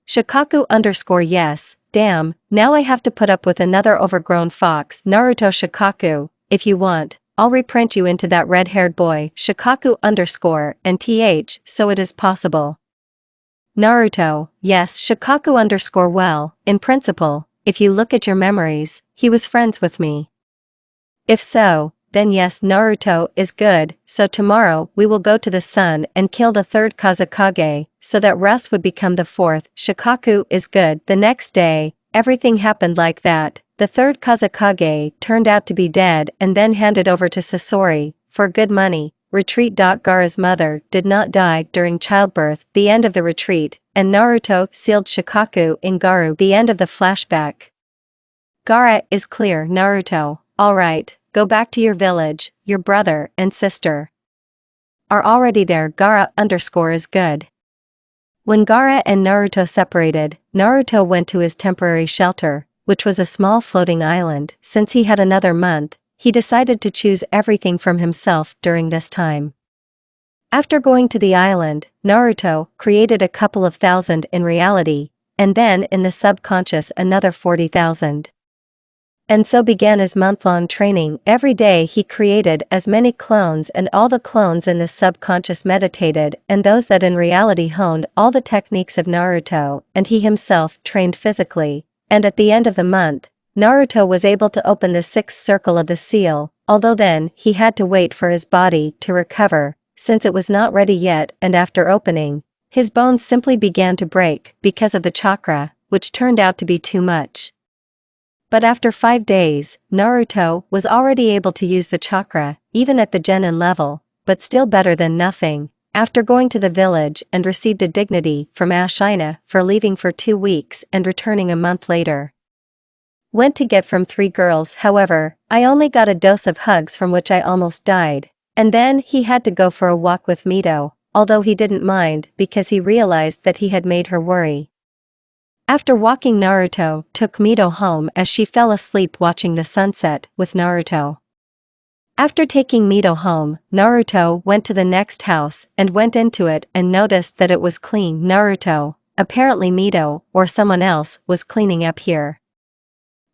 Shikaku_ yes, damn, now I have to put up with another overgrown fox. Naruto, Shikaku, if you want, I'll reprint you into that red-haired boy. Shikaku_ and th, so it is possible. Naruto, yes. Shikaku_ well, in principle, if you look at your memories, he was friends with me. If so, then yes, Naruto is good, so tomorrow we will go to the sun and kill the 3rd Kazekage, so that Russ would become the 4th. Shikaku is good. The next day, everything happened like that. The 3rd Kazekage turned out to be dead and then handed over to Sasori, for good money. Retreat. Gaara's mother did not die during childbirth. The end of the retreat, and Naruto sealed Shikaku in Gaara. The end of the flashback. Gaara is clear. Naruto, alright, go back to your village, your brother and sister are already there. Gaara_ is good. When Gaara and Naruto separated, Naruto went to his temporary shelter, which was a small floating island. Since he had another month, he decided to choose everything from himself during this time. After going to the island, Naruto created a couple of thousand in reality, and then in the subconscious another 40,000. And so began his month-long training. Every day he created as many clones, and all the clones in the subconscious meditated, and those that in reality honed all the techniques of Naruto, and he himself trained physically, and at the end of the month, Naruto was able to open the 6th circle of the seal, although then he had to wait for his body to recover, since it was not ready yet, and after opening, his bones simply began to break because of the chakra, which turned out to be too much. But after 5 days, Naruto was already able to use the chakra, even at the genin level, but still better than nothing. After going to the village and received a dignity from Ashina for leaving for 2 weeks and returning a month later. Went to get from 3 girls, however, I only got a dose of hugs from which I almost died. And then he had to go for a walk with Mito, although he didn't mind because he realized that he had made her worry. After walking, Naruto took Mito home as she fell asleep watching the sunset with Naruto. After taking Mito home, Naruto went to the next house and went into it and noticed that it was clean. Naruto, apparently Mito or someone else was cleaning up here.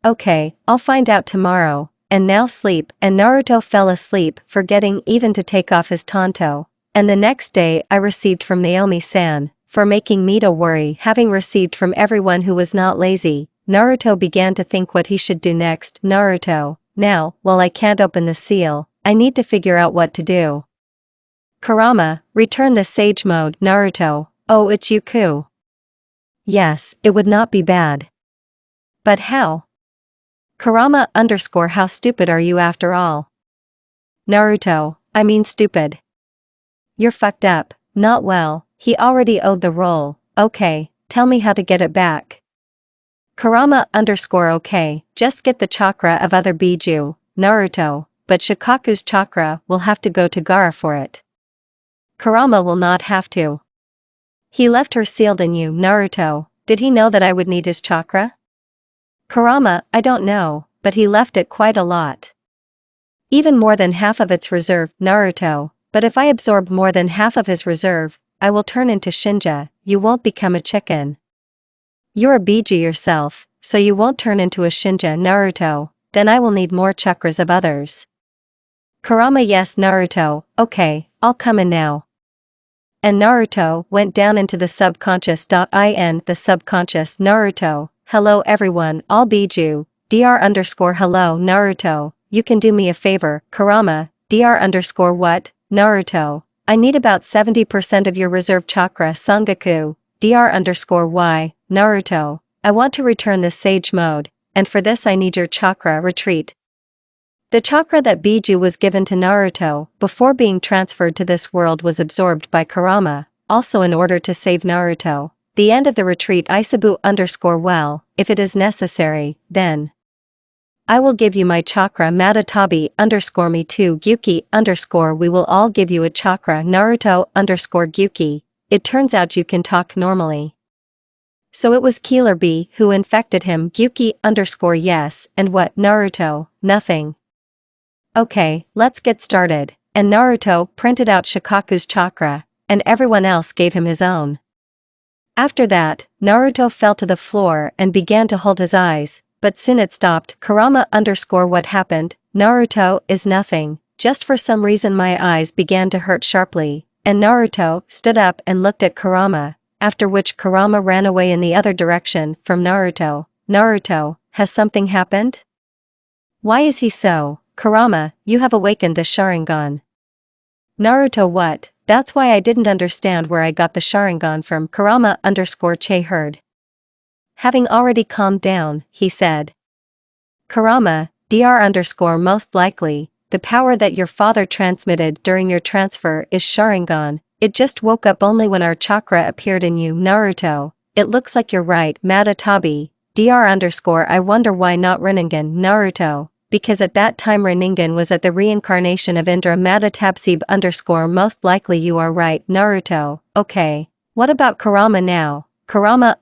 Okay, I'll find out tomorrow, and now sleep. And Naruto fell asleep, forgetting even to take off his tanto. And the next day I received from Naomi-san, for making Mito worry. Having received from everyone who was not lazy, Naruto began to think what he should do next. Naruto, now, while I can't open the seal, I need to figure out what to do. Kurama, return the sage mode. Naruto, oh, it's Yuku. Yes, it would not be bad. But how? Kurama _ how stupid are you after all? Naruto, I mean stupid. You're fucked up, not well, he already owed the role, okay, tell me how to get it back. Kurama _ okay, just get the chakra of other Biju, Naruto, but Shikaku's chakra will have to go to Gaara for it. Kurama will not have to. He left her sealed in you. Naruto, did he know that I would need his chakra? Kurama, I don't know, but he left it quite a lot. Even more than half of its reserve. Naruto, but if I absorb more than half of his reserve, I will turn into Shinja, you won't become a chicken. You're a Biju yourself, so you won't turn into a Shinja. Naruto, then I will need more chakras of others. Kurama, yes. Naruto, okay, I'll come in now. And Naruto went down into the subconscious. The subconscious. Naruto, hello everyone, all Biju, hello. Naruto, you can do me a favor. Kurama, what? Naruto, I need about 70% of your reserve chakra. Sangaku, why? Naruto, I want to return the sage mode, and for this I need your chakra retreat. The chakra that Biju was given to Naruto before being transferred to this world was absorbed by Kurama, also in order to save Naruto. The end of the retreat. Isabu well, if it is necessary, then I will give you my chakra. Matatabi me too. Gyuki we will all give you a chakra. Naruto Gyuki, it turns out you can talk normally. So it was Killer Bee who infected him. Gyuki yes, and what? Naruto, nothing. Okay, let's get started. And Naruto printed out Shikaku's chakra, and everyone else gave him his own. After that, Naruto fell to the floor and began to hold his eyes, but soon it stopped. Kurama what happened? Naruto is nothing, just for some reason my eyes began to hurt sharply, and Naruto stood up and looked at Kurama, after which Kurama ran away in the other direction from Naruto. Naruto, has something happened? Why is he so? Kurama, you have awakened the Sharingan. Naruto, what? That's why I didn't understand where I got the Sharingan from. Kurama _ heard. Having already calmed down, he said. Kurama, most likely, the power that your father transmitted during your transfer is Sharingan, it just woke up only when our chakra appeared in you. Naruto, it looks like you're right. Matatabi, I wonder why not Rinnegan. Naruto, because at that time Rinnegan was at the reincarnation of Indra. Matatabsib most likely you are right. Naruto, okay, what about Kurama now? Kurama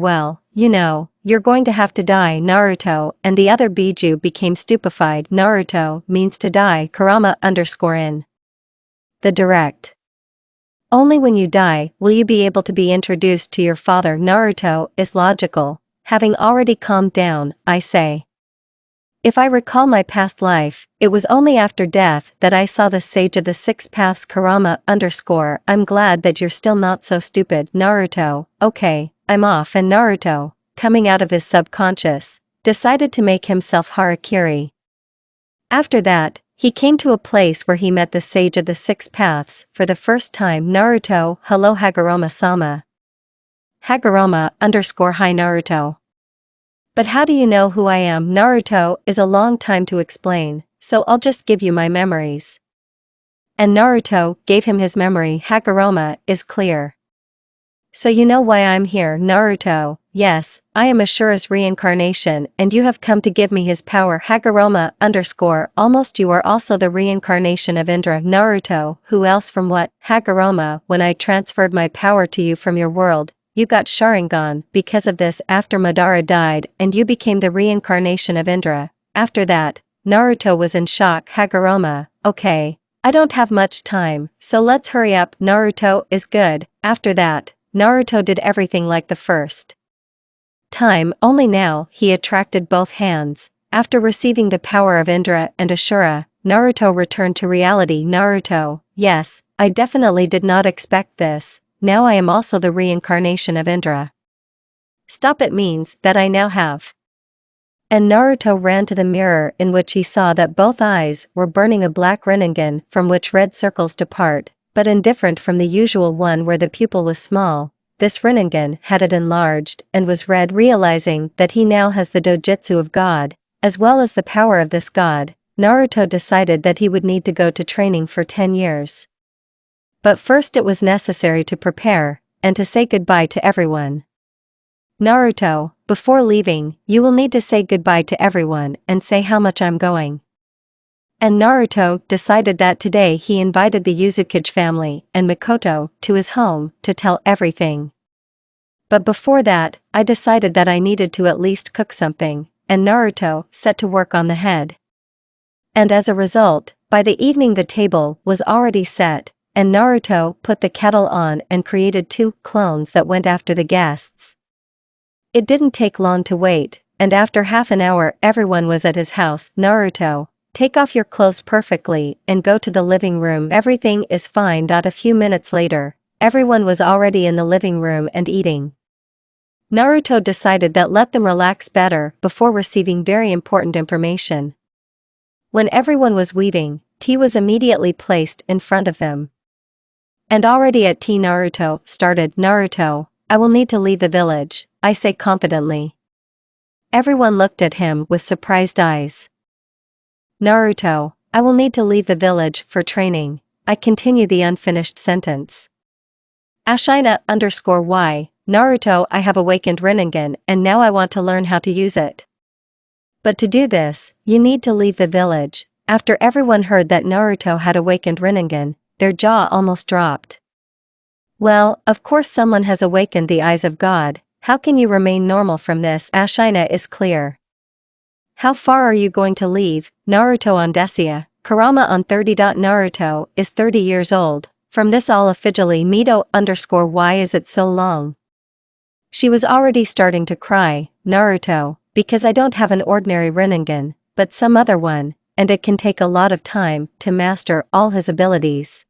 well, you know, you're going to have to die. Naruto and the other Biju became stupefied. Naruto means to die. Kurama in the direct. Only when you die will you be able to be introduced to your father. Naruto is logical. Having already calmed down, I say. If I recall my past life, it was only after death that I saw the Sage of the Six Paths. Kurama I'm glad that you're still not so stupid. Naruto, okay, I'm off. And Naruto, coming out of his subconscious, decided to make himself harakiri. After that, he came to a place where he met the Sage of the Six Paths for the first time. Naruto, hello Haguruma-sama. Haguruma hi Naruto. But how do you know who I am? Naruto is a long time to explain, so I'll just give you my memories. And Naruto gave him his memory. Haguruma is clear. So you know why I'm here. Naruto, yes, I am Ashura's reincarnation and you have come to give me his power. Haguruma almost you are also the reincarnation of Indra. Naruto, who else from what? Haguruma, when I transferred my power to you from your world, you got Sharingan. Because of this, after Madara died and you became the reincarnation of Indra. After that, Naruto was in shock. Haguruma, okay, I don't have much time, so let's hurry up. Naruto is good. After that, Naruto did everything like the first time, only now he attracted both hands. After receiving the power of Indra and Ashura, Naruto returned to reality. Naruto, yes, I definitely did not expect this, now I am also the reincarnation of Indra. Stop, it means that I now have. And Naruto ran to the mirror in which he saw that both eyes were burning a black rinnegan from which red circles depart, but indifferent from the usual one where the pupil was small. This rinnegan had it enlarged and was red. Realizing that he now has the dojutsu of God, as well as the power of this God, Naruto decided that he would need to go to training for 10 years. But first it was necessary to prepare, and to say goodbye to everyone. Naruto, before leaving, you will need to say goodbye to everyone and say how much I'm going. And Naruto decided that today he invited the Uzumaki family and Mikoto to his home to tell everything. But before that, I decided that I needed to at least cook something, and Naruto set to work on the head. And as a result, by the evening the table was already set, and Naruto put the kettle on and created 2 clones that went after the guests. It didn't take long to wait, and after half an hour everyone was at his house. Naruto, take off your clothes perfectly and go to the living room. Everything is fine. A few minutes later, everyone was already in the living room and eating. Naruto decided that let them relax better before receiving very important information. When everyone was weaving, tea was immediately placed in front of them. And already at tea Naruto started. Naruto, I will need to leave the village, I say confidently. Everyone looked at him with surprised eyes. Naruto, I will need to leave the village for training, I continue the unfinished sentence. Ashina_y, Naruto, I have awakened Rinnegan and now I want to learn how to use it. But to do this, you need to leave the village. After everyone heard that Naruto had awakened Rinnegan, their jaw almost dropped. Well, of course someone has awakened the eyes of God, how can you remain normal from this? Ashina is clear. How far are you going to leave? Naruto on Desia, Kurama on 30. Naruto is 30 years old, from this all officially Mito_ why is it so long? She was already starting to cry. Naruto, because I don't have an ordinary Rinnegan, but some other one, and it can take a lot of time to master all his abilities.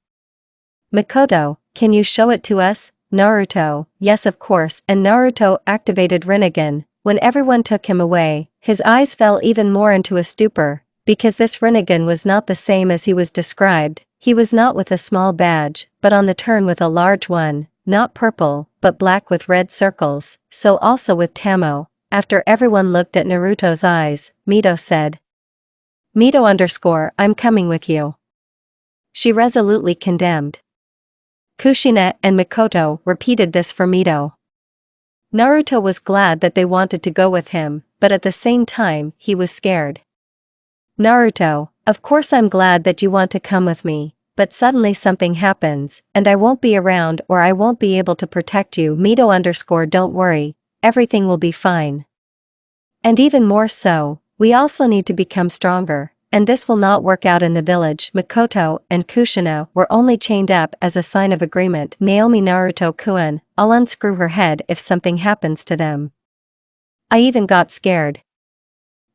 Mikoto, can you show it to us? Naruto, yes of course, and Naruto activated Rinnegan. When everyone took him away, his eyes fell even more into a stupor, because this Rinnegan was not the same as he was described. He was not with a small badge, but on the turn with a large one, not purple, but black with red circles, so also with Tamo. After everyone looked at Naruto's eyes, Mito said. Mito_ I'm coming with you. She resolutely condemned. Kushina and Mikoto repeated this for Mito. Naruto was glad that they wanted to go with him, but at the same time, he was scared. Naruto, of course I'm glad that you want to come with me, but suddenly something happens, and I won't be around or I won't be able to protect you. Mito_ don't worry, everything will be fine. And even more so, we also need to become stronger, and this will not work out in the village. Mikoto and Kushina were only chained up as a sign of agreement. Naomi Naruto-kun, I'll unscrew her head if something happens to them. I even got scared.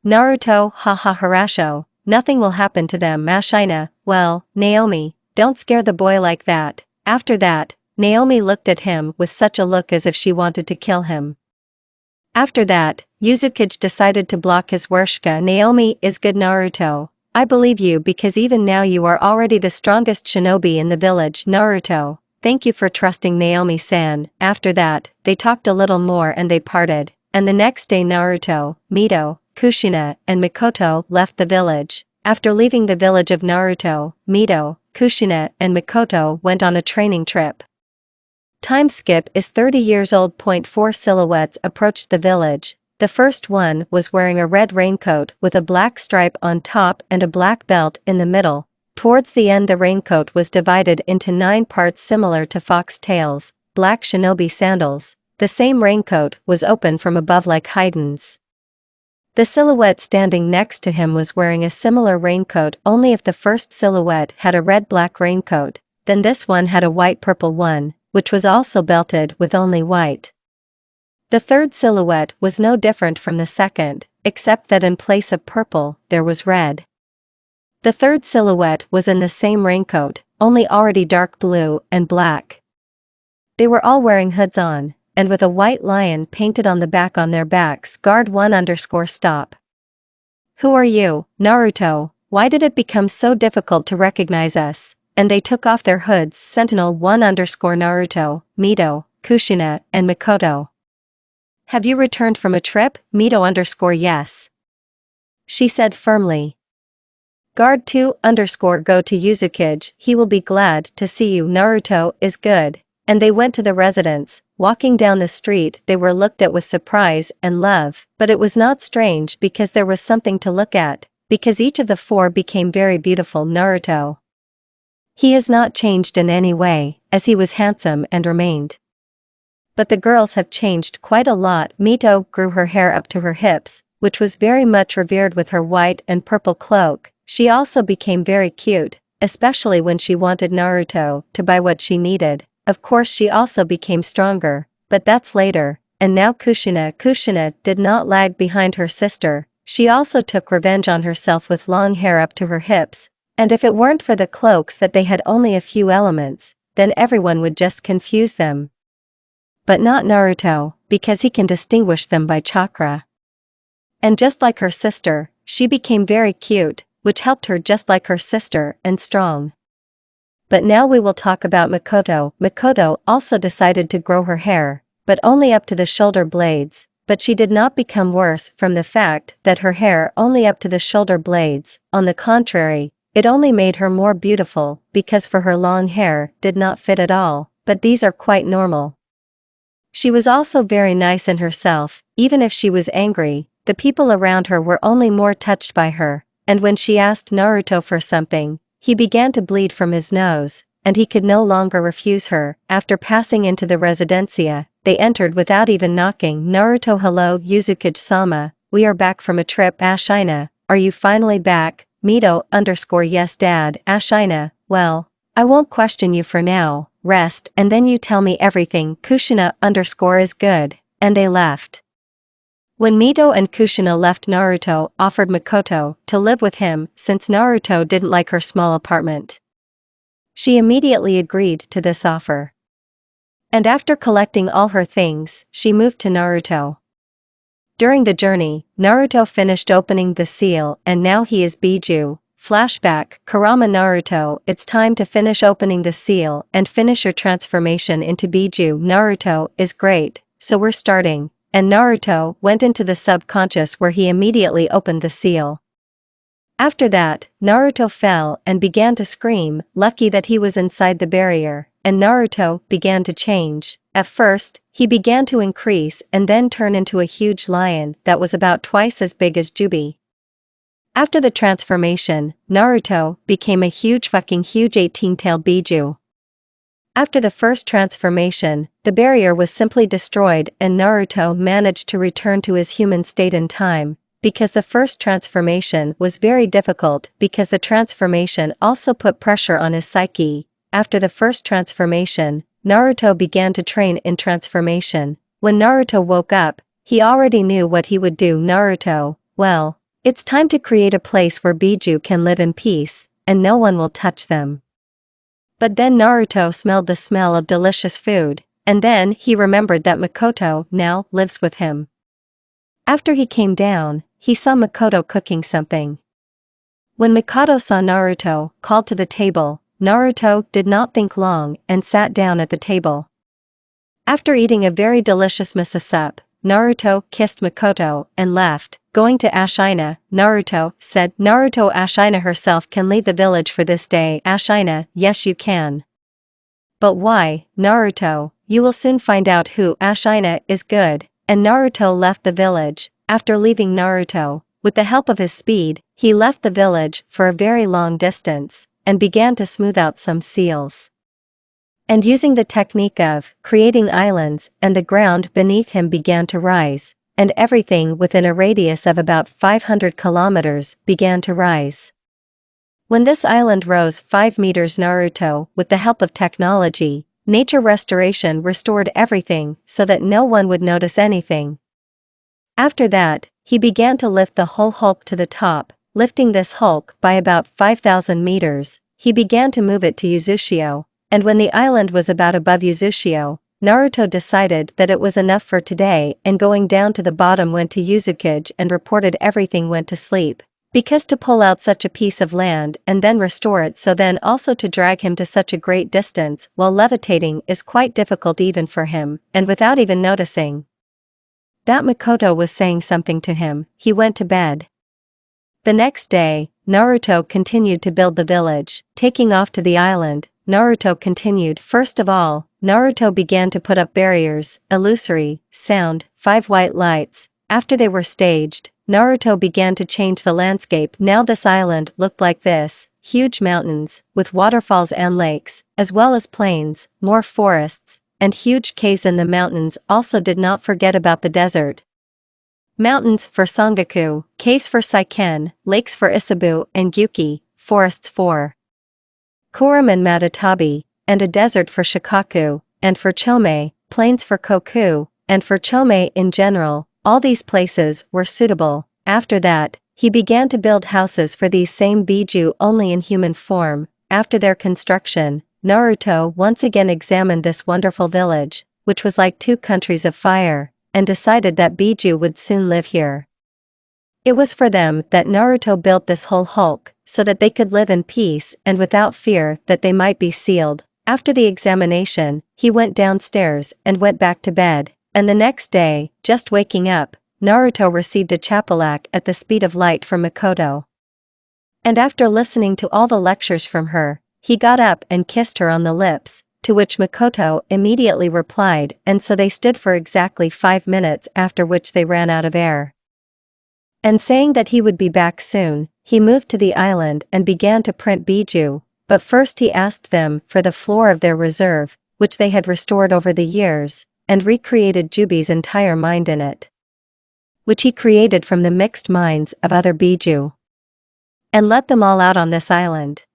Naruto, haha Harasho, nothing will happen to them. Ashina, well, Naomi, don't scare the boy like that. After that, Naomi looked at him with such a look as if she wanted to kill him. After that, Uzumaki decided to block his Worshika. Naomi is good. Naruto, I believe you because even now you are already the strongest shinobi in the village. Naruto, thank you for trusting Naomi-san. After that, they talked a little more and they parted, and the next day Naruto, Mito, Kushina, and Mikoto left the village. After leaving the village of Naruto, Mito, Kushina, and Mikoto went on a training trip. Time skip is 30 years old. 4 silhouettes approached the village. The first one was wearing a red raincoat with a black stripe on top and a black belt in the middle. Towards the end the raincoat was divided into 9 parts similar to fox tails, black shinobi sandals. The same raincoat was open from above like Haydn's. The silhouette standing next to him was wearing a similar raincoat, only if the first silhouette had a red-black raincoat, then this one had a white-purple one, which was also belted with only white. The third silhouette was no different from the second, except that in place of purple, there was red. The third silhouette was in the same raincoat, only already dark blue and black. They were all wearing hoods on, and with a white lion painted on the back on their backs. Guard 1_stop. Who are you, Naruto? Why did it become so difficult to recognize us? And they took off their hoods. Sentinel 1_Naruto, Mito, Kushina, and Mikoto. Have you returned from a trip? Mito_yes. She said firmly. Guard 2_go to Uzukage, he will be glad to see you. Naruto is good. And they went to the residence. Walking down the street they were looked at with surprise and love, but it was not strange because there was something to look at, because each of the four became very beautiful. Naruto. He has not changed in any way, as he was handsome and remained. But the girls have changed quite a lot. Mito grew her hair up to her hips, which was very much revered with her white and purple cloak. She also became very cute, especially when she wanted Naruto to buy what she needed. Of course she also became stronger, but that's later. And now Kushina did not lag behind her sister. She also took revenge on herself with long hair up to her hips. And if it weren't for the cloaks that they had only a few elements, then everyone would just confuse them. But not Naruto, because he can distinguish them by chakra. And just like her sister, she became very cute, which helped her just like her sister, and strong. But now we will talk about Mikoto. Mikoto also decided to grow her hair, but only up to the shoulder blades, but she did not become worse from the fact that her hair only up to the shoulder blades. On the contrary, it only made her more beautiful, because for her long hair did not fit at all, but these are quite normal. She was also very nice in herself. Even if she was angry, the people around her were only more touched by her, and when she asked Naruto for something, he began to bleed from his nose, and he could no longer refuse her. After passing into the residencia, they entered without even knocking. Naruto. Hello Uzukage-sama, we are back from a trip. Ashina, are you finally back? Mito_yes dad. Ashina, well, I won't question you for now, rest and then you tell me everything. Kushina_is good, and they left. When Mito and Kushina left, Naruto offered Mikoto to live with him since Naruto didn't like her small apartment. She immediately agreed to this offer. And after collecting all her things, she moved to Naruto. During the journey, Naruto finished opening the seal and now he is Biju. Flashback, Kurama. Naruto, it's time to finish opening the seal and finish your transformation into Biju. Naruto is great, so we're starting. And Naruto went into the subconscious where he immediately opened the seal. After that, Naruto fell and began to scream, lucky that he was inside the barrier, and Naruto began to change. At first, he began to increase and then turn into a huge lion that was about twice as big as Jubi. After the transformation, Naruto became a huge 18-tailed Biju. After the first transformation, the barrier was simply destroyed and Naruto managed to return to his human state in time, because the first transformation was very difficult because the transformation also put pressure on his psyche. After the first transformation, Naruto began to train in transformation. When Naruto woke up, he already knew what he would do. Naruto, well, it's time to create a place where Biju can live in peace, and no one will touch them. But then Naruto smelled the smell of delicious food, and then he remembered that Mikoto now lives with him. After he came down, he saw Mikoto cooking something. When Mikoto saw Naruto called to the table, Naruto did not think long and sat down at the table. After eating a very delicious miso soup, Naruto kissed Mikoto and left. Going to Ashina, Naruto said. Ashina herself can lead the village for this day. Ashina, yes you can. But why, Naruto? You will soon find out who. Ashina is good. And Naruto left the village. After leaving Naruto, with the help of his speed, he left the village for a very long distance, and began to smooth out some seals. And using the technique of creating islands, and the ground beneath him began to rise, and everything within a radius of about 500 kilometers began to rise. When this island rose 5 meters, Naruto, with the help of technology, nature restoration restored everything so that no one would notice anything. After that, he began to lift the whole hulk to the top, lifting this hulk by about 5,000 meters, he began to move it to Uzushio, and when the island was about above Uzushio, Naruto decided that it was enough for today and going down to the bottom went to Uzukage and reported everything went to sleep. Because to pull out such a piece of land and then restore it, so then also to drag him to such a great distance while levitating is quite difficult even for him, and without even noticing that Mikoto was saying something to him, he went to bed. The next day, Naruto continued to build the village. Taking off to the island, Naruto continued. First of all, Naruto began to put up barriers, illusory, sound, 5 white lights. After they were staged, Naruto began to change the landscape. Now this island looked like this: huge mountains, with waterfalls and lakes, as well as plains, more forests, and huge caves in the mountains. Also did not forget about the desert. Mountains for Sangaku, caves for Seiken, lakes for Isabu and Gyuki, forests for Kurum and Matatabi, and a desert for Shikaku, and for Chome, plains for Koku, and for Chome in general. All these places were suitable. After that, he began to build houses for these same Biju only in human form. After their construction, Naruto once again examined this wonderful village, which was like 2 countries of fire, and decided that Biju would soon live here. It was for them that Naruto built this whole hulk, so that they could live in peace and without fear that they might be sealed. After the examination, he went downstairs and went back to bed. And the next day, just waking up, Naruto received a chapelak at the speed of light from Mikoto. And after listening to all the lectures from her, he got up and kissed her on the lips, to which Mikoto immediately replied, and so they stood for exactly 5 minutes, after which they ran out of air. And saying that he would be back soon, he moved to the island and began to print Biju, but first he asked them for the floor of their reserve, which they had restored over the years, and recreated Jubi's entire mind in it, which he created from the mixed minds of other Biju, and let them all out on this island.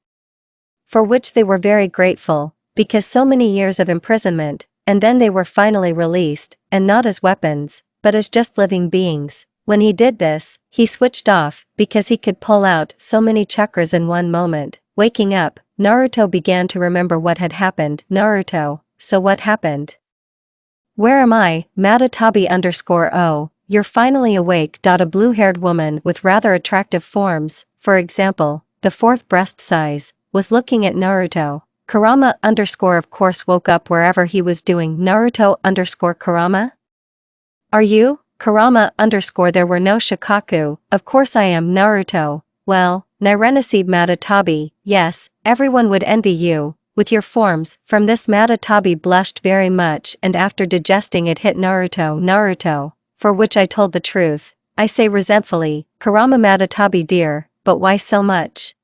For which they were very grateful, because so many years of imprisonment, and then they were finally released, and not as weapons, but as just living beings. When he did this, he switched off, because he could pull out so many chakras in one moment. Waking up, Naruto began to remember what had happened. Naruto, so what happened? Where am I? Matatabi_O, you're finally awake. A blue-haired woman with rather attractive forms, for example, the 4th breast size, was looking at Naruto. Kurama_ of course woke up wherever he was doing. Naruto_Kurama? Are you? Kurama_ there were no Shikaku, of course I am. Naruto, well, Nirenasib Matatabi, yes, everyone would envy you, with your forms. From this Matatabi blushed very much, and after digesting it hit Naruto, for which I told the truth. I say resentfully, Kurama Matatabi dear, but why so much?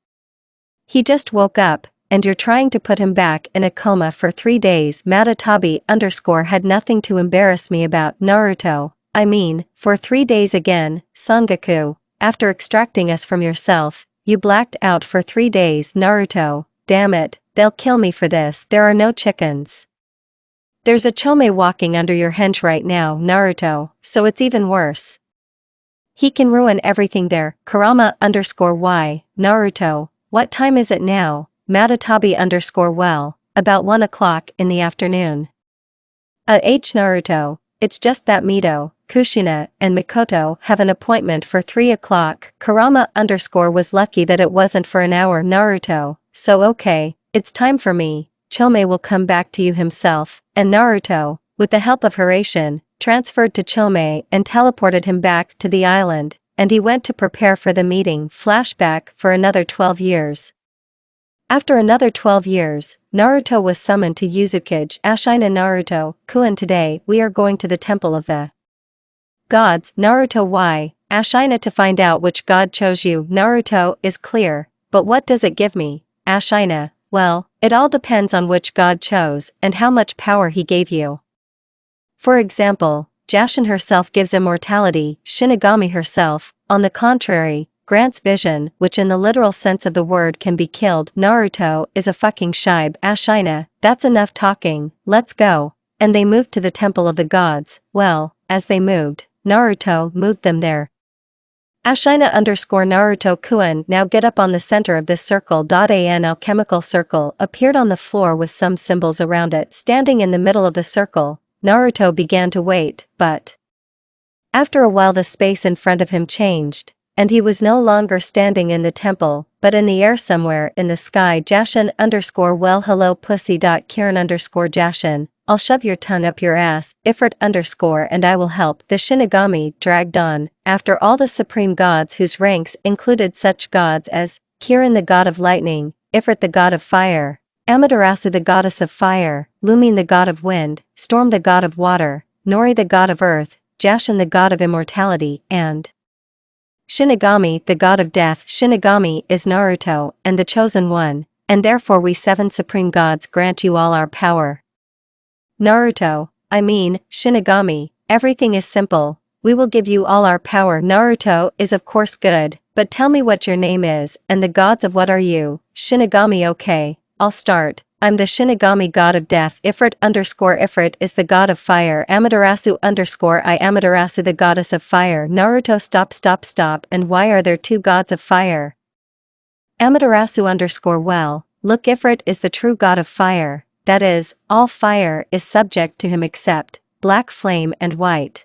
He just woke up, and you're trying to put him back in a coma for 3 days. Matatabi_ had nothing to embarrass me about. Naruto, I mean, for 3 days again. Sangaku, after extracting us from yourself, you blacked out for 3 days. Naruto, damn it, they'll kill me for this. There are no chickens. There's a Chome walking under your hench right now. Naruto, so it's even worse. He can ruin everything there. Kurama_Y, Naruto, what time is it now? Matatabi_well, about 1 o'clock in the afternoon. Naruto, it's just that Mito, Kushina, and Mikoto have an appointment for 3 o'clock. Kurama_ was lucky that it wasn't for an hour. Naruto, so okay, it's time for me. Chome will come back to you himself, and Naruto, with the help of Hiraishin, transferred to Chome and teleported him back to the island, and he went to prepare for the meeting. Flashback for another 12 years. After another 12 years, Naruto was summoned to Uzukage. Ashina Naruto, Kuan, today we are going to the temple of the gods. Naruto, why? Ashina, to find out which god chose you. Naruto, is clear, but what does it give me? Ashina, well, it all depends on which god chose and how much power he gave you. For example, Jashin herself gives immortality, Shinigami herself, on the contrary, grants vision, which in the literal sense of the word can be killed. Naruto is a fucking shibe. Ashina, that's enough talking, let's go. And they moved to the temple of the gods. Well, as they moved, Naruto moved them there. Ashina underscore Naruto Kun, now get up on the center of this circle. An alchemical circle appeared on the floor with some symbols around it. Standing in the middle of the circle, Naruto began to wait, but after a while the space in front of him changed, and he was no longer standing in the temple, but in the air somewhere in the sky. Jashin underscore well hello pussy. Kiran underscore Jashin, I'll shove your tongue up your ass, Ifrit underscore and I will help. The Shinigami dragged on, after all the supreme gods whose ranks included such gods as Kiran the god of lightning, Ifrit the god of fire, Amaterasu the goddess of fire, Lumin the god of wind, Storm the god of water, Nori the god of earth, Jashin the god of immortality, and Shinigami the god of death. Shinigami is Naruto and the chosen one, and therefore we 7 supreme gods grant you all our power. Naruto, I mean, Shinigami, everything is simple, we will give you all our power. Naruto is of course good, but tell me what your name is, and the gods of what are you? Shinigami okay, I'll start. I'm the Shinigami god of death. Ifrit underscore Ifrit is the god of fire. Amaterasu underscore I Amaterasu the goddess of fire. Naruto stop, and why are there 2 gods of fire? Amaterasu underscore well, look Ifrit is the true god of fire, that is, all fire is subject to him except black flame and white.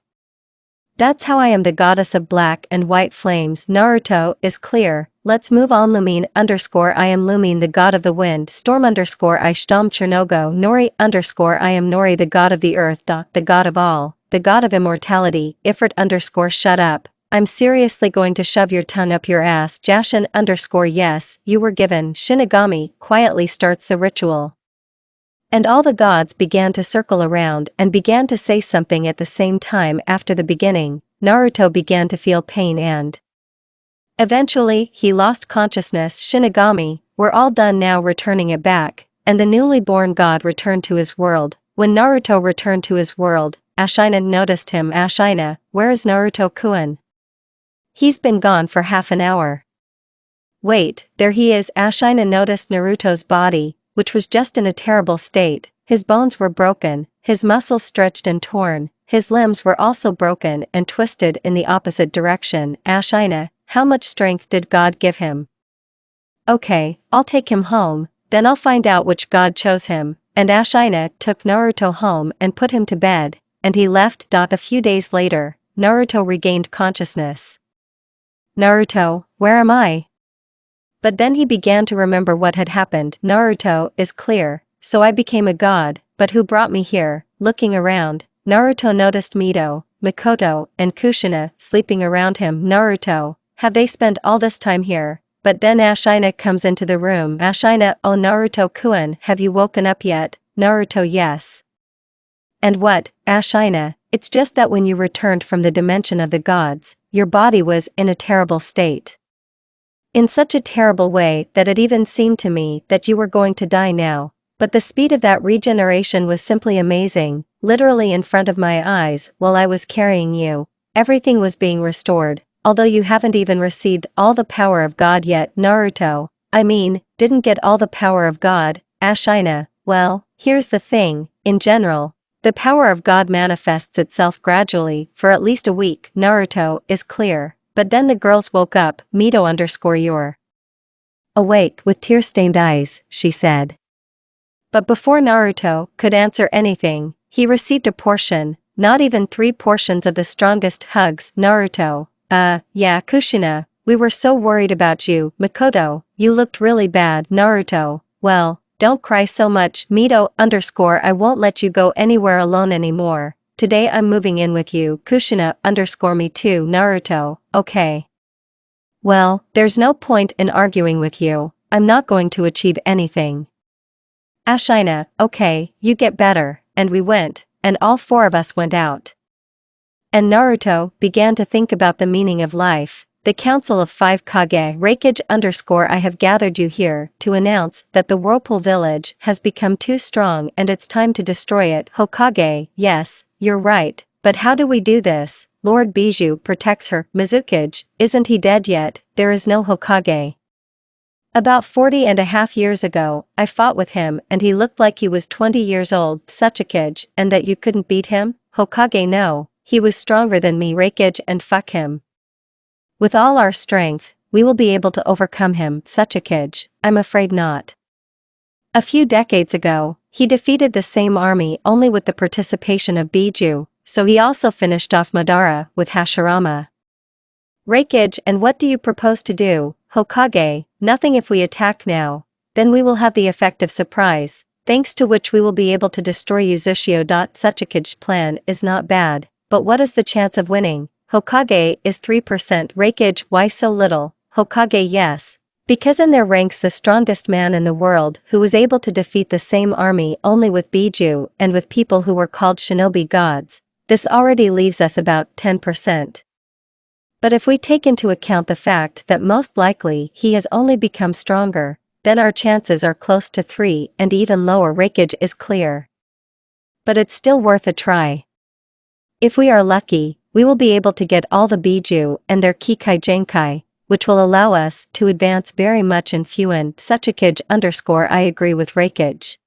That's how I am the goddess of black and white flames. Naruto is clear. Let's move on. Lumin underscore I am Lumin the god of the wind. Storm underscore I Stom Chernogo. Nori underscore I am Nori the god of the earth. The god of all, the god of immortality. Ifrit underscore shut up, I'm seriously going to shove your tongue up your ass. Jashin underscore yes, you were given. Shinigami quietly starts the ritual. And all the gods began to circle around and began to say something at the same time. After the beginning, Naruto began to feel pain and eventually he lost consciousness. Shinigami, we're all done now. Returning it back, and the newly born god returned to his world. When Naruto returned to his world, Ashina noticed him. Ashina, where is Naruto-kun? He's been gone for half an hour. Wait, there he is. Ashina noticed Naruto's body, which was just in a terrible state. His bones were broken, his muscles stretched and torn, his limbs were also broken and twisted in the opposite direction. Ashina, how much strength did God give him? Okay, I'll take him home, then I'll find out which god chose him. And Ashina took Naruto home and put him to bed, and he left. A few days later, Naruto regained consciousness. Naruto, where am I? But then he began to remember what had happened. Naruto is clear, so I became a god, but who brought me here? Looking around, Naruto noticed Mito, Mikoto, and Kushina sleeping around him. Naruto, have they spent all this time here? But then Ashina comes into the room. Ashina, oh Naruto-kun, have you woken up yet? Naruto, yes. And what, Ashina? It's just that when you returned from the dimension of the gods, your body was in a terrible state. In such a terrible way that it even seemed to me that you were going to die now. But the speed of that regeneration was simply amazing. Literally in front of my eyes, while I was carrying you, everything was being restored, although you haven't even received all the power of God yet. Naruto, I mean, didn't get all the power of God. Ashina, well, here's the thing, in general, the power of God manifests itself gradually for at least a week. Naruto is clear. But then the girls woke up. Mito underscore you're awake with tear-stained eyes, she said. But before Naruto could answer anything, he received a portion, not even 3 portions of the strongest hugs. Naruto, yeah Kushina, we were so worried about you. Mikoto, you looked really bad. Naruto, well, don't cry so much. Mito underscore I won't let you go anywhere alone anymore. Today I'm moving in with you. Kushina underscore me too. Naruto, okay. Well, there's no point in arguing with you, I'm not going to achieve anything. Ashina, okay, you get better, and we went, and all 4 of us went out. And Naruto began to think about the meaning of life. The Council of 5 Kage. Reikage underscore I have gathered you here to announce that the Whirlpool Village has become too strong and it's time to destroy it. Hokage, yes, you're right, but how do we do this? Lord Bijou protects her. Mizukage, isn't he dead yet? There is no Hokage. About 40.5 years ago, I fought with him and he looked like he was 20 years old. Sachikage, and that you couldn't beat him? Hokage no, he was stronger than me. Reikage and fuck him. With all our strength, we will be able to overcome him, Tsuchikage. I'm afraid not. A few decades ago, he defeated the same army only with the participation of Biju, so he also finished off Madara with Hashirama. Raikage, and what do you propose to do, Hokage? Nothing. If we attack now, then we will have the effect of surprise, thanks to which we will be able to destroy Uzushio. Tsuchikage's plan is not bad, but what is the chance of winning? Hokage is 3%. Raikage, why so little? Hokage, yes. Because in their ranks the strongest man in the world who was able to defeat the same army only with Biju and with people who were called shinobi gods, this already leaves us about 10%. But if we take into account the fact that most likely he has only become stronger, then our chances are close to 3 and even lower. Raikage is clear. But it's still worth a try. If we are lucky, we will be able to get all the Biju and their Kikai Genkai, which will allow us to advance very much in Fuin. Tsuchikage _ I agree with Raikage.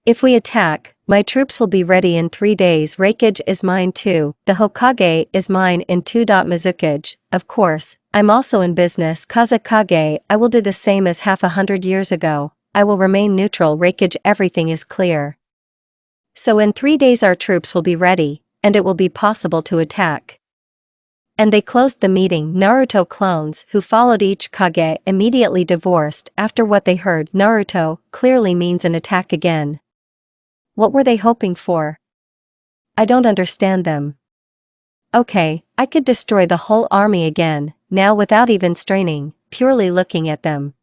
If we attack, my troops will be ready in 3 days. Raikage is mine too. The Hokage is mine in 2. Mizukage, of course, I'm also in business. Kazekage, I will do the same as 100 years ago. I will remain neutral. Raikage, everything is clear. So in 3 days our troops will be ready, and it will be possible to attack. And they closed the meeting. Naruto clones who followed each Kage immediately divorced after what they heard. Naruto clearly means an attack again. What were they hoping for? I don't understand them. Okay, I could destroy the whole army again, now without even straining, purely looking at them.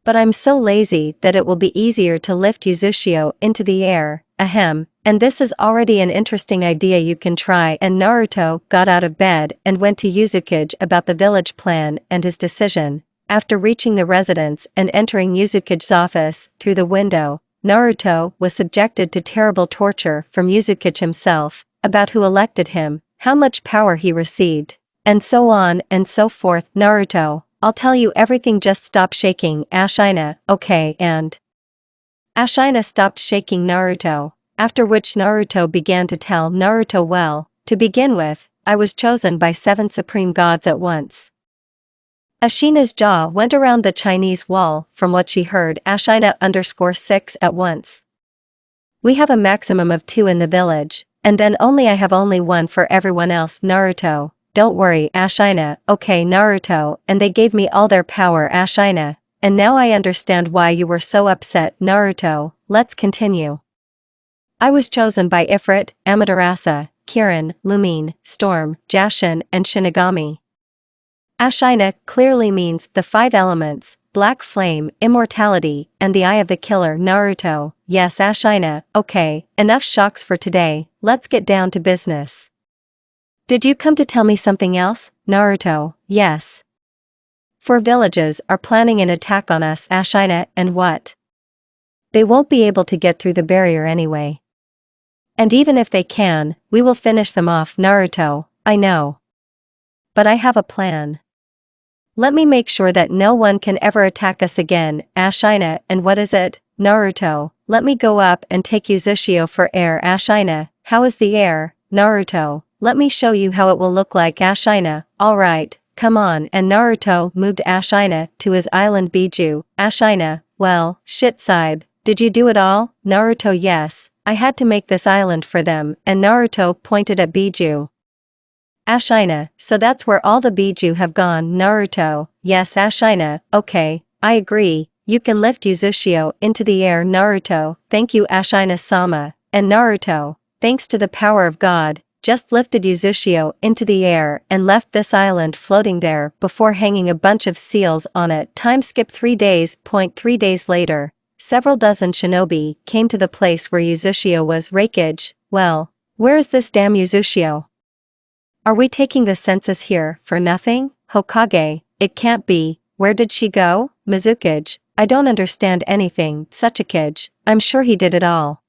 But I'm so lazy that it will be easier to lift Uzushio into the air, ahem, and this is already an interesting idea you can try. And Naruto got out of bed and went to Uzukage about the village plan and his decision. After reaching the residence and entering Uzukage's office through the window, Naruto was subjected to terrible torture from Uzukage himself, about who elected him, how much power he received, and so on and so forth. Naruto, I'll tell you everything, just stop shaking. Ashina, okay. And Ashina stopped shaking Naruto, after which Naruto began to tell Naruto, well, to begin with, I was chosen by 7 supreme gods at once. Ashina's jaw went around the Chinese wall from what she heard. Ashina _6 at once. We have a maximum of 2 in the village, and then I have only 1 for everyone else. Naruto, don't worry. Ashina, okay. Naruto, and they gave me all their power. Ashina, and now I understand why you were so upset. Naruto, let's continue. I was chosen by Ifrit, Amaterasu, Kirin, Lumine, Storm, Jashin, and Shinigami. Ashina clearly means the 5 elements, black flame, immortality, and the eye of the killer. Naruto, yes. Ashina, okay, enough shocks for today, let's get down to business. Did you come to tell me something else? Naruto, yes. 4 villages are planning an attack on us. Ashina, and what? They won't be able to get through the barrier anyway. And even if they can, we will finish them off. Naruto, I know. But I have a plan. Let me make sure that no one can ever attack us again. Ashina, and what is it? Naruto, let me go up and take Uzushio for air. Ashina, how is the air? Naruto, let me show you how it will look like. Ashina, alright, come on. And Naruto moved Ashina to his island Biju. Ashina, well, shit Saib, did you do it all? Naruto, yes, I had to make this island for them. And Naruto pointed at Biju. Ashina, so that's where all the Biju have gone. Naruto, yes. Ashina, okay, I agree, you can lift Uzushio into the air. Naruto, thank you. Ashina-sama, and Naruto, thanks to the power of God, just lifted Uzushio into the air and left this island floating there before hanging a bunch of seals on it. Time skip 3 days. 3 days later, several dozen shinobi came to the place where Uzushio was. Raikage, well, where is this damn Uzushio? Are we taking the census here for nothing? Hokage, it can't be, where did she go? Mizukage, I don't understand anything. Tsuchikage, I'm sure he did it all.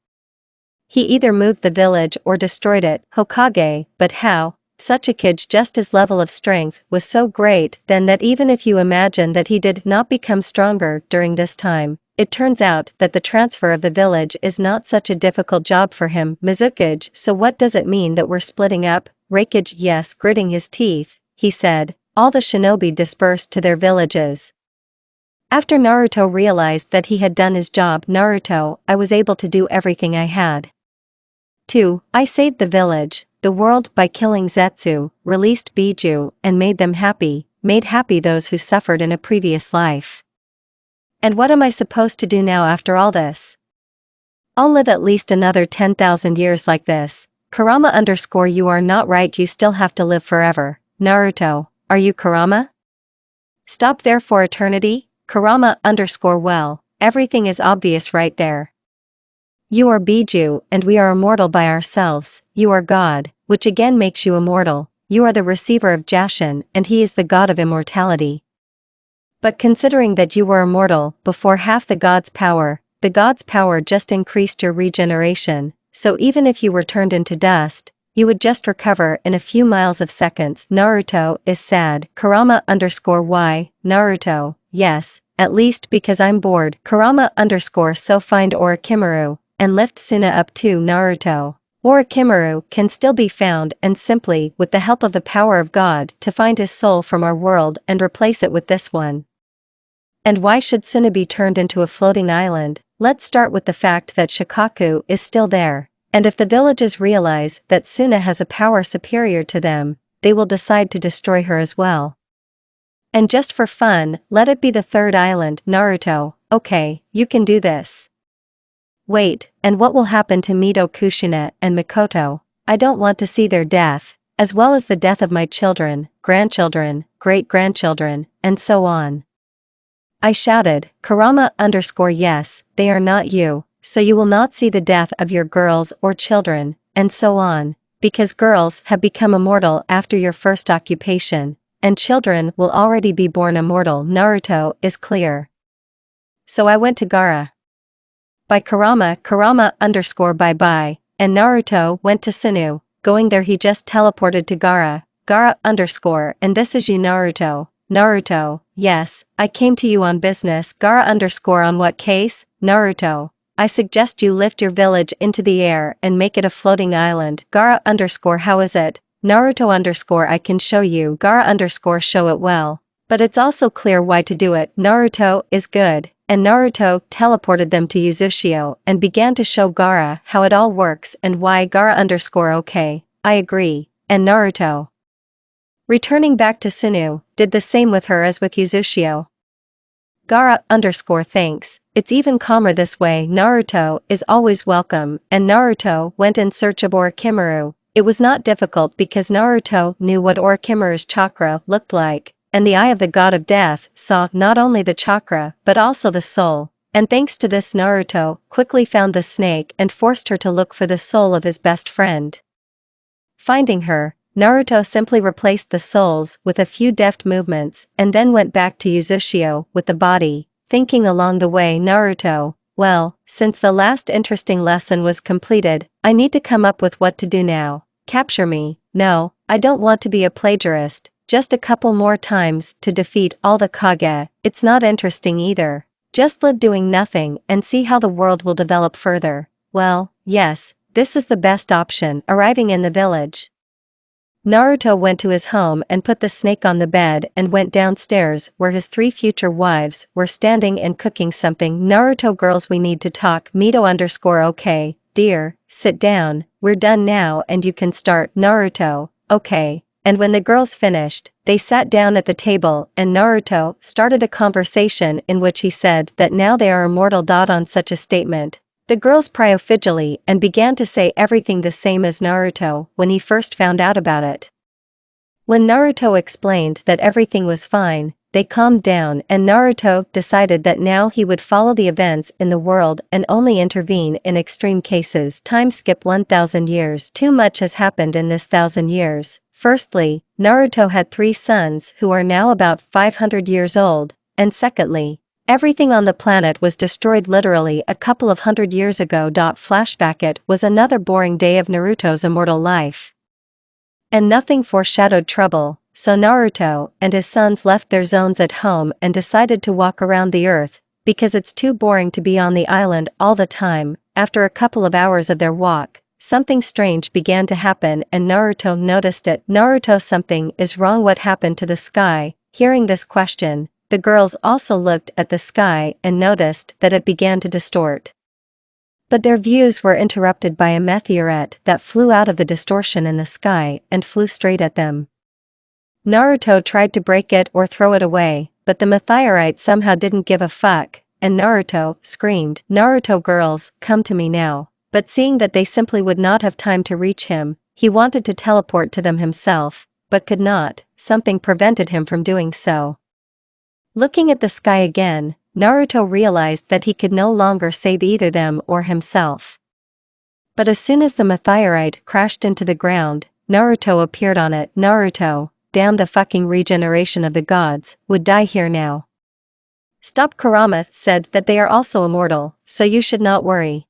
He either moved the village or destroyed it. Hokage, but how? Tsuchikage, just his level of strength was so great then that even if you imagine that he did not become stronger during this time, it turns out that the transfer of the village is not such a difficult job for him. Mizukage, so what does it mean that we're splitting up? Raikage, yes. Gritting his teeth, he said, all the shinobi dispersed to their villages. After Naruto realized that he had done his job, Naruto, I was able to do everything I had. 2. I saved the village, the world by killing Zetsu, released Biju, and made them happy, made happy those who suffered in a previous life. And what am I supposed to do now after all this? I'll live at least another 10,000 years like this. Kurama_ you are not right, you still have to live forever. Naruto, are you Kurama? Stop there for eternity? Kurama_ well, everything is obvious right there. You are Biju and we are immortal by ourselves, you are God, which again makes you immortal, you are the receiver of Jashin and he is the god of immortality. But considering that you were immortal before half the god's power just increased your regeneration, so even if you were turned into dust, you would just recover in a few miles of seconds. Naruto is sad. Kurama_why, Naruto, yes, at least because I'm bored. Kurama_so find Orochimaru, and lift Suna up too. Naruto. Orochimaru can still be found and simply, with the help of the power of God, to find his soul from our world and replace it with this one. And why should Suna be turned into a floating island? Let's start with the fact that Shikaku is still there, and if the villages realize that Suna has a power superior to them, they will decide to destroy her as well. And just for fun, let it be the third island. Naruto, okay, you can do this. Wait, and what will happen to Mito, Kushina, and Mikoto? I don't want to see their death, as well as the death of my children, grandchildren, great-grandchildren, and so on. I shouted, Kurama_yes, they are not you, so you will not see the death of your girls or children, and so on, because girls have become immortal after your first occupation, and children will already be born immortal. Naruto is clear. So I went to Gaara. By Kurama_bye-bye, and Naruto went to Sunu. Going there he just teleported to Gaara, and this is you. Naruto. Naruto, yes, I came to you on business. Gaara_ on what case? Naruto, I suggest you lift your village into the air and make it a floating island. Gaara_ how is it? Naruto_ I can show you. Gaara_ show it well. But it's also clear why to do it. Naruto is good, and Naruto teleported them to Uzushio and began to show Gaara how it all works and why. Gaara_ okay, I agree, and Naruto, returning back to Sunu, did the same with her as with Uzushio. Gaara_ thanks, it's even calmer this way. Naruto is always welcome, and Naruto went in search of Orochimaru. It was not difficult because Naruto knew what Orochimaru's chakra looked like, and the eye of the god of death saw not only the chakra but also the soul, and thanks to this Naruto quickly found the snake and forced her to look for the soul of his best friend. Finding her, Naruto simply replaced the souls with a few deft movements and then went back to Uzushio with the body, thinking along the way. Naruto, well, since the last interesting lesson was completed, I need to come up with what to do now. Capture me? No, I don't want to be a plagiarist, just a couple more times to defeat all the Kage. It's not interesting either. Just live doing nothing and see how the world will develop further. Well, yes, this is the best option. Arriving in the village, Naruto went to his home and put the snake on the bed and went downstairs where his 3 future wives were standing and cooking something. Naruto, girls, we need to talk. Mito_ okay, dear, sit down, we're done now and you can start. Naruto, okay, and when the girls finished, they sat down at the table and Naruto started a conversation in which he said that now they are immortal. On such a statement, the girls pryophygily and began to say everything the same as Naruto when he first found out about it. When Naruto explained that everything was fine, they calmed down and Naruto decided that now he would follow the events in the world and only intervene in extreme cases. Time skip 1,000 years. Too much has happened in this 1,000 years. Firstly, Naruto had 3 sons who are now about 500 years old, and secondly, everything on the planet was destroyed literally a couple of 100 years ago. Flashback, it was another boring day of Naruto's immortal life. And nothing foreshadowed trouble, so Naruto and his sons left their zones at home and decided to walk around the earth, because it's too boring to be on the island all the time. After a couple of hours of their walk, something strange began to happen and Naruto noticed it. Naruto, something is wrong. What happened to the sky? Hearing this question, the girls also looked at the sky and noticed that it began to distort. But their views were interrupted by a meteorite that flew out of the distortion in the sky and flew straight at them. Naruto tried to break it or throw it away, but the meteorite somehow didn't give a fuck, and Naruto screamed, "Naruto, girls, come to me now." But seeing that they simply would not have time to reach him, he wanted to teleport to them himself, but could not. Something prevented him from doing so. Looking at the sky again, Naruto realized that he could no longer save either them or himself. But as soon as the meteorite crashed into the ground, Naruto appeared on it. Naruto, damn the fucking regeneration of the gods, would die here now. Stop. Kurama said that they are also immortal, so you should not worry.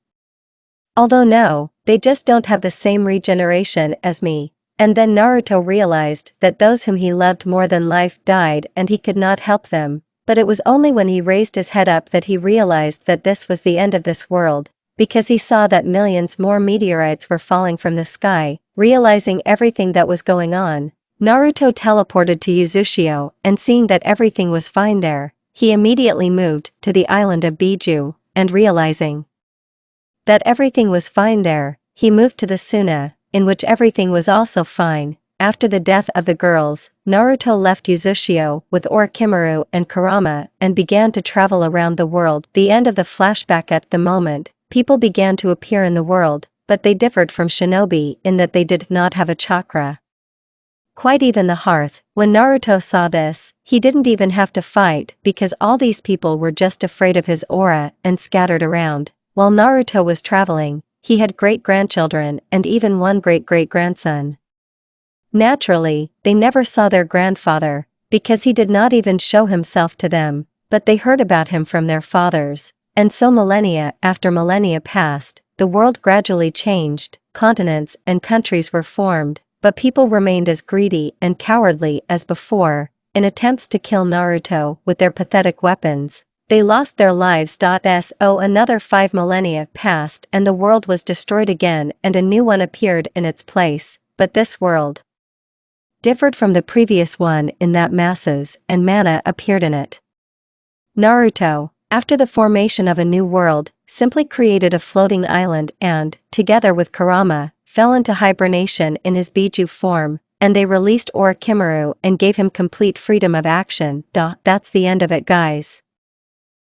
Although no, they just don't have the same regeneration as me. And then Naruto realized that those whom he loved more than life died and he could not help them, but it was only when he raised his head up that he realized that this was the end of this world, because he saw that millions more meteorites were falling from the sky. Realizing everything that was going on, Naruto teleported to Uzumaki, and seeing that everything was fine there, he immediately moved to the island of Biju, and realizing that everything was fine there, he moved to the Suna, in which everything was also fine. After the death of the girls, Naruto left Uzumaki with Orochimaru and Kurama and began to travel around the world. The end of the flashback. At the moment, people began to appear in the world, but they differed from shinobi in that they did not have a chakra. Quite even the hearth. When Naruto saw this, he didn't even have to fight because all these people were just afraid of his aura and scattered around. While Naruto was traveling, he had great-grandchildren and even one great-great-grandson. Naturally, they never saw their grandfather, because he did not even show himself to them, but they heard about him from their fathers. And so millennia after millennia passed, the world gradually changed, continents and countries were formed, but people remained as greedy and cowardly as before. In attempts to kill Naruto with their pathetic weapons, they lost their lives. So another 5 millennia passed and the world was destroyed again and a new one appeared in its place, but this world differed from the previous one in that masses and mana appeared in it. Naruto, after the formation of a new world, simply created a floating island and, together with Kurama, fell into hibernation in his Biju form, and they released Orochimaru and gave him complete freedom of action. That's the end of it, guys.